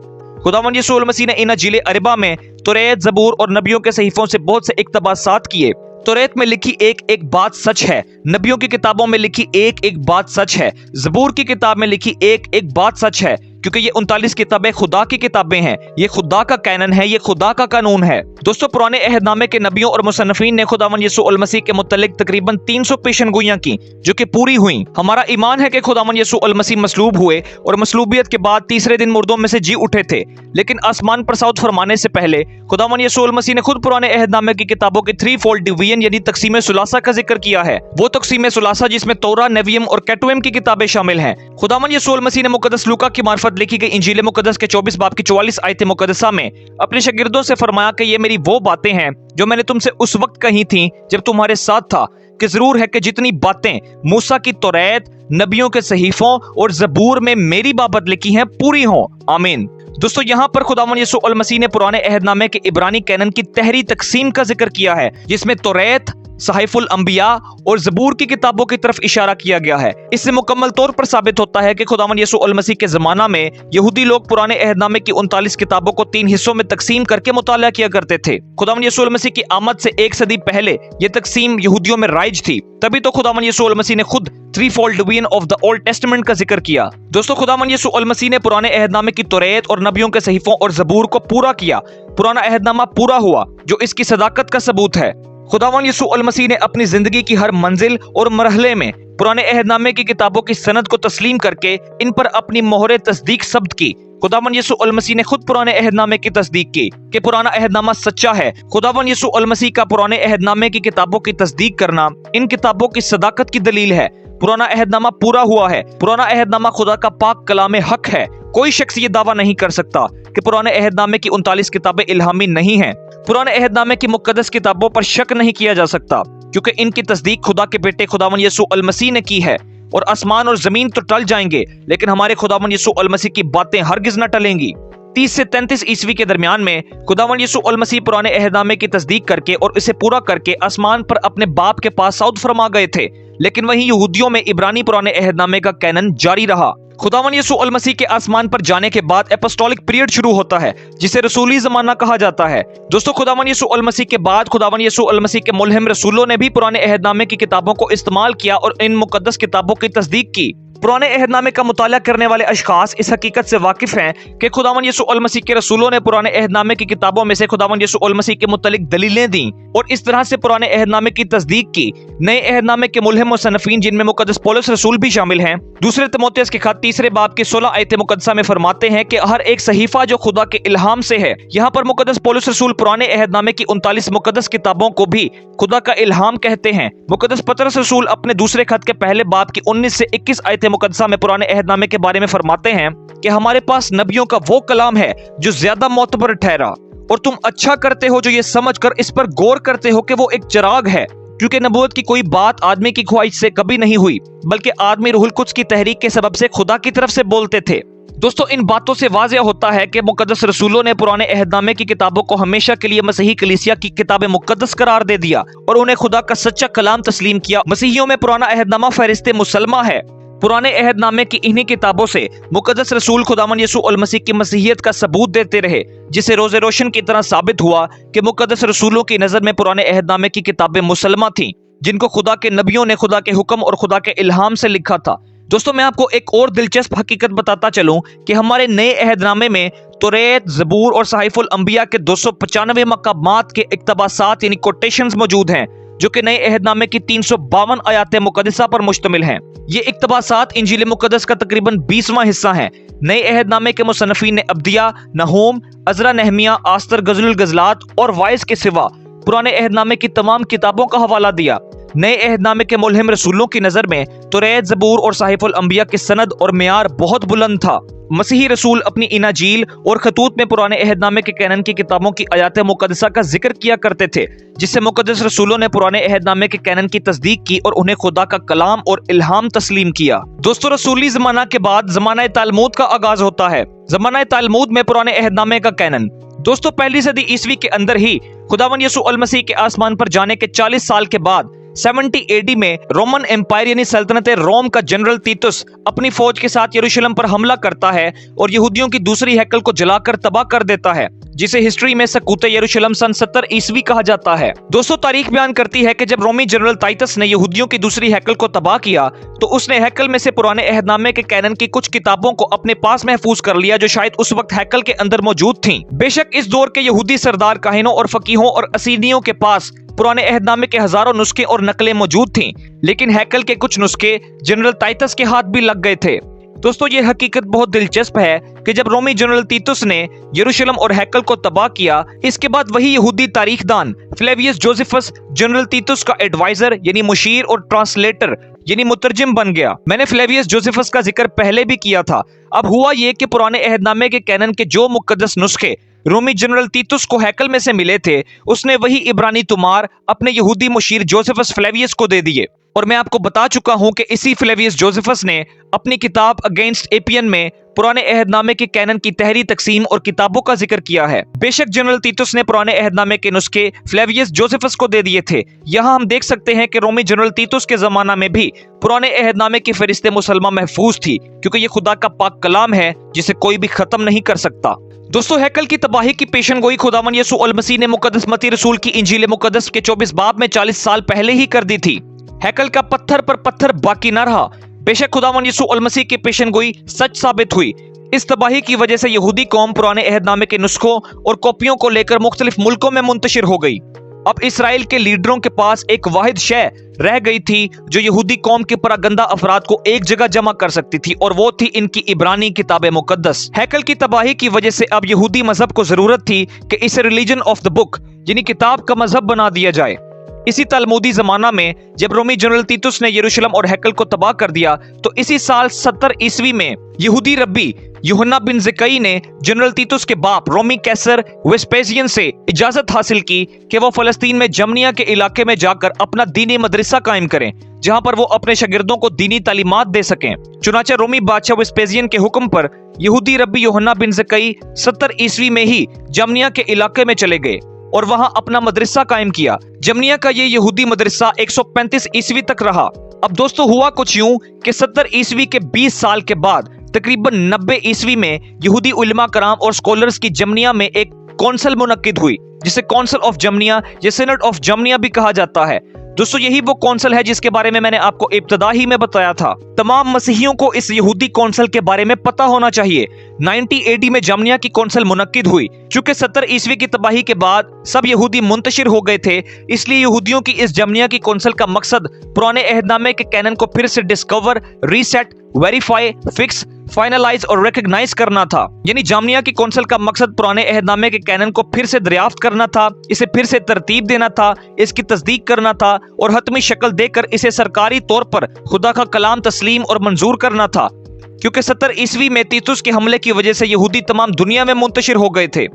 [SPEAKER 1] खुदावंद यीशु अल मसीह ने इंजील अरबा में तौरात, ज़बूर और नबियों के सहीफों से बहुत से इक्तबासात किए। तौरात में लिखी एक एक बात सच है, नबियों की किताबों में लिखी एक एक बात सच है, ज़बूर की किताब में लिखी एक एक बात सच है, क्योंकि ये 39 किताबें खुदा की किताबें हैं। ये खुदा का कैनन है, ये खुदा का कानून है। दोस्तों, पुराने अहदनामे के नबियों और मुसन्निफीन ने खुदावंद यीशु अल मसीह के मुतल्लिक तकरीबन 300 पेशनगोइयां की, जो कि पूरी हुई। हमारा ईमान है कि खुदावंद यीशु अल मसीह मसलूब हुए और मसलूबियत के बाद तीसरे दिन मुर्दों में से जी उठे थे, लेकिन आसमान पर सऊद फरमाने से पहले खुदावंद यीशु अल मसीह ने खुद पुराने अहदनामे की किताबों के 3-fold डिवीजन यानी तकसीम सुलासा का जिक्र किया है। वो तकसीम सुलासा जिसमें तौरा, नेवियम और कैटुएम की किताबें शामिल हैं। खुदावंद यीशु अल मसीह ने मुकद्दस लूका की मार्फत लिखी गई इंजील मुकद्दस के 24 बाब की 44 आयत मुकद्दसा में अपने शागिर्दों से फरमाया कि ये मेरी वो बातें हैं जो मैंने तुमसे उस वक्त कही थी जब तुम्हारे साथ था, कि जरूर है कि जितनी बातें मूसा की तौरात, नबियों के सहीफों और ज़बूर में मेरी बाबत लिखी हैं पूरी हों। आमीन। दोस्तों, यहाँ पर खुदावंद यीशु अल मसीह ने पुराने अहदनामे के इब्रानी कैनन की तहरी तकसीम का जिक्र किया है, जिसमें तौरात, सहीफुल अंबिया और ज़बूर की किताबों की तरफ इशारा किया गया है। इससे मुकम्मल तौर पर साबित होता है कि खुदावंद यीशु अल मसीह के जमाना में यहूदी लोग पुराने अहदनामे की 39 किताबों को 3 हिस्सों में तकसीम करके मुताला किया करते थे। खुदावंद यीशु अल मसीह की आमद से 1 सदी पहले यह तकसीम यहूदियों में राइज थी। तभी तो खुदावंद यीशु अल मसीह ने खुद 3-fold division of the Old testament का जिक्र किया। दोस्तों, खुदावंद यीशु अल मसीह ने पुराने अहदनामे की तौरात और नबियों के सहीफों और ज़बूर को पूरा किया। पुराना अहदनामा पूरा हुआ, जो इसकी सदाकत का सबूत है। खुदावंद यीशु अल मसीह ने अपनी जिंदगी की हर मंजिल और मरहले में पुराने अहदनामे की किताबों की सनद को तस्लीम करके इन पर अपनी मोहर तस्दीक सब्त की। खुदावंद यीशु अल मसीह ने खुद पुराने अहदनामे की तस्दीक की कि पुराना अहदनामा सच्चा है। खुदावंद यीशु अल मसीह का पुराने अहदनामे की किताबों की तस्दीक करना इन किताबों की सदाकत की दलील है। पुराना अहदनामा पूरा हुआ है। पुराना अहदनामा खुदा का पाक कलाम हक है। कोई शख्स ये दावा नहीं कर सकता कि पुराने अहदनामे की 39 किताबें इल्हामी नहीं हैं। पुराने अहदनामे की मुकद्दस किताबों पर शक नहीं किया जा सकता, क्योंकि इनकी तस्दीक खुदा के बेटे खुदावंद यीशु अल मसीह ने की है। और आसमान और जमीन तो टल जाएंगे, लेकिन हमारे खुदावंद यीशु अल मसीह की बातें हरगिज न टलेंगी। 30 से 33 ईस्वी के दरमियान में खुदावंद यीशु अल मसीह पुराने अहदनामे की तस्दीक करके और इसे पूरा करके आसमान पर अपने बाप के पास सऊद फरमा गए थे, लेकिन वहीं यहूदियों में इब्रानी पुराने अहदनामे का कैनन जारी रहा। खुदावंद यीशु अल मसीह के आसमान पर जाने के बाद एपोस्टोलिक पीरियड शुरू होता है, जिसे रसूली जमाना कहा जाता है। दोस्तों, खुदावंद यीशु अल मसीह के बाद खुदावंद यीशु अल मसीह के मुल्हिम रसूलों ने भी पुराने अहदनामे की किताबों को इस्तेमाल किया और इन मुकद्दस किताबों की तस्दीक की। पुराने अहदनामे का मुताला करने वाले अशखास इस हकीकत से वाकिफ हैं कि खुदावंद यीशु अल मसीह के रसूलों ने पुराने अहदनामे की किताबों में से खुदावंद यीशु अल मसीह के मुतल्लिक दलीलें दी और इस तरह से पुराने अहदनामे की तस्दीक की। नए अहदनामे के मुल्हिम मुसन्निफीन, जिनमें मुकद्दस पौलुस रसूल भी शामिल हैं, दूसरे तिमोथियस के खत 3 बाब की 16 आयत मुकद्दसा में फरमाते हैं कि हर एक सहीफा जो खुदा के इल्हाम से है। यहाँ पर मुकद्दस पौलुस रसूल पुराने अहदनामे की 39 मुकद्दस किताबों को भी खुदा का इल्हाम कहते हैं। मुकद्दस पतरस रसूल अपने दूसरे खत के पहले बाब की 19 से 21 आयत मुकद्दसा में पुराने अहदनामे के बारे में फरमाते हैं कि हमारे पास नबियों का वो कलाम है जो ज्यादा मोतबर ठहरा, और तुम अच्छा करते हो जो ये समझकर इस पर गौर करते हो कि वो एक चिराग है, क्योंकि नबूवत की कोई बात आदमी की ख्वाहिश से कभी नहीं हुई, बल्कि आदमी रूहुल कुद्स की तहरीक के सबब से खुदा की तरफ से बोलते थे। दोस्तों, इन बातों से वाज़ेह होता है कि मुकद्दस रसूलों ने पुराने अहदनामे की किताबों को हमेशा के लिए मसीही कलीसिया की किताबें मुकद्दस करार दे दिया और उन्हें खुदा का सच्चा कलाम तस्लीम किया। मसीहियों में पुराना अहदनामा फहरिस्ते मुसलमा है। पुराने अहदनामे की इन्हीं किताबों से मुकद्दस रसूल खुदावंद यीशु अल मसीह की मसीहियत का सबूत देते रहे, जिसे रोज़े रोशन की तरह साबित हुआ कि मुकद्दस रसूलों की नज़र में पुराने अहदनामे की किताबें मुसलमा थीं, जिनको खुदा के नबियों ने खुदा के हुक्म और खुदा के इल्हाम से लिखा था। दोस्तों, मैं आपको एक और दिलचस्प हकीकत बताता चलूं कि हमारे नए अहदनामे में तौरात, ज़बूर और सहीफुल अंबिया के 295 मकामात के इक्तबासात यानी कोटेशंस मौजूद हैं, जो कि नए अहद नामे की 352 आयात मुकद्दसा पर मुश्तमिल हैं। ये इक्तबासात इंजील मुकद्दस का तकरीबन 20वां हिस्सा हैं। नए अहद नामे के मुसन्निफीन ने अब्दिया, नहूम, अजरा, नहमिया, आस्तर, गज़लुल गज़लात और वाइस के सिवा पुराने अहद नामे की तमाम किताबों का हवाला दिया। नए अहद नामे के मुल्हिम रसूलों की नजर में तौरात, ज़बूर और सहीफ़ुल अंबिया की सनद और मेयार बहुत बुलंद था। मसीही रसूल अपनी इनाजील और खतूत में पुराने अहद नामे के कैनन की किताबों की आयात मुकद्दसा का जिक्र किया करते थे, जिससे मुकद्दस रसूलों ने पुराने अहद नामे के कैनन की तस्दीक की और उन्हें खुदा का कलाम और इल्हाम तस्लीम किया। दोस्तों, रसूली ज़माना के बाद ज़माना तालमूद का आगाज होता है। ज़माना तालमूद में पुराने अहद नामे का कैनन। दोस्तों, पहली सदी ईस्वी के अंदर ही खुदावन यसू अल मसीह के आसमान पर जाने के 40 साल के बाद 70 AD में रोमन एम्पायर यानी सल्तनत रोम का जनरल तीतुस अपनी फौज के साथ यरूशलेम पर हमला करता है और यहूदियों की दूसरी हैकल को जलाकर तबाह कर देता है, जिसे हिस्ट्री में सकूत यरूशलेम सन 70 ईस्वी कहा जाता है। दोस्तों, तारीख बयान करती है कि जब रोमी जनरल टाइटस ने यहूदियों की दूसरी हैकल को तबाह किया तो उसने हैकल में से पुराने अहदनामे के कैनन की कुछ किताबों को अपने पास महफूज कर लिया, जो शायद उस वक्त हैकल के अंदर मौजूद थीं। बेशक इस दौर के यहूदी सरदार, काहिनों और फकीहों और असीदियों के पास पुराने अहदनामे के हजारों नुस्खे और नकलें मौजूद थीं, लेकिन हैकल के कुछ नुस्खे जनरल टाइटस के हाथ भी लग गए थे। दोस्तों, ये हकीकत बहुत दिलचस्प है कि जब रोमी जनरल तीतुस ने यरूशलेम और हैकल को तबाह किया, इसके बाद वही यहूदी तारीखदान फ्लेवियस जोसेफस जनरल तीतुस का एडवाइजर यानी मुशीर और ट्रांसलेटर यानी मुतरजिम बन गया। मैंने फ्लेवियस जोसेफस का जिक्र पहले भी किया था। अब हुआ ये कि पुराने अहदनामे के कैनन के जो मुकद्दस नुस्खे रोमी जनरल तीतुस को हैकल में से मिले थे, उसने वही इब्रानी तुमार अपने यहूदी मुशीर जोसेफस फ्लेवियस को दे दिए। और मैं आपको बता चुका हूं कि इसी फ्लेवियस जोसेफस ने अपनी किताब अगेंस्ट एपियन में पुराने अहदनामे के कैनन की तहरी तकसीम और किताबों का जिक्र किया है। बेशक जनरल तीतुस ने पुराने अहदनामे के नुस्खे फ्लेवियस जोसेफस को दे दिए थे। यहाँ हम देख सकते हैं कि रोमी जनरल तीतुस के जमाना में भी पुराने अहदनामे की फहरिस्त मुसलमा महफूज थी, क्योंकि ये खुदा का पाक कलाम है जिसे कोई भी खत्म नहीं कर सकता। दोस्तों, हैकल की तबाही की पेशनगोई खुदावन यसू अल मसीह ने मुकद्दस मत्ती रसूल की इंजील मुकद्दस के 24 बाब में 40 साल पहले ही कर दी थी। हैकल का पत्थर पर पत्थर बाकी न रहा। बेशक खुदावन यसू अल मसीह की पेशनगोई सच साबित हुई। इस तबाही की वजह से यहूदी कौम पुराने अहदनामे के नुस्खों और कॉपियों को लेकर मुख्तलिफ मुल्कों में मुंतशिर हो गई। अब इसराइल के लीडरों के पास एक वाहिद शय रह गई थी जो यहूदी कौम के परागंदा अफराद को एक जगह जमा कर सकती थी, और वो थी इनकी इब्रानी किताब मुकद्दस। हैकल की तबाही की वजह से अब यहूदी मजहब को जरूरत थी कि इसे रिलीजन ऑफ द बुक यानी किताब का मजहब बना दिया जाए। इसी तालमूदी जमाना में जब रोमी जनरल तीतुस ने यरूशलेम और हैकल को तबाह कर दिया, तो इसी साल 70 ईस्वी में यहूदी रब्बी यूहन्ना बिन ज़कई ने जनरल तीतुस के बाप रोमी कैसर वेस्पेसियन से इजाजत हासिल की कि वो फलस्तीन में जमनिया के इलाके में जाकर अपना दीनी मदरसा कायम करें, जहां पर वो अपने शागिर्दों को दीनी तालीमात दे सकें। चुनाचे रोमी बादशाह वेस्पेसियन के हुक्म पर यहूदी रब्बी यूहन्ना बिन ज़कई 70 ईस्वी में ही जमनिया के इलाके में चले गए और वहां अपना मदरसा कायम किया। जमनिया का ये यहूदी मदरसा 135 ईस्वी तक रहा। अब दोस्तों, हुआ कुछ यूं कि 70 ईस्वी के 20 साल के बाद तकरीबन 90 ईस्वी में यहूदी उलमा कराम और स्कॉलर्स की जमनिया में एक कौंसल मुनक्किद हुई, जिसे कौंसल ऑफ जमनिया या सिनड ऑफ जमनिया भी कहा जाता है। दोस्तों, यही वो कौंसल है जिसके बारे में मैंने आपको इब्तदा ही में बताया था। तमाम मसीहियों को इस यहूदी कौंसल के बारे में पता होना चाहिए। 90 AD में जमनिया की कौंसल मुनक्किद हुई। चूंकि 70 ईस्वी की तबाही के बाद सब यहूदी मुंतशिर हो गए थे, इसलिए यहूदियों की इस जमनिया की कौंसल का मकसद पुराने अहदनामे के कैनन को फिर से discover, reset, verify, fix, finalise और रिकॉग्नाइज करना था। यानी जामनिया की कौंसल का मकसद पुराने अहदनामे के कैनन को फिर से दरियाफ्त करना था, इसे फिर से तरतीब देना था, इसकी तस्दीक करना था और हतमी शक्ल देकर इसे सरकारी तौर पर खुदा का कलाम तस्लीम और मंजूर करना था। क्योंकि 70 ईस्वी में तीतुस के हमले की वजह से यहूदी तमाम दुनिया में मुंतशिर हो गए थे,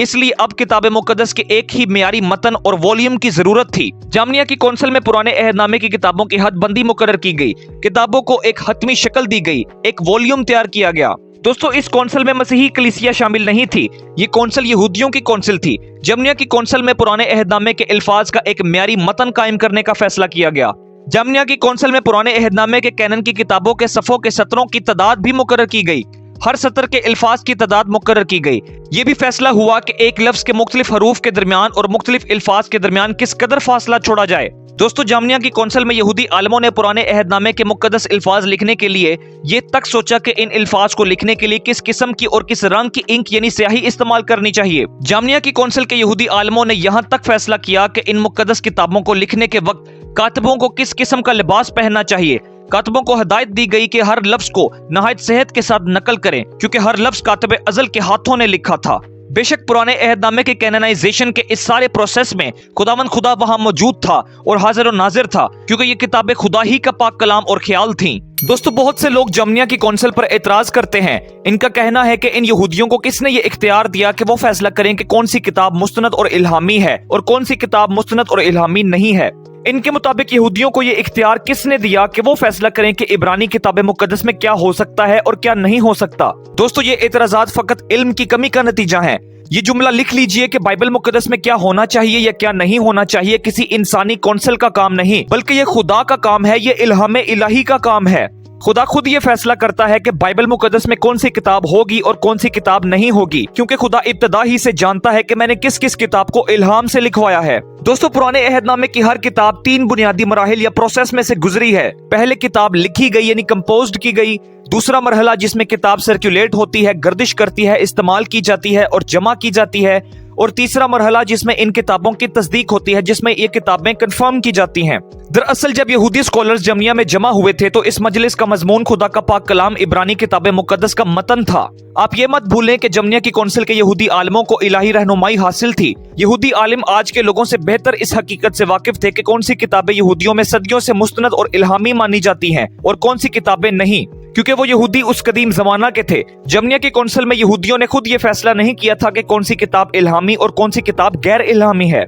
[SPEAKER 1] इसलिए अब किताब मुकद्दस के एक ही मियारी मतन और वॉल्यूम की जरूरत थी। जामनिया की कौंसल में पुराने अहदनामे की किताबों की हदबंदी मुकर्रर की गई, किताबों को एक हतमी शक्ल दी गई, एक वॉल्यूम तैयार किया गया। दोस्तों, इस कौंसल में मसीही कलीसिया शामिल नहीं थी। ये कौंसल यहूदियों की कौंसल थी। जामनिया की कौंसल में पुराने अहदनामे के अल्फाज का एक मियारी मतन कायम करने का फैसला किया गया। जामनिया की कौंसल में पुराने अहदनामे के कैनन की किताबों के सफ़ों के सतरों की तादाद भी मुकर्रर की गई। हर सतर के अल्फाज की तादाद मुकर्रर की गई। ये भी फैसला हुआ कि एक लफ्ज के मुख्तलिफ हरूफ के दरमियान और मुख्तलिफ अल्फाज के दरमियान किस कदर फासला छोड़ा जाए। दोस्तों जामिया की कौंसिल में यहूदी आलमों ने पुराने अहदनामे के मुकद्दस अल्फाज लिखने के लिए ये तक सोचा कि इन अल्फाज को लिखने के लिए किस किस्म की और किस रंग की इंक यानी स्याही इस्तेमाल करनी चाहिए। जामिया की कौंसिल के यहूदी आलमों ने यहाँ तक फैसला किया कि इन मुकद्दस किताबों को लिखने के वक्त कातबों को किस किस्म का लिबास पहनना चाहिए। कातबों को हदायत दी गई कि हर लफ्ज को नहायत सेहत के साथ नकल करें, क्योंकि हर लफ्ज कातिब अज़ल के हाथों ने लिखा था। बेशक पुराने अहदनामे के कैनोनाइजेशन के इस सारे प्रोसेस में खुदावंद खुदा वहां मौजूद था और हाजिर और नाजिर था, क्योंकि ये किताबें खुदा ही का पाक कलाम और ख्याल थीं। दोस्तों बहुत से लोग जामिया की कौंसिल पर एतराज करते हैं। इनका कहना है कि इन यहूदियों को किसने ये इख्तियार दिया कि वो फैसला करें कि कौन सी किताब मुस्तनद और इल्हामी है और कौन सी किताब मुस्तनद और इल्हामी नहीं है। इनके मुताबिक यहूदियों को ये इख्तियार किसने दिया कि वो फैसला करें कि इब्रानी किताब मुकद्दस में क्या हो सकता है और क्या नहीं हो सकता। दोस्तों ये एतराजात फकत इल्म की कमी का नतीजा है। ये जुमला लिख लीजिए कि बाइबल मुकद्दस में क्या होना चाहिए या क्या नहीं होना चाहिए किसी इंसानी कौंसिल का काम नहीं, बल्कि ये खुदा का काम है, ये इल्हाम इलाही का काम है। खुदा खुद ये फैसला करता है कि बाइबल मुकद्दस में कौन सी किताब होगी और कौन सी किताब नहीं होगी, क्योंकि खुदा इब्तदा ही से जानता है कि मैंने किस किस किताब को इल्हाम से लिखवाया है। दोस्तों पुराने अहदनामे की हर किताब 3 बुनियादी मराहिल या प्रोसेस में से गुजरी है। पहले किताब लिखी गई यानी कंपोज्ड की गई, दूसरा मरहला जिसमें किताब सर्कुलेट होती है, गर्दिश करती है, इस्तेमाल की जाती है और जमा की जाती है, और तीसरा मरहला जिसमें इन किताबों की तस्दीक होती है, जिसमें ये किताबें कंफर्म की जाती हैं। दरअसल जब यहूदी स्कॉलर्स जामिया में जमा हुए थे तो इस मजलिस का मजमून खुदा का पाक कलाम इब्रानी किताब मुकद्दस का मतन था। आप ये मत भूलें कि जामिया की कौंसिल के यहूदी आलमों को इलाही रहनुमाई हासिल थी। यहूदी आलिम आज के लोगों से बेहतर इस हकीकत से वाकिफ थे कि कौन सी किताबें यहूदियों में सदियों से मुस्तनद और इल्हामी मानी जाती हैं और कौन सी किताबें नहीं, क्योंकि वो यहूदी उस कदीम जमाना के थे। जामिया की कौंसिल में यहूदियों ने खुद ये फैसला नहीं किया था कि कौन सी किताब इल्हामी और कौन सी किताब गैर इल्हामी है,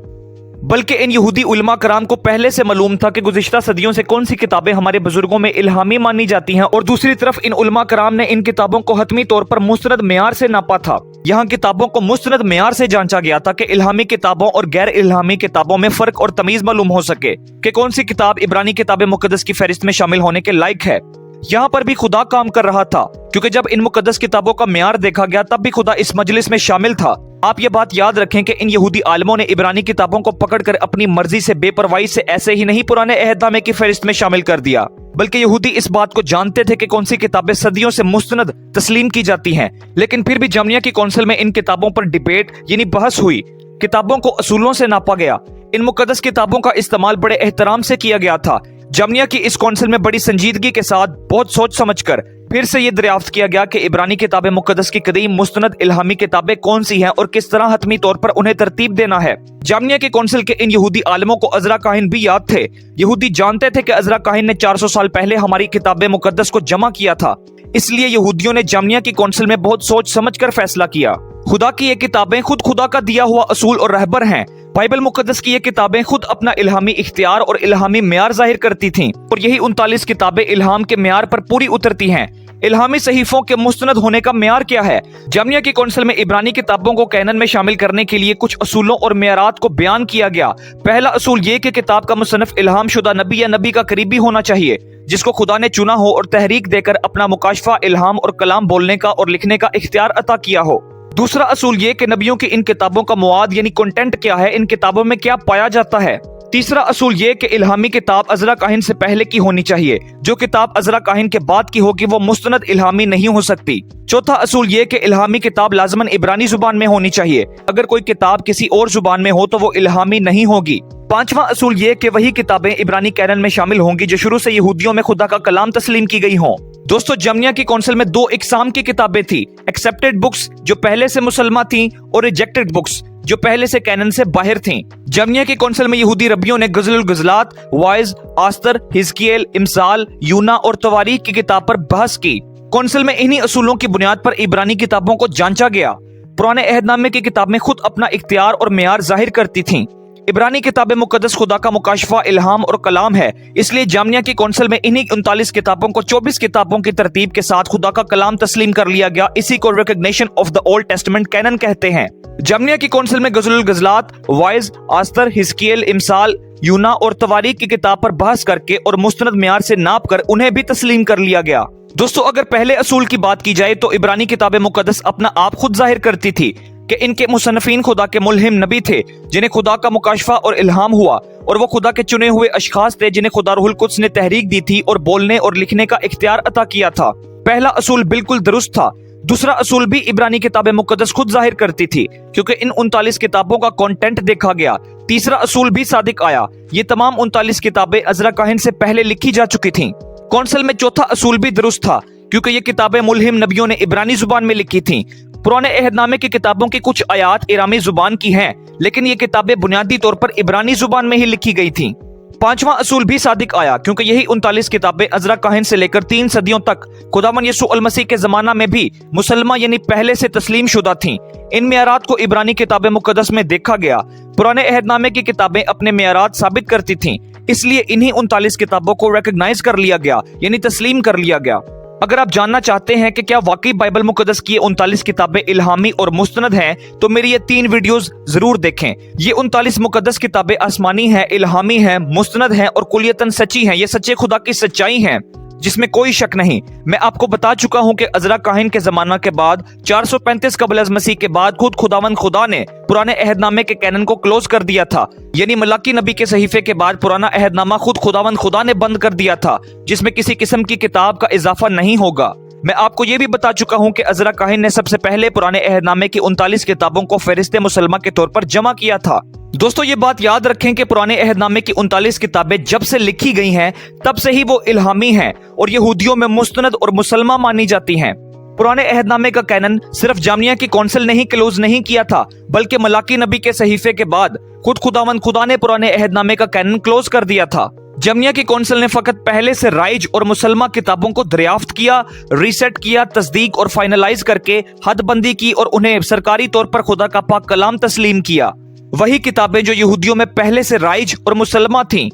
[SPEAKER 1] बल्कि इन यहूदी उलमा कराम को पहले से मालूम था कि गुज़िश्ता सदियों से कौन सी किताबें हमारे बुजुर्गों में इल्हामी मानी जाती हैं, और दूसरी तरफ इन उलमा कराम ने इन किताबों को हतमी तौर पर मुस्तनद मेयार से नापा था। यहाँ किताबों को मुस्तनद मेयार से जांचा गया था कि इल्हामी किताबों और गैर इल्हामी किताबों में फर्क और तमीज मालूम हो सके कि कौन सी किताब इब्रानी किताब मुकद्दस की फहरिस्त में शामिल होने के लायक है। यहाँ पर भी खुदा काम कर रहा था, क्योंकि जब इन मुकद्दस किताबों का मेयार देखा गया तब भी खुदा इस मजलिस में शामिल था। आप ये बात याद रखें कि इन यहूदी आलमों ने इब्रानी किताबों को पकड़कर अपनी मर्जी से बेपरवाही से ऐसे ही नहीं पुराने अहदनामे की फहरिस्त में शामिल कर दिया, बल्कि यहूदी इस बात को जानते थे कि कौन सी किताबें सदियों से मुस्तनद तस्लीम की जाती हैं। लेकिन फिर भी जामिया की कौंसिल में इन किताबों पर डिबेट यानी बहस हुई। किताबों को असूलों से नापा गया। इन मुकद्दस किताबों का इस्तेमाल बड़े एहतराम से किया गया था। जामिया की इस कौंसिल में बड़ी संजीदगी के साथ बहुत सोच समझकर फिर से ये दरियाफ्त किया गया कि इब्रानी किताब मुकद्दस की कदीम मुस्तनद इल्हामी किताबें कौन सी हैं और किस तरह हतमी तौर पर उन्हें तरतीब देना है। जामिया के कौंसिल के इन यहूदी आलमों को अजरा काहिन भी याद थे। यहूदी जानते थे कि अजरा काहिन ने 400 साल पहले हमारी किताब मुकद्दस को जमा किया था, इसलिए यहूदियों ने जामिया की कौंसिल में बहुत सोच समझ कर फैसला किया। खुदा की ये किताबें खुद खुदा का दिया हुआ असूल और रहबर हैं। बाइबल मुकद्दस की ये किताबें खुद अपना इल्हामी इख्तियार और इल्हामी मेयार जाहिर करती थीं, और यही 39 किताबें इल्हाम के मेयार पर पूरी उतरती हैं। इल्हामी सहीफों के मुस्तनद होने का मेयार क्या है? जामिया की कौंसिल में इब्रानी किताबों को कैनन में शामिल करने के लिए कुछ असूलों और मेयारात को बयान किया गया। पहला असूल ये कि किताब का मुसन्निफ इल्हाम शुदा नबी या नबी का करीबी होना चाहिए, जिसको खुदा ने चुना हो और तहरीक देकर अपना मुकाशफा इल्हाम और कलाम बोलने का और लिखने का इख्तियार अता किया हो। दूसरा असूल ये कि नबियों की इन किताबों का मुआद यानी कंटेंट क्या है, इन किताबों में क्या पाया जाता है। तीसरा असूल ये कि इल्हामी किताब अजरा काहिन से पहले की होनी चाहिए। जो किताब अजरा काहिन के बाद की होगी वो मुस्तनद इल्हामी नहीं हो सकती। चौथा असूल ये कि इल्हामी किताब लाजमन इब्रानी जुबान में होनी चाहिए। अगर कोई किताब किसी और जुबान में हो तो वो इल्हामी नहीं होगी। पांचवा असूल ये कि वही किताबें इब्रानी कैनन में शामिल होंगी जो शुरू से यहूदियों में खुदा का कलाम तस्लीम की गई हों। दोस्तों जामिया की कौंसिल में 2 इकसाम की किताबें थी, एक्सेप्टेड बुक्स जो पहले से मुसलमा थीं और रिजेक्टेड बुक्स जो पहले से कैनन से बाहर थीं। जामिया की कौंसिल में यहूदी रब्बियों ने गज़लुल गज़लात, वाइज, आस्तर, हिजकियल, इमसाल, यूना और तवारीख की किताब पर बहस की। कौंसिल में इन्हीं असूलों की बुनियाद पर इब्रानी किताबों को जांचा गया। पुराने अहदनामे की किताबें खुद अपना इख्तियार और मेयार जाहिर करती थीं। इब्रानी किताब मुकद्दस खुदा का मुकाशफा इल्हाम और कलाम है, इसलिए जामिया की कौंसिल में इन्हीं 39 किताबों को 24 किताबों की तरतीब के साथ खुदा का कलाम तस्लीम कर लिया गया। इसी को recognition of the Old Testament canon कहते हैं। जामिया की कौंसिल में गज़लुल गज़लात, वाइज, आस्तर, हिजकियल, इमसाल, यूना और तवारीख की किताब पर बहस करके और मुस्तनद मेयार से नाप कर उन्हें भी तस्लीम कर लिया गया। दोस्तों अगर पहले असूल की बात की जाए तो इब्रानी किताब मुकद्दस अपना आप खुद जाहिर करती थी, कि इनके मुसन्निफीन खुदा के मुल्हिम नबी थे जिन्हें खुदा का मुकाशफा और इल्हाम हुआ, और वो खुदा के चुने हुए अशखास थे जिन्हें खुदा रूहुल कुद्स ने तहरीक दी थी और बोलने और लिखने का इख्तियार अता किया था। पहला असूल बिल्कुल दुरुस्त था। दूसरा असूल भी इब्रानी किताब मुकद्दस खुद जाहिर करती थी क्योंकि इन 39 किताबों का कंटेंट देखा गया। तीसरा असूल भी सादिक आया, ये तमाम 39 किताबें अज़रा काहिन से पहले लिखी जा चुकी थीं। कौंसल में चौथा असूल भी दुरुस्त था क्योंकि ये किताबें मुल्हिम नबियों ने इब्रानी जुबान में लिखी थीं। पुराने अहदनामे की किताबों की कुछ आयात इरामी जुबान की हैं, लेकिन ये किताबें बुनियादी तौर पर इब्रानी जुबान में ही लिखी गई थीं। पांचवां असूल भी सादिक आया क्योंकि यही 39 किताबें अज़रा काहिन से लेकर 3 सदियों तक खुदावन यसू अल मसीह के जमाना में भी मुसलमा यानी पहले से तस्लीम शुदा थीं। इन मेयारात को इब्रानी किताब मुकद्दस में देखा गया। पुराने अहदनामे की किताबें अपने मेयारात साबित करती थीं, इसलिए इन्हीं 39 किताबों को रिकॉग्नाइज कर लिया गया यानी तस्लीम कर लिया गया। अगर आप जानना चाहते हैं कि क्या वाकई बाइबल मुकद्दस की 39 किताबें इल्हामी और मुस्तनद हैं, तो मेरी ये 3 वीडियोस जरूर देखें। ये 39 मुकद्दस किताबें आसमानी हैं, इल्हामी हैं, मुस्तनद हैं और कुलियतन सच्ची हैं। ये सच्चे खुदा की सच्चाई हैं जिसमें कोई शक नहीं। मैं आपको बता चुका हूं कि अज़रा काहिन के जमाना के बाद 435 कबल अज़ मसीह के बाद खुद खुदावंद खुदा ने पुराने अहदनामे के कैनन को क्लोज कर दिया था, यानी मलाकी नबी के सहीफे के बाद पुराना अहदनामा खुद खुदावंद खुदा ने बंद कर दिया था, जिसमें किसी किस्म की किताब का इजाफा नहीं होगा। मैं आपको ये भी बता चुका हूं कि अज़रा काहिन ने सबसे पहले पुराने अहदनामे की 39 किताबों को फहरिस्त मुसलमा के तौर पर जमा किया था। दोस्तों ये बात याद रखें कि पुराने अहदनामे की 39 किताबें जब से लिखी गई हैं तब से ही वो इल्हामी हैं और यहूदियों में मुस्तनद और मुसलमा मानी जाती हैं। पुराने अहदनामे का कैनन सिर्फ जामिया की कौंसिल ने ही क्लोज नहीं किया था, बल्कि मलाकी नबी के सहीफे के बाद खुद खुदावंद खुदा ने पुराने अहदनामे का कैनन क्लोज कर दिया था। जामिया की कौंसिल ने फकत पहले से राइज और मुसलमा किताबों को दरियाफ्त किया, रीसेट किया, तस्दीक और फाइनलाइज करके हदबंदी की और उन्हें सरकारी तौर पर खुदा का पाक कलाम तस्लीम किया। वही किताबें जो यहूदियों में पहले से राइज और मुसलमा थीं।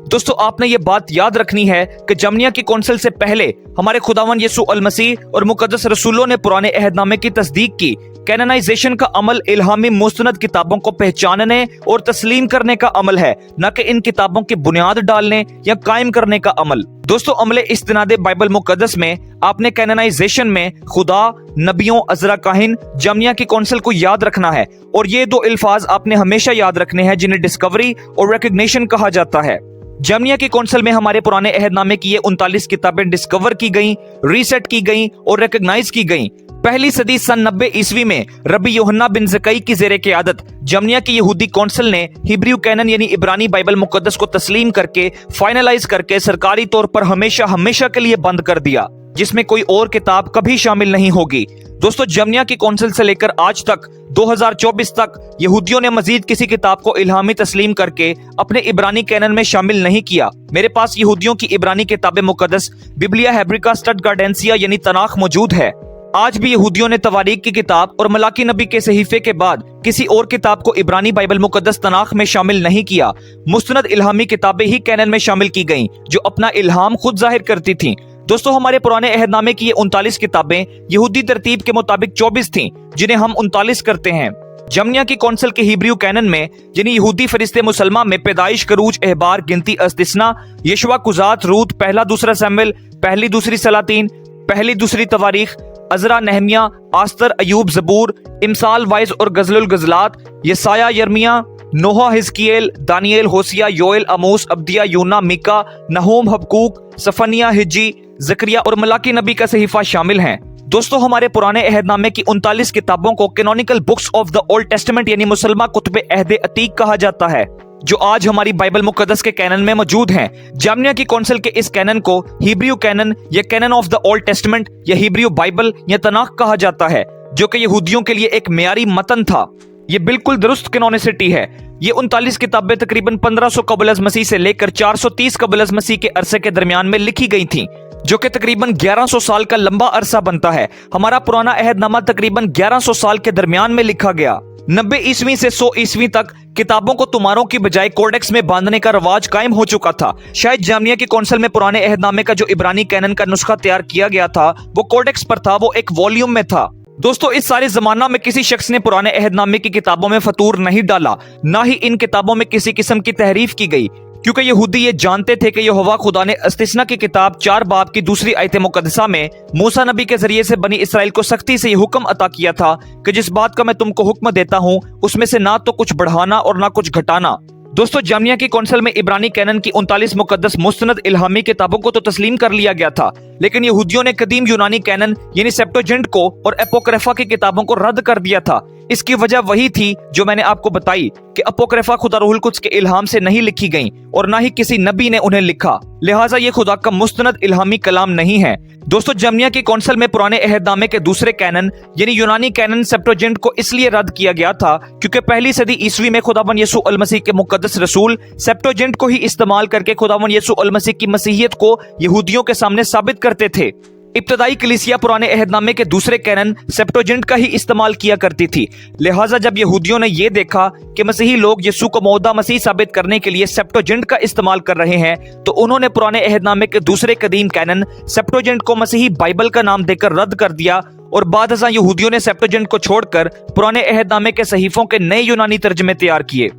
[SPEAKER 1] दोस्तों आपने ये बात याद रखनी है कि जामिया की कौंसिल से पहले हमारे खुदावंद यसू अल मसीह और मुकद्दस रसूलों ने पुराने अहदनामे की तस्दीक की। कैननाइजेशन का अमल इल्हामी मुस्तनद किताबों को पहचानने और तस्लीम करने का अमल है, न कि इन किताबों की बुनियाद डालने या कायम करने का अमल। दोस्तों अमले इस्तिनादे बाइबल मुकद्दस में आपने कैननाइजेशन में खुदा, नबियों, अज़रा काहिन, जामिया की कौंसिल को याद रखना है, और ये 2 अल्फाज आपने हमेशा याद रखने हैं जिन्हें डिस्कवरी और रिकॉग्निशन कहा जाता है। जामिया की कौंसिल में हमारे पुराने अहदनामे की ये 39 किताबें डिस्कवर की गईं, रीसेट की गईं और रिकॉग्नाइज की गईं। पहली सदी सन 90 ईस्वी में रबी यूहन्ना बिन ज़कई की ज़ेरे क़ियादत जामिया की यहूदी कौंसिल ने हिब्रू कैनन यानी इब्रानी बाइबल मुकद्दस को तस्लीम करके फाइनलाइज करके सरकारी तौर पर हमेशा हमेशा के लिए बंद कर दिया, जिसमें कोई और किताब कभी शामिल नहीं होगी। दोस्तों जामिया की कौंसिल से लेकर आज तक 2024 तक यहूदियों ने मजीद किसी किताब को इल्हामी तस्लीम करके अपने इब्रानी कैनन में शामिल नहीं किया। मेरे पास यहूदियों की इब्रानी किताब मुकद्दस बिब्लिया हेब्रिका स्टडगार्डेंसिया यानी तनाख मौजूद है। आज भी यहूदियों ने तवारीख की किताब और मलाकी नबी के सहीफे के बाद किसी और किताब को इब्रानी बाइबल मुकद्दस तनाख में शामिल नहीं किया। मुस्तनद इल्हामी किताबें ही कैनन में शामिल की गईं जो अपना इल्हाम खुद जाहिर करती थीं। दोस्तों हमारे पुराने अहदनामे की ये 39 किताबें यहूदी तरतीब के मुताबिक 24 थीं, जिन्हें हम 39 करते हैं। जामिया की कौंसिल के हिब्रू कैनन में यानी यहूदी फरिश्ते मुसलमा में पैदाइश, करूज, एहबार, गिनती, अस्तिस्ना, यशवा, कुजात, रूत, पहला दूसरा सैमुएल, पहली दूसरी सलातीन, पहली दूसरी तवारीख, अज़रा, नहमिया, आस्तर, अयूब, जबूर, इमसाल, वाइज और गज़लुल गज़लात, यसाया, यर्मिया, नोहा, हिजकियल, दानियल, होसिया, योएल, अमोस, अब्दिया, यूना, मीका, नहूम, हबकूक, सफनिया, हिज्जी, ज़करिया और मलाकी नबी का सहीफा शामिल हैं। दोस्तों हमारे पुराने अहदनामे की 39 किताबों को canonical books of the Old testament यानी मुसलमा कुतुब अहद अतीक कहा जाता है, जो आज हमारी बाइबल मुकद्दस के कैनन में मौजूद हैं। जामिया की कौंसिल के इस कैनन को हिब्रू कैनन या cannon of the Old testament या हिब्रू बाइबल या तनाख कहा जाता है, जो कि यहूदियों के लिए एक मियारी मतन था। ये बिल्कुल दुरुस्त कैनोनिसिटी है। ये 39 किताबें तकरीबन 1500 कबल अज़ मसीह से लेकर 430 कबल अज़ मसीह के अरसे के दरमियान में लिखी गई थीं, जो कि तकरीबन 1100 साल का लंबा अरसा बनता है। हमारा पुराना अहदनामा तकरीबन 1100 साल के दरमियान में लिखा गया। 90 ईस्वी से 100 ईस्वी तक किताबों को तुमारों की बजाय कोडेक्स में बांधने का रवाज कायम हो चुका था। शायद जामिया की कौंसिल में पुराने अहदनामे का जो इब्रानी कैनन का नुस्खा तैयार किया गया था वो कोडेक्स पर था, वो एक वॉल्यूम में था। दोस्तों इस सारे जमाना में किसी शख्स ने पुराने अहदनामे की किताबों में फतूर नहीं डाला, ना ही इन किताबों में किसी किस्म की तहरीफ की गई। क्योंकि यहूदी ये जानते थे कि यहोवा खुदा ने इस्तिस्ना की किताब 4 बाब की दूसरी आयत मुकद्दसा में मूसा नबी के जरिए से बनी इसराइल को सख्ती से ये हुक्म अता किया था कि जिस बात का मैं तुमको हुक्म देता हूँ उसमें से ना तो कुछ बढ़ाना और ना कुछ घटाना। दोस्तों, जामिया की कौंसिल में इब्रानी कैनन की 39 मुकद्दस मुस्तनद इल्हामी किताबों को तो तस्लीम कर लिया गया था, लेकिन यहूदियों ने कदीम यूनानी कैनन यानी सेप्टुअजिंट को और एपोक्रिफा की किताबों को रद्द कर दिया था। इसकी वजह वही थी जो मैंने आपको बताई कि अपोक्रिफा खुदा रूहुल कुद्स के इल्हाम से नहीं लिखी गई और ना ही किसी नबी ने उन्हें लिखा, लिहाजा ये खुदा का मुस्तनद इल्हामी कलाम नहीं है। दोस्तों, जामिया की कौंसिल में पुराने अहदनामे के दूसरे कैनन यानी यूनानी कैनन सेप्टुअजिंट को इसलिए रद्द किया गया था क्योंकि पहली सदी ईस्वी में खुदावन यसू अल मसीह के मुकद्दस रसूल सेप्टुअजिंट को ही इस्तेमाल करके खुदावन यसू अल मसीह की मसीहियत को यहूदियों के सामने साबित करते थे। इब्तदाई कलीसिया पुराने अहदनामे के दूसरे कैनन सेप्टुअजिंट का ही इस्तेमाल किया करती थी, लिहाजा जब यहूदियों ने यह देखा कि मसीही लोग यीशु को मौदा मसीह साबित करने के लिए सेप्टुअजिंट का इस्तेमाल कर रहे हैं, तो उन्होंने पुराने अहदनामे के दूसरे कदीम कैनन सेप्टुअजिंट को मसीही बाइबल का नाम देकर रद्द कर दिया और बाद अज़ां यहूदियों ने सेप्टुअजिंट को छोड़कर पुराने अहदनामे के सहीफों के नए यूनानी तर्जमे तैयार किए।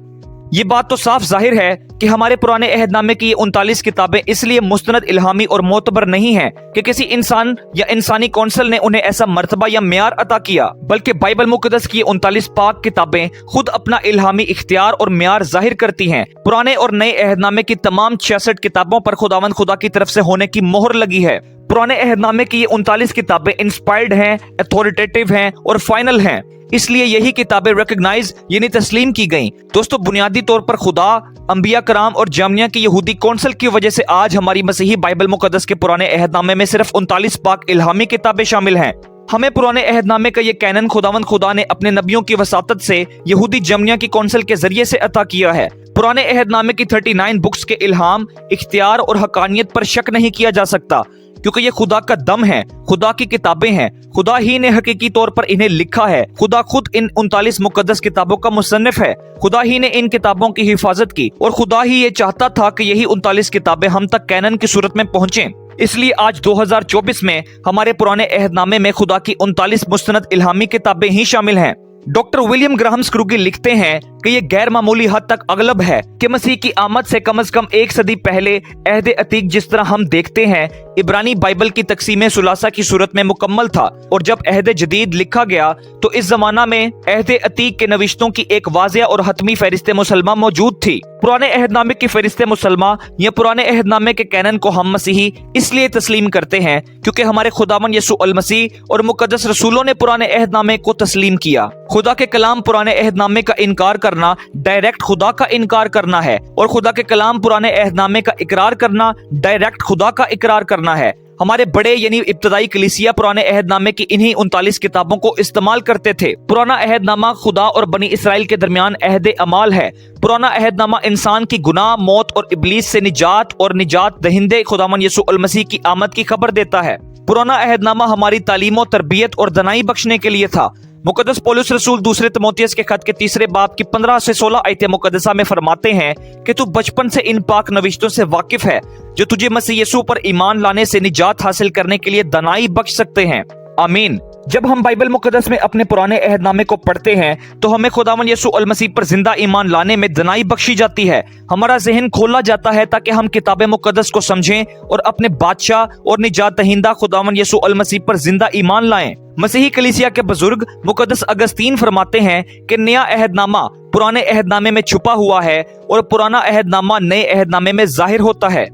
[SPEAKER 1] ये बात तो साफ जाहिर है कि हमारे पुराने अहदनामे की ये 39 किताबें इसलिए मुस्तनद इल्हामी और मोतबर नहीं हैं कि किसी इंसान या इंसानी कौंसिल ने उन्हें ऐसा मर्तबा या मेयार अता किया, बल्कि बाइबल मुकद्दस की 39 पाक किताबें खुद अपना इल्हामी इख्तियार और मेयार जाहिर करती हैं। पुराने और नए अहदनामे की तमाम 66 किताबों पर खुदावंद खुदा की तरफ से होने की मोहर लगी है। पुराने अहदनामे की ये 39 किताबें इंस्पायर्ड हैं, अथॉरिटेटिव हैं और फाइनल हैं, इसलिए यही किताबें रिकॉग्नाइज यानी तस्लीम की गईं। दोस्तों, बुनियादी तौर पर खुदा, अंबिया कराम और जामिया की यहूदी कौंसिल की वजह से आज हमारी मसीही बाइबल मुकद्दस के पुराने अहदनामे में सिर्फ 39 पाक इल्हामी किताबें शामिल हैं। हमें पुराने अहदनामे का ये कैनन खुदावंद खुदा ने अपने नबियों की वसातत से यहूदी जामिया की कौंसिल के जरिए से अता किया है। पुराने अहदनामे की 39 बुक्स के इल्हाम, इख्तियार और हकानियत पर शक नहीं किया जा सकता, क्योंकि ये खुदा का दम है, खुदा की किताबें हैं, खुदा ही ने हकीकी तौर पर इन्हें लिखा है। खुदा खुद इन 39 मुकद्दस किताबों का मुसन्निफ है, खुदा ही ने इन किताबों की हिफाजत की और खुदा ही ये चाहता था कि यही 39 किताबें हम तक कैनन की सूरत में पहुंचें। इसलिए आज 2024 में हमारे पुराने अहदनामे में खुदा की 39 मुस्तनद इल्हामी किताबें ही शामिल हैं। डॉक्टर विलियम ग्राहम स्क्रूगी लिखते हैं कि यह गैर मामूली हद तक अगलब है कि मसीह की आमद से कम एक सदी पहले अहद अतीक जिस तरह हम देखते हैं इब्रानी बाइबल की तकसीम सुलासा की सूरत में मुकम्मल था, और जब अहद जदीद लिखा गया तो इस जमाना में अहद अतीक के नविश्तों की एक वाज़िया और हतमी फहरिस्त मुसलमा मौजूद थी। पुराने अहदनामे की फहरिस्त मुसलमा या पुराने अहदनामे के कैनन को हम मसीही इसलिए तस्लीम करते हैं क्योंकि हमारे खुदावन यसू अल मसीह और मुकद्दस रसूलों ने पुराने अहदनामे को तस्लीम किया। खुदा के कलाम पुराने अहदनामे का इनकार करना डायरेक्ट खुदा का इनकार करना है, और खुदा के कलाम पुराने अहदनामे का इकरार करना डायरेक्ट खुदा का इकरार करना है। हमारे बड़े यानी इब्तदाई कलीसिया पुराने अहदनामे की इन्हीं 39 किताबों को इस्तेमाल करते थे। पुराना अहदनामा खुदा और बनी इसराइल के दरमियान अहद अमाल है। पुराना अहदनामा इंसान की गुनाह, मौत और इब्लीस से निजात और निजात दहिंदे खुदावन यसू अल मसीह की आमद की खबर देता है। पुराना अहदनामा हमारी तालीम, तरबियत और दनाई बख्शने के लिए था। मुकद्दस पौलुस रसूल दूसरे तिमोथियस के खत के 3 बाब की 15 से 16 आयतें मुकद्दसा में फरमाते हैं कि तू बचपन से इन पाक नविश्तों से वाकिफ है जो तुझे मसीह यीशु पर ईमान लाने से निजात हासिल करने के लिए दनाई बख्श सकते हैं। आमीन। जब हम बाइबल मुकद्दस में अपने पुराने अहदनामे को पढ़ते हैं तो हमें खुदावन यसू अल मसीह पर जिंदा ईमान लाने में दनाई बख्शी जाती है। हमारा ज़हन खोला जाता है ताकि हम किताब मुकद्दस को समझें और अपने बादशाह और निजात दहिंदा खुदावन यसू अल मसीह पर जिंदा ईमान लाएं। मसीही कलीसिया के बुजुर्ग मुकद्दस अगस्तीन फरमाते हैं कि नया अहदनामा पुराने अहदनामे में छुपा हुआ है और पुराना अहदनामा नए अहदनामे में जाहिर होता है।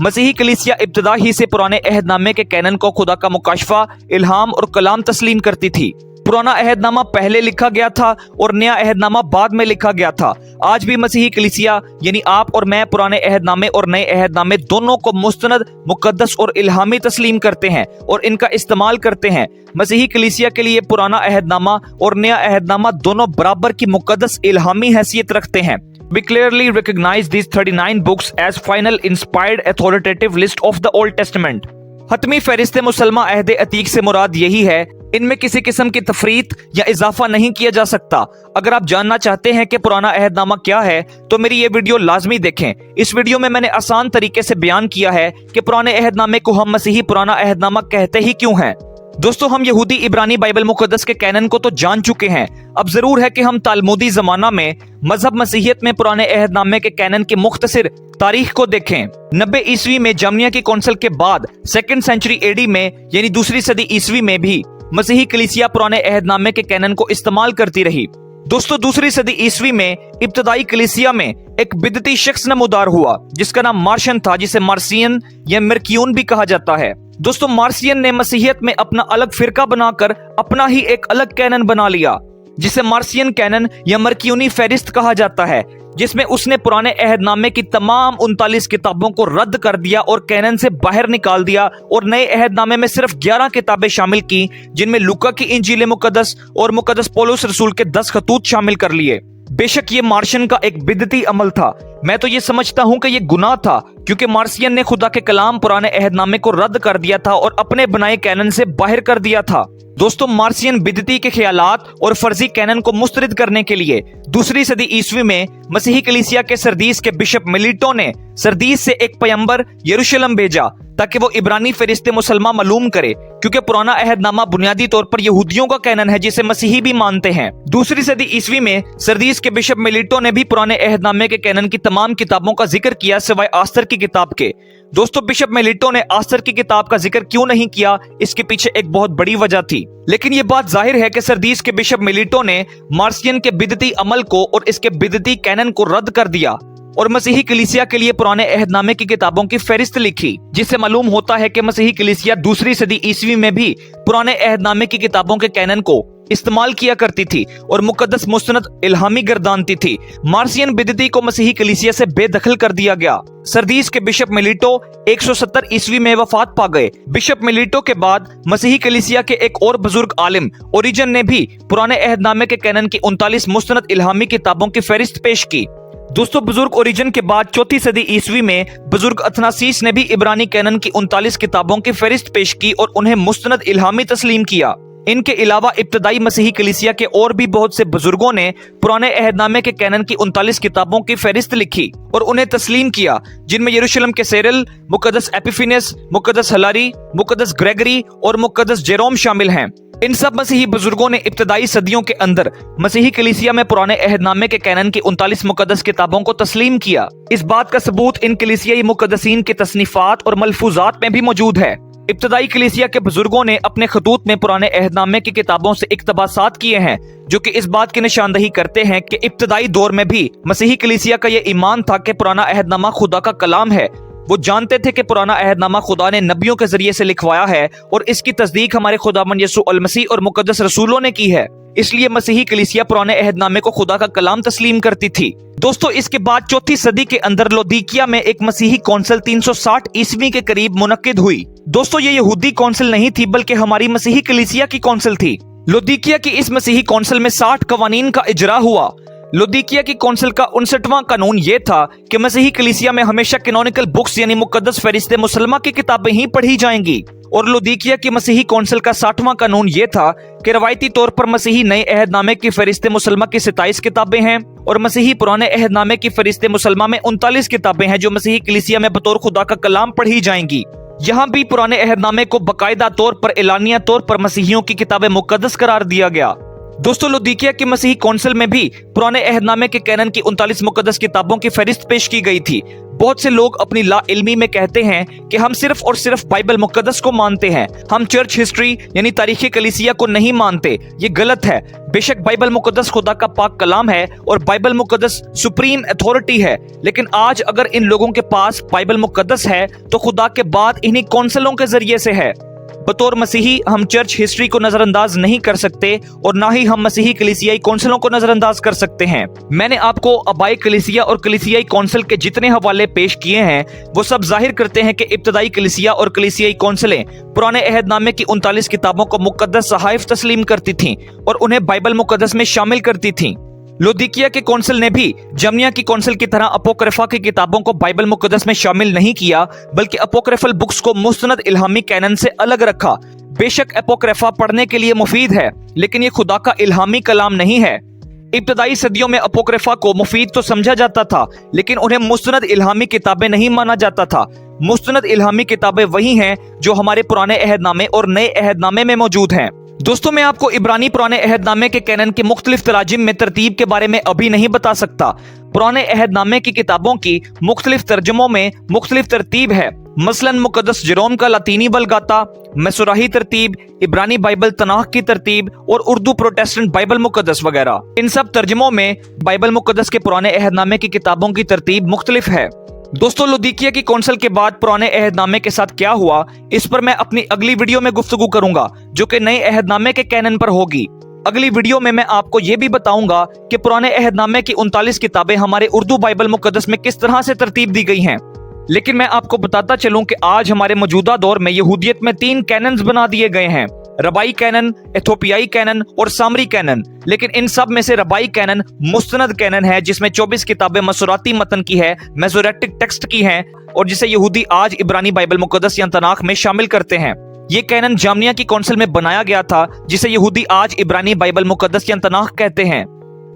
[SPEAKER 1] मसीही कलीसिया इब्तिदा ही से पुराने अहदनामे के कैनन को खुदा का मुकाशफा, इल्हाम और कलाम तस्लीम करती थी। पुराना अहदनामा पहले लिखा गया था और नया अहदनामा बाद में लिखा गया था। आज भी मसीही कलीसिया यानी आप और मैं पुराने अहदनामे और नए अहदनामे दोनों को मुस्तनद, मुकद्दस और इल्हामी तस्लीम करते हैं और इनका इस्तेमाल करते हैं। मसीही कलीसिया के लिए पुराना अहदनामा और नया अहदनामा दोनों बराबर की मुकद्दस इल्हामी हैसियत रखते हैं। We clearly recognize these 39 books as final inspired authoritative list of the Old Testament. हतमी फहरिस्त मुसलमा अहद अतीक से मुराद यही है। इनमें किसी किस्म की तफरीत या इजाफा नहीं किया जा सकता। अगर आप जानना चाहते हैं कि पुराना अहदनामा क्या है तो मेरी ये वीडियो लाजमी देखें। इस वीडियो में मैंने आसान तरीके से बयान किया है कि पुराने अहदनामे को हम मसीही पुराना अहदनामा कहते ही क्यों हैं। दोस्तों हम यहूदी इब्रानी बाइबल मुकद्दस के कैनन को तो जान चुके हैं। अब जरूर है कि हम तालमुदी जमाना में मजहब मसीहियत में पुराने अहदनामे के कैनन की मुख्तसर तारीख को देखें। 90 ईस्वी में जामिया की कौंसिल के बाद 2nd सेंचुरी एडी में यानी दूसरी सदी ईस्वी में भी मसीही कलीसिया पुराने अहदनामे के कैनन को इस्तेमाल करती रही। दोस्तों दूसरी सदी ईस्वी में इब्तदाई कलीसिया में एक बिदती शख्स नमूदार हुआ जिसका नाम मार्शन था, जिसे मार्सियन या मरक्यून भी कहा जाता है। दोस्तों मार्सियन ने मसीहियत में अपना अलग फिरका बनाकर अपना ही एक अलग कैनन बना लिया जिसे मार्सियन कैनन या मरक्यूनी फहरिस्त कहा जाता है, जिसमें उसने पुराने अहदनामे की तमाम 39 किताबों को रद्द कर दिया और कैनन से बाहर निकाल दिया और नए अहदनामे में सिर्फ 11 किताबें शामिल की, जिनमें लूका की इंजील मुकद्दस और मुकद्दस पौलुस रसूल के 10 खतूत शामिल कर लिए। बेशक ये मार्शन का एक बिदती अमल था। मैं तो ये समझता हूँ कि ये गुनाह था क्योंकि मार्सियन ने खुदा के कलाम पुराने अहदनामे को रद्द कर दिया था और अपने बनाए कैनन से बाहर कर दिया था। दोस्तों मार्सियन बिदती के ख्यालात और फर्जी कैनन को मुस्तरद करने के लिए दूसरी सदी ईस्वी में मसीही कलीसिया के सरदीस के बिशप मिलीटो ने सरदीस से एक पैगंबर यरूशलेम भेजा ताकि वो इब्रानी फरिश्ते मुसलमान मालूम करे, क्योंकि पुराना अहदनामा बुनियादी तौर पर यहूदियों का कैनन है जिसे मसीही भी मानते हैं। दूसरी सदी ईस्वी में सरदीस के बिशप मिलीटो ने भी पुराने अहदनामे के कैनन की तमाम किताबों का जिक्र किया सिवाय आस्तर की किताब के। दोस्तों बिशप मिलीटो ने आस्तर की किताब का जिक्र क्यों नहीं किया, इसके पीछे एक बहुत बड़ी वजह थी, लेकिन ये बात जाहिर है कि सरदीस के बिशप मिलीटो ने मार्सियन के बिदती अमल को और इसके बिदती कैनन को रद्द कर दिया और मसीही कलीसिया के लिए पुराने अहदनामे की किताबों की फहरिस्त लिखी, जिससे मालूम होता है कि मसीही कलीसिया दूसरी सदी ईस्वी में भी पुराने अहदनामे की किताबों के कैनन को इस्तेमाल किया करती थी और मुकद्दस मुस्तनद इल्हामी गर्दानती थी। मार्सियन बिदती को मसीही कलीसिया से बेदखल कर दिया गया। सरदीस के बिशप मिलीटो 170 ईस्वी में वफात पा गए। बिशप मिलीटो के बाद मसीही कलीसिया के एक और बुजुर्ग आलिम ओरिजन ने भी पुराने अहदनामे के कैनन की 39 मुस्तनद इल्हामी किताबों की फहरिस्त पेश की। दोस्तों बुजुर्ग ओरिजन के बाद चौथी सदी ईस्वी में बुजुर्ग अथनासीस ने भी इब्रानी कैनन की 39 किताबों की फहरिस्त पेश की और उन्हें मुस्तनद इल्हामी तस्लीम किया। इनके अलावा इब्तदाई मसीही कलीसिया के और भी बहुत से बुजुर्गों ने पुराने अहदनामे के कैनन की 39 किताबों की फहरिस्त लिखी और उन्हें तस्लीम किया, जिनमें यरूशलेम के सेरल, मुकद्दस एपिफिनस, मुकद्दस हलारी, मुकद्दस ग्रेगरी और मुकद्दस जेरोम शामिल हैं। इन सब मसीही बुजुर्गों ने इब्तदाई सदियों के अंदर मसीही कलीसिया में पुराने अहदनामे के कैनन की 39 मुकद्दस किताबों को तस्लीम किया। इस बात का सबूत इन कलीसियाई मुकद्दसीन के तसनीफात और मलफूजात में भी मौजूद है। इब्तदाई कलीसिया के बुजुर्गों ने अपने खतूत में पुराने अहदनामे की किताबों से इक्तबासात किए हैं, जो कि इस बात की निशानदही करते हैं कि इब्तदाई दौर में भी मसीही कलीसिया का यह ईमान था कि पुराना अहदनामा खुदा का कलाम है। वो जानते थे कि पुराना अहदनामा खुदा ने नबियों के जरिए से लिखवाया है और इसकी तस्दीक हमारे खुदावंद यीशु अल मसीह और मुकद्दस रसूलों ने की है। इसलिए मसीही कलीसिया पुराने अहदनामे को खुदा का कलाम तस्लीम करती थी। दोस्तों इसके बाद चौथी सदी के अंदर लौदीकिया में एक मसीही कौंसिल 360 ईस्वी के करीब मुनक्किद हुई। दोस्तों ये यहूदी कौंसिल नहीं थी बल्कि हमारी मसीही कलीसिया की कौंसिल थी। लौदीकिया की इस मसीही कौंसिल में 60 कवानीन का इजरा हुआ। लौदीकिया की कौंसिल का 59वां कानून यह था कि मसीही कलीसिया में हमेशा कैनोनिकल बुक्स यानी मुकद्दस फहरिस्ते मुसलमा की किताबें ही पढ़ी जाएंगी। और लौदीकिया की मसीही कौंसिल का 60वां कानून यह था कि रवायती तौर पर मसीही नए अहदनामे की फहरिस्ते मुसलमा की 27 किताबें हैं और मसीही पुराने अहदनामे की फहरिस्ते मुसलमा में 39 किताबें हैं जो मसीही कलीसिया में बतौर खुदा का कलाम पढ़ी जाएंगी। यहाँ भी पुराने अहदनामे को बाकायदा तौर पर एलानिया तौर पर मसीहियों की किताबें मुकद्दस करार दिया गया। दोस्तों लौदीकिया की मसीही कौंसिल में भी पुराने अहदनामे के कैनन की 39 मुकद्दस किताबों की फहरिस्त पेश की गई थी। बहुत से लोग अपनी ला इल्मी में कहते हैं कि हम सिर्फ और सिर्फ बाइबल मुकद्दस को मानते हैं, हम चर्च हिस्ट्री यानी तारीखी कलीसिया को नहीं मानते। ये गलत है। बेशक बाइबल मुकद्दस खुदा का पाक कलाम है और बाइबल मुकद्दस सुप्रीम अथॉरिटी है, लेकिन आज अगर इन लोगों के पास बाइबल मुकद्दस है तो खुदा के बाद इन्हीं कौंसलों के जरिए से है। बतौर मसीही हम चर्च हिस्ट्री को नजरअंदाज नहीं कर सकते और ना ही हम मसीही कलीसियाई कौंसलों को नजरअंदाज कर सकते हैं। मैंने आपको अबाई कलीसिया और कलीसियाई कौंसिल के जितने हवाले पेश किए हैं वो सब जाहिर करते हैं कि इब्तदाई कलीसिया और कलीसियाई कौंसिलें पुराने अहदनामे की 39 किताबों को मुकद्दस सहाइफ तस्लीम करती थीं और उन्हें बाइबल मुकद्दस में शामिल करती थीं। लौदीकिया के कौंसिल ने भी जमिया की कौंसिल की तरह अपोक्रिफा की किताबों को बाइबल मुकद्दस में शामिल नहीं किया, बल्कि अपोक्रिफल बुक्स को मुस्तनद इल्हामी कैनन से अलग रखा। बेशक अपोक्रिफा पढ़ने के लिए मुफीद है, लेकिन ये खुदा का इल्हामी कलाम नहीं है। इब्तदाई सदियों में अपोक्रिफा को मुफीद तो समझा जाता था, लेकिन उन्हें मुस्तनद इल्हामी किताबें नहीं माना जाता था। मुस्तनद इल्हामी किताबें वही हैं जो हमारे पुराने अहदनामे और नए अहदनामे में मौजूद हैं। दोस्तों, मैं आपको इब्रानी पुराने अहदनामे के कैनन के मुख्तलिफ तराजिम में तरतीब के बारे में अभी नहीं बता सकता। पुराने अहदनामे की किताबों की मुख्तलिफ तर्जमों में मुख्तलिफ तरतीब है। मसलन मुकद्दस जेरोम का लातीनी वल्गाता, मसूराही तरतीब, इब्रानी बाइबल तनाख की तरतीब और उर्दू प्रोटेस्टेंट बाइबल मुकद्दस वगैरह। इन सब तर्जमों में बाइबल मुकद्दस के पुराने अहदनामे की किताबों की तरतीब मुख्तलिफ है। दोस्तों, लौदीकिया की कौंसिल के बाद पुराने अहदनामे के साथ क्या हुआ, इस पर मैं अपनी अगली वीडियो में गुफ्तगू करूंगा, जो कि नए अहदनामे के कैनन पर होगी। अगली वीडियो में मैं आपको यह भी बताऊंगा कि पुराने अहदनामे की 39 किताबें हमारे उर्दू बाइबल मुकद्दस में किस तरह से तरतीब दी गई हैं। लेकिन मैं आपको बताता चलूं कि आज हमारे मौजूदा दौर में यहूदियत में 3 कैनन्स बना दिए गए हैं: रबाई कैनन, एथोपियाई कैनन और सामरी कैनन। लेकिन इन सब में से रबाई कैनन मुस्तनद कैनन है, जिसमें 24 किताबें मसूराती मतन की है, मेसोरेटिक टेक्स्ट की हैं, और जिसे यहूदी आज इब्रानी बाइबल मुकद्दस या तनाख में शामिल करते हैं। ये कैनन जामिया की कौंसिल में बनाया गया था, जिसे यहूदी आज इब्रानी बाइबल मुकद्दस या तनाख कहते हैं।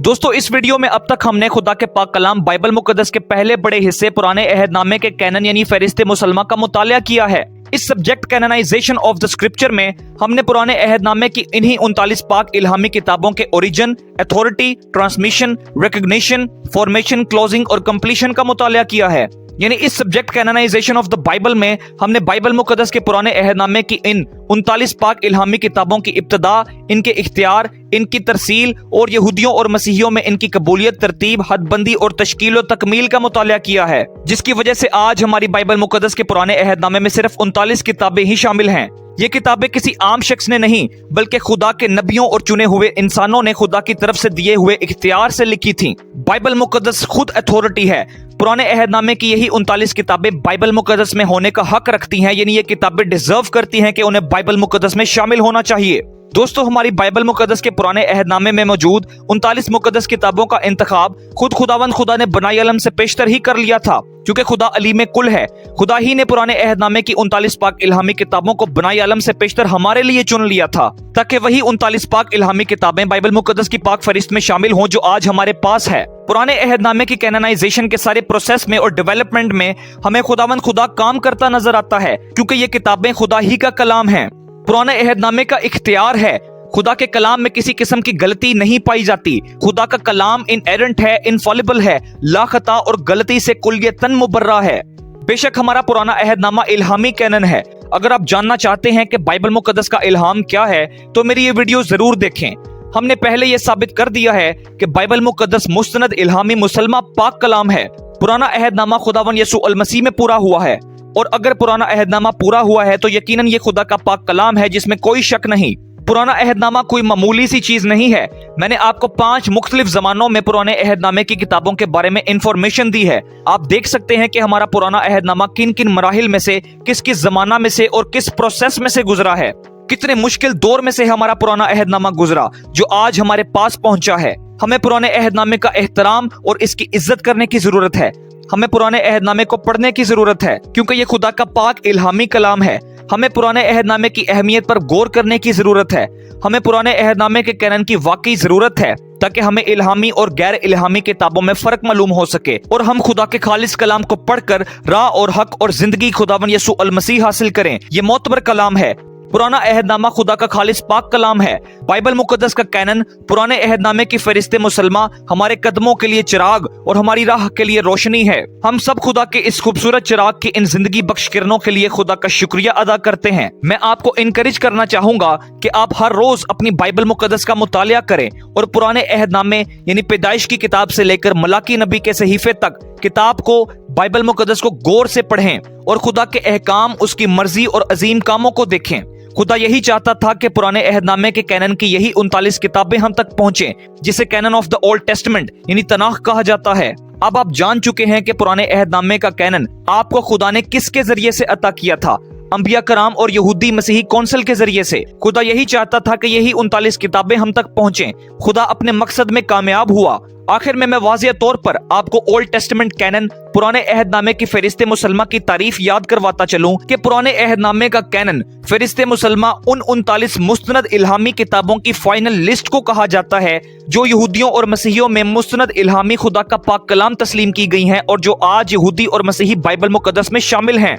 [SPEAKER 1] दोस्तों, इस वीडियो में अब तक हमने खुदा के पाक कलाम बाइबल मुकद्दस के पहले बड़े हिस्से पुराने अहदनामे के कैनन यानी फहरिस्त मुसलमा का मुतालिया किया है। इस subject canonisation of the scripture में हमने पुराने अहदनामे की इन्हीं 39 पाक इल्हामी किताबों के origin, authority, transmission, recognition, formation, closing और कंप्लीशन का मुतालिया किया है। यानी इस subject canonisation of the Bible में हमने बाइबल मुकद्दस के पुराने अहदनामे की इन 39 पाक इल्हामी किताबों की इब्तिदा, इनके इख्तियार, इनकी तरसील और यहूदियों और मसीहियों में इनकी कबूलियत, तरतीब, हदबंदी और तश्कील और तकमील का मुतालिया किया है, जिसकी वजह से आज हमारी बाइबल मुकद्दस के पुराने अहदनामे में सिर्फ 39 किताबें ही शामिल हैं। ये किताबें किसी आम शख्स ने नहीं, बल्कि खुदा के नबियों और चुने हुए इंसानों ने खुदा की तरफ से दिए हुए इख्तियार से लिखी थी। बाइबल मुकद्दस खुद अथॉरिटी है। पुराने अहदनामे की यही 39 किताबें बाइबल मुकद्दस में होने का हक रखती हैं, यानी ये किताबें डिजर्व करती हैं कि उन्हें बाइबल मुकद्दस में शामिल होना चाहिए। दोस्तों, हमारी बाइबल मुकद्दस के पुराने अहदनामे में मौजूद 39 मुकद्दस किताबों का इंतखाब खुद खुदावंद खुदा ने बनाई अलम से पेशतर ही कर लिया था, क्योंकि खुदा अलीम कुल है। खुदा ही ने पुराने अहदनामे की 39 पाक इल्हामी किताबों को बनाई अलम से पेशतर हमारे लिए चुन लिया था, ताकि वही 39 पाक इल्हामी किताबें बाइबल मुकद्दस की पाक फरिश्त में शामिल हों, जो आज हमारे पास है। पुराने अहदनामे की कैननाइजेशन के सारे प्रोसेस में और डेवलपमेंट में हमें खुदावंद खुदा काम करता नजर आता है, क्योंकि ये किताबें खुदा ही का कलाम है। पुराने अहदनामे का इख्तियार है। खुदा के कलाम में किसी किस्म की गलती नहीं पाई जाती। खुदा का कलाम इनएरेंट है, इनफॉलिबल है, लाखता और गलती से कुल्लियतन मुबर्रा है। बेशक हमारा पुराना अहदनामा इल्हामी कैनन है। अगर आप जानना चाहते हैं कि बाइबल मुकद्दस का इल्हाम क्या है, तो मेरी ये वीडियो जरूर देखें। हमने पहले ये साबित कर दिया है कि बाइबल मुकद्दस मुस्तनद इल्हामी मुसलमा पाक कलाम है। पुराना अहदनामा खुदावन यसू अल मसीह में पूरा हुआ है, और अगर पुराना अहदनामा पूरा हुआ है तो यकीनन ये खुदा का पाक कलाम है, जिसमें कोई शक नहीं। पुराना अहदनामा कोई मामूली सी चीज नहीं है। मैंने आपको 5 मुख्तलिफ जमानों में पुराने अहदनामे की किताबों के बारे में इंफॉर्मेशन दी है। आप देख सकते हैं कि हमारा पुराना अहदनामा किन किन मराहिल में से, किस किस जमाना में से और किस प्रोसेस में से गुजरा है। कितने मुश्किल दौर में से हमारा पुराना अहदनामा गुजरा, जो आज हमारे पास पहुंचा है। हमें पुराने अहदनामे का एहतराम और इसकी इज्जत करने की जरूरत है। हमें पुराने अहदनामे को पढ़ने की जरूरत है, क्योंकि ये खुदा का पाक इल्हामी कलाम है। हमें पुराने अहदनामे की अहमियत पर गौर करने की जरूरत है। हमें पुराने अहदनामे के कैनन की वाकई जरूरत है, ताकि हमें इल्हामी और गैर इल्हामी किताबों में फर्क मालूम हो सके, और हम खुदा के खालिस कलाम को पढ़कर राह और हक और जिंदगी खुदावन यसू अल मसीह हासिल करें। ये मोतबर कलाम है। पुराना अहदनामा खुदा का खालिस पाक कलाम है। बाइबल मुकद्दस का कैनन पुराने अहदनामे की फरिश्ते मुसलमा हमारे कदमों के लिए चिराग और हमारी राह के लिए रोशनी है। हम सब खुदा के इस खूबसूरत चिराग की इन जिंदगी बख्श किरणों के लिए खुदा का शुक्रिया अदा करते हैं। मैं आपको इनकरेज करना चाहूंगा कि आप हर रोज अपनी बाइबल मुकद्दस का मुतालिया करें और पुराने अहदनामे यानी पैदाइश की किताब से लेकर मलाकी नबी के सहीफे तक किताब को, बाइबल मुकद्दस को गौर से पढ़ें और खुदा के अहकाम, उसकी मर्जी और अजीम कामों को देखें। खुदा यही चाहता था कि पुराने अहदनामे के कैनन की यही 39 किताबें हम तक पहुंचे, जिसे cannon of the old testament यानी तनाख कहा जाता है। अब आप जान चुके हैं कि पुराने अहदनामे का कैनन आपको खुदा ने किसके जरिए से अता किया था। अंबिया कराम और यहूदी मसीही कौंसिल के जरिए से। खुदा यही चाहता था कि यही 39 किताबें हम तक पहुंचें। खुदा अपने मकसद में कामयाब हुआ। आखिर में मैं वाज़िह तौर पर आपको ओल्ड टेस्टामेंट कैनन, पुराने अहदनामे की फहरिस्त मुसलमा की तारीफ याद करवाता चलूं कि पुराने अहदनामे का कैनन, फहरिस्त मुसलमा, उन 39 मुस्तनद इल्हामी किताबों की फाइनल लिस्ट को कहा जाता है जो यहूदियों और मसीहियों में मुस्तनद इल्हामी खुदा का पाक कलाम तस्लीम की गई हैं और जो आज यहूदी और मसीही बाइबल मुकद्दस में शामिल हैं।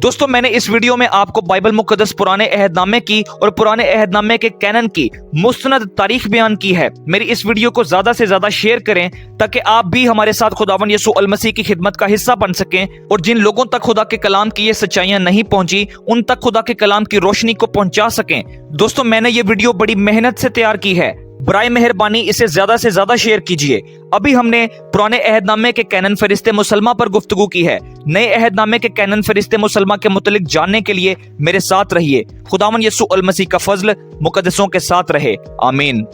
[SPEAKER 1] दोस्तों, मैंने इस वीडियो में आपको बाइबल मुकद्दस पुराने अहदनामे की और पुराने अहदनामे के कैनन की मुस्तनद तारीख बयान की है। मेरी इस वीडियो को ज्यादा से ज्यादा शेयर करें ताकि आप भी हमारे साथ खुदावन यसू अल मसीह की खिदमत का हिस्सा बन सकें और जिन लोगों तक खुदा के कलाम की ये सच्चाइयां नहीं पहुंची उन तक खुदा के कलाम की रोशनी को पहुंचा सकें। दोस्तों, मैंने ये वीडियो बड़ी मेहनत से तैयार की है। बराए मेहरबानी इसे ज्यादा से ज्यादा शेयर कीजिए। अभी हमने पुराने अहदनामे के कैनन फरिश्ते मुसलमा पर गुफ्तगू की है। नए अहदनामे के कैनन फरिश्ते मुसलमा के मुतलिक जानने के लिए मेरे साथ रहिए। खुदावन यसू अल मसीह का फजल मुकद्दसों के साथ रहे। आमीन।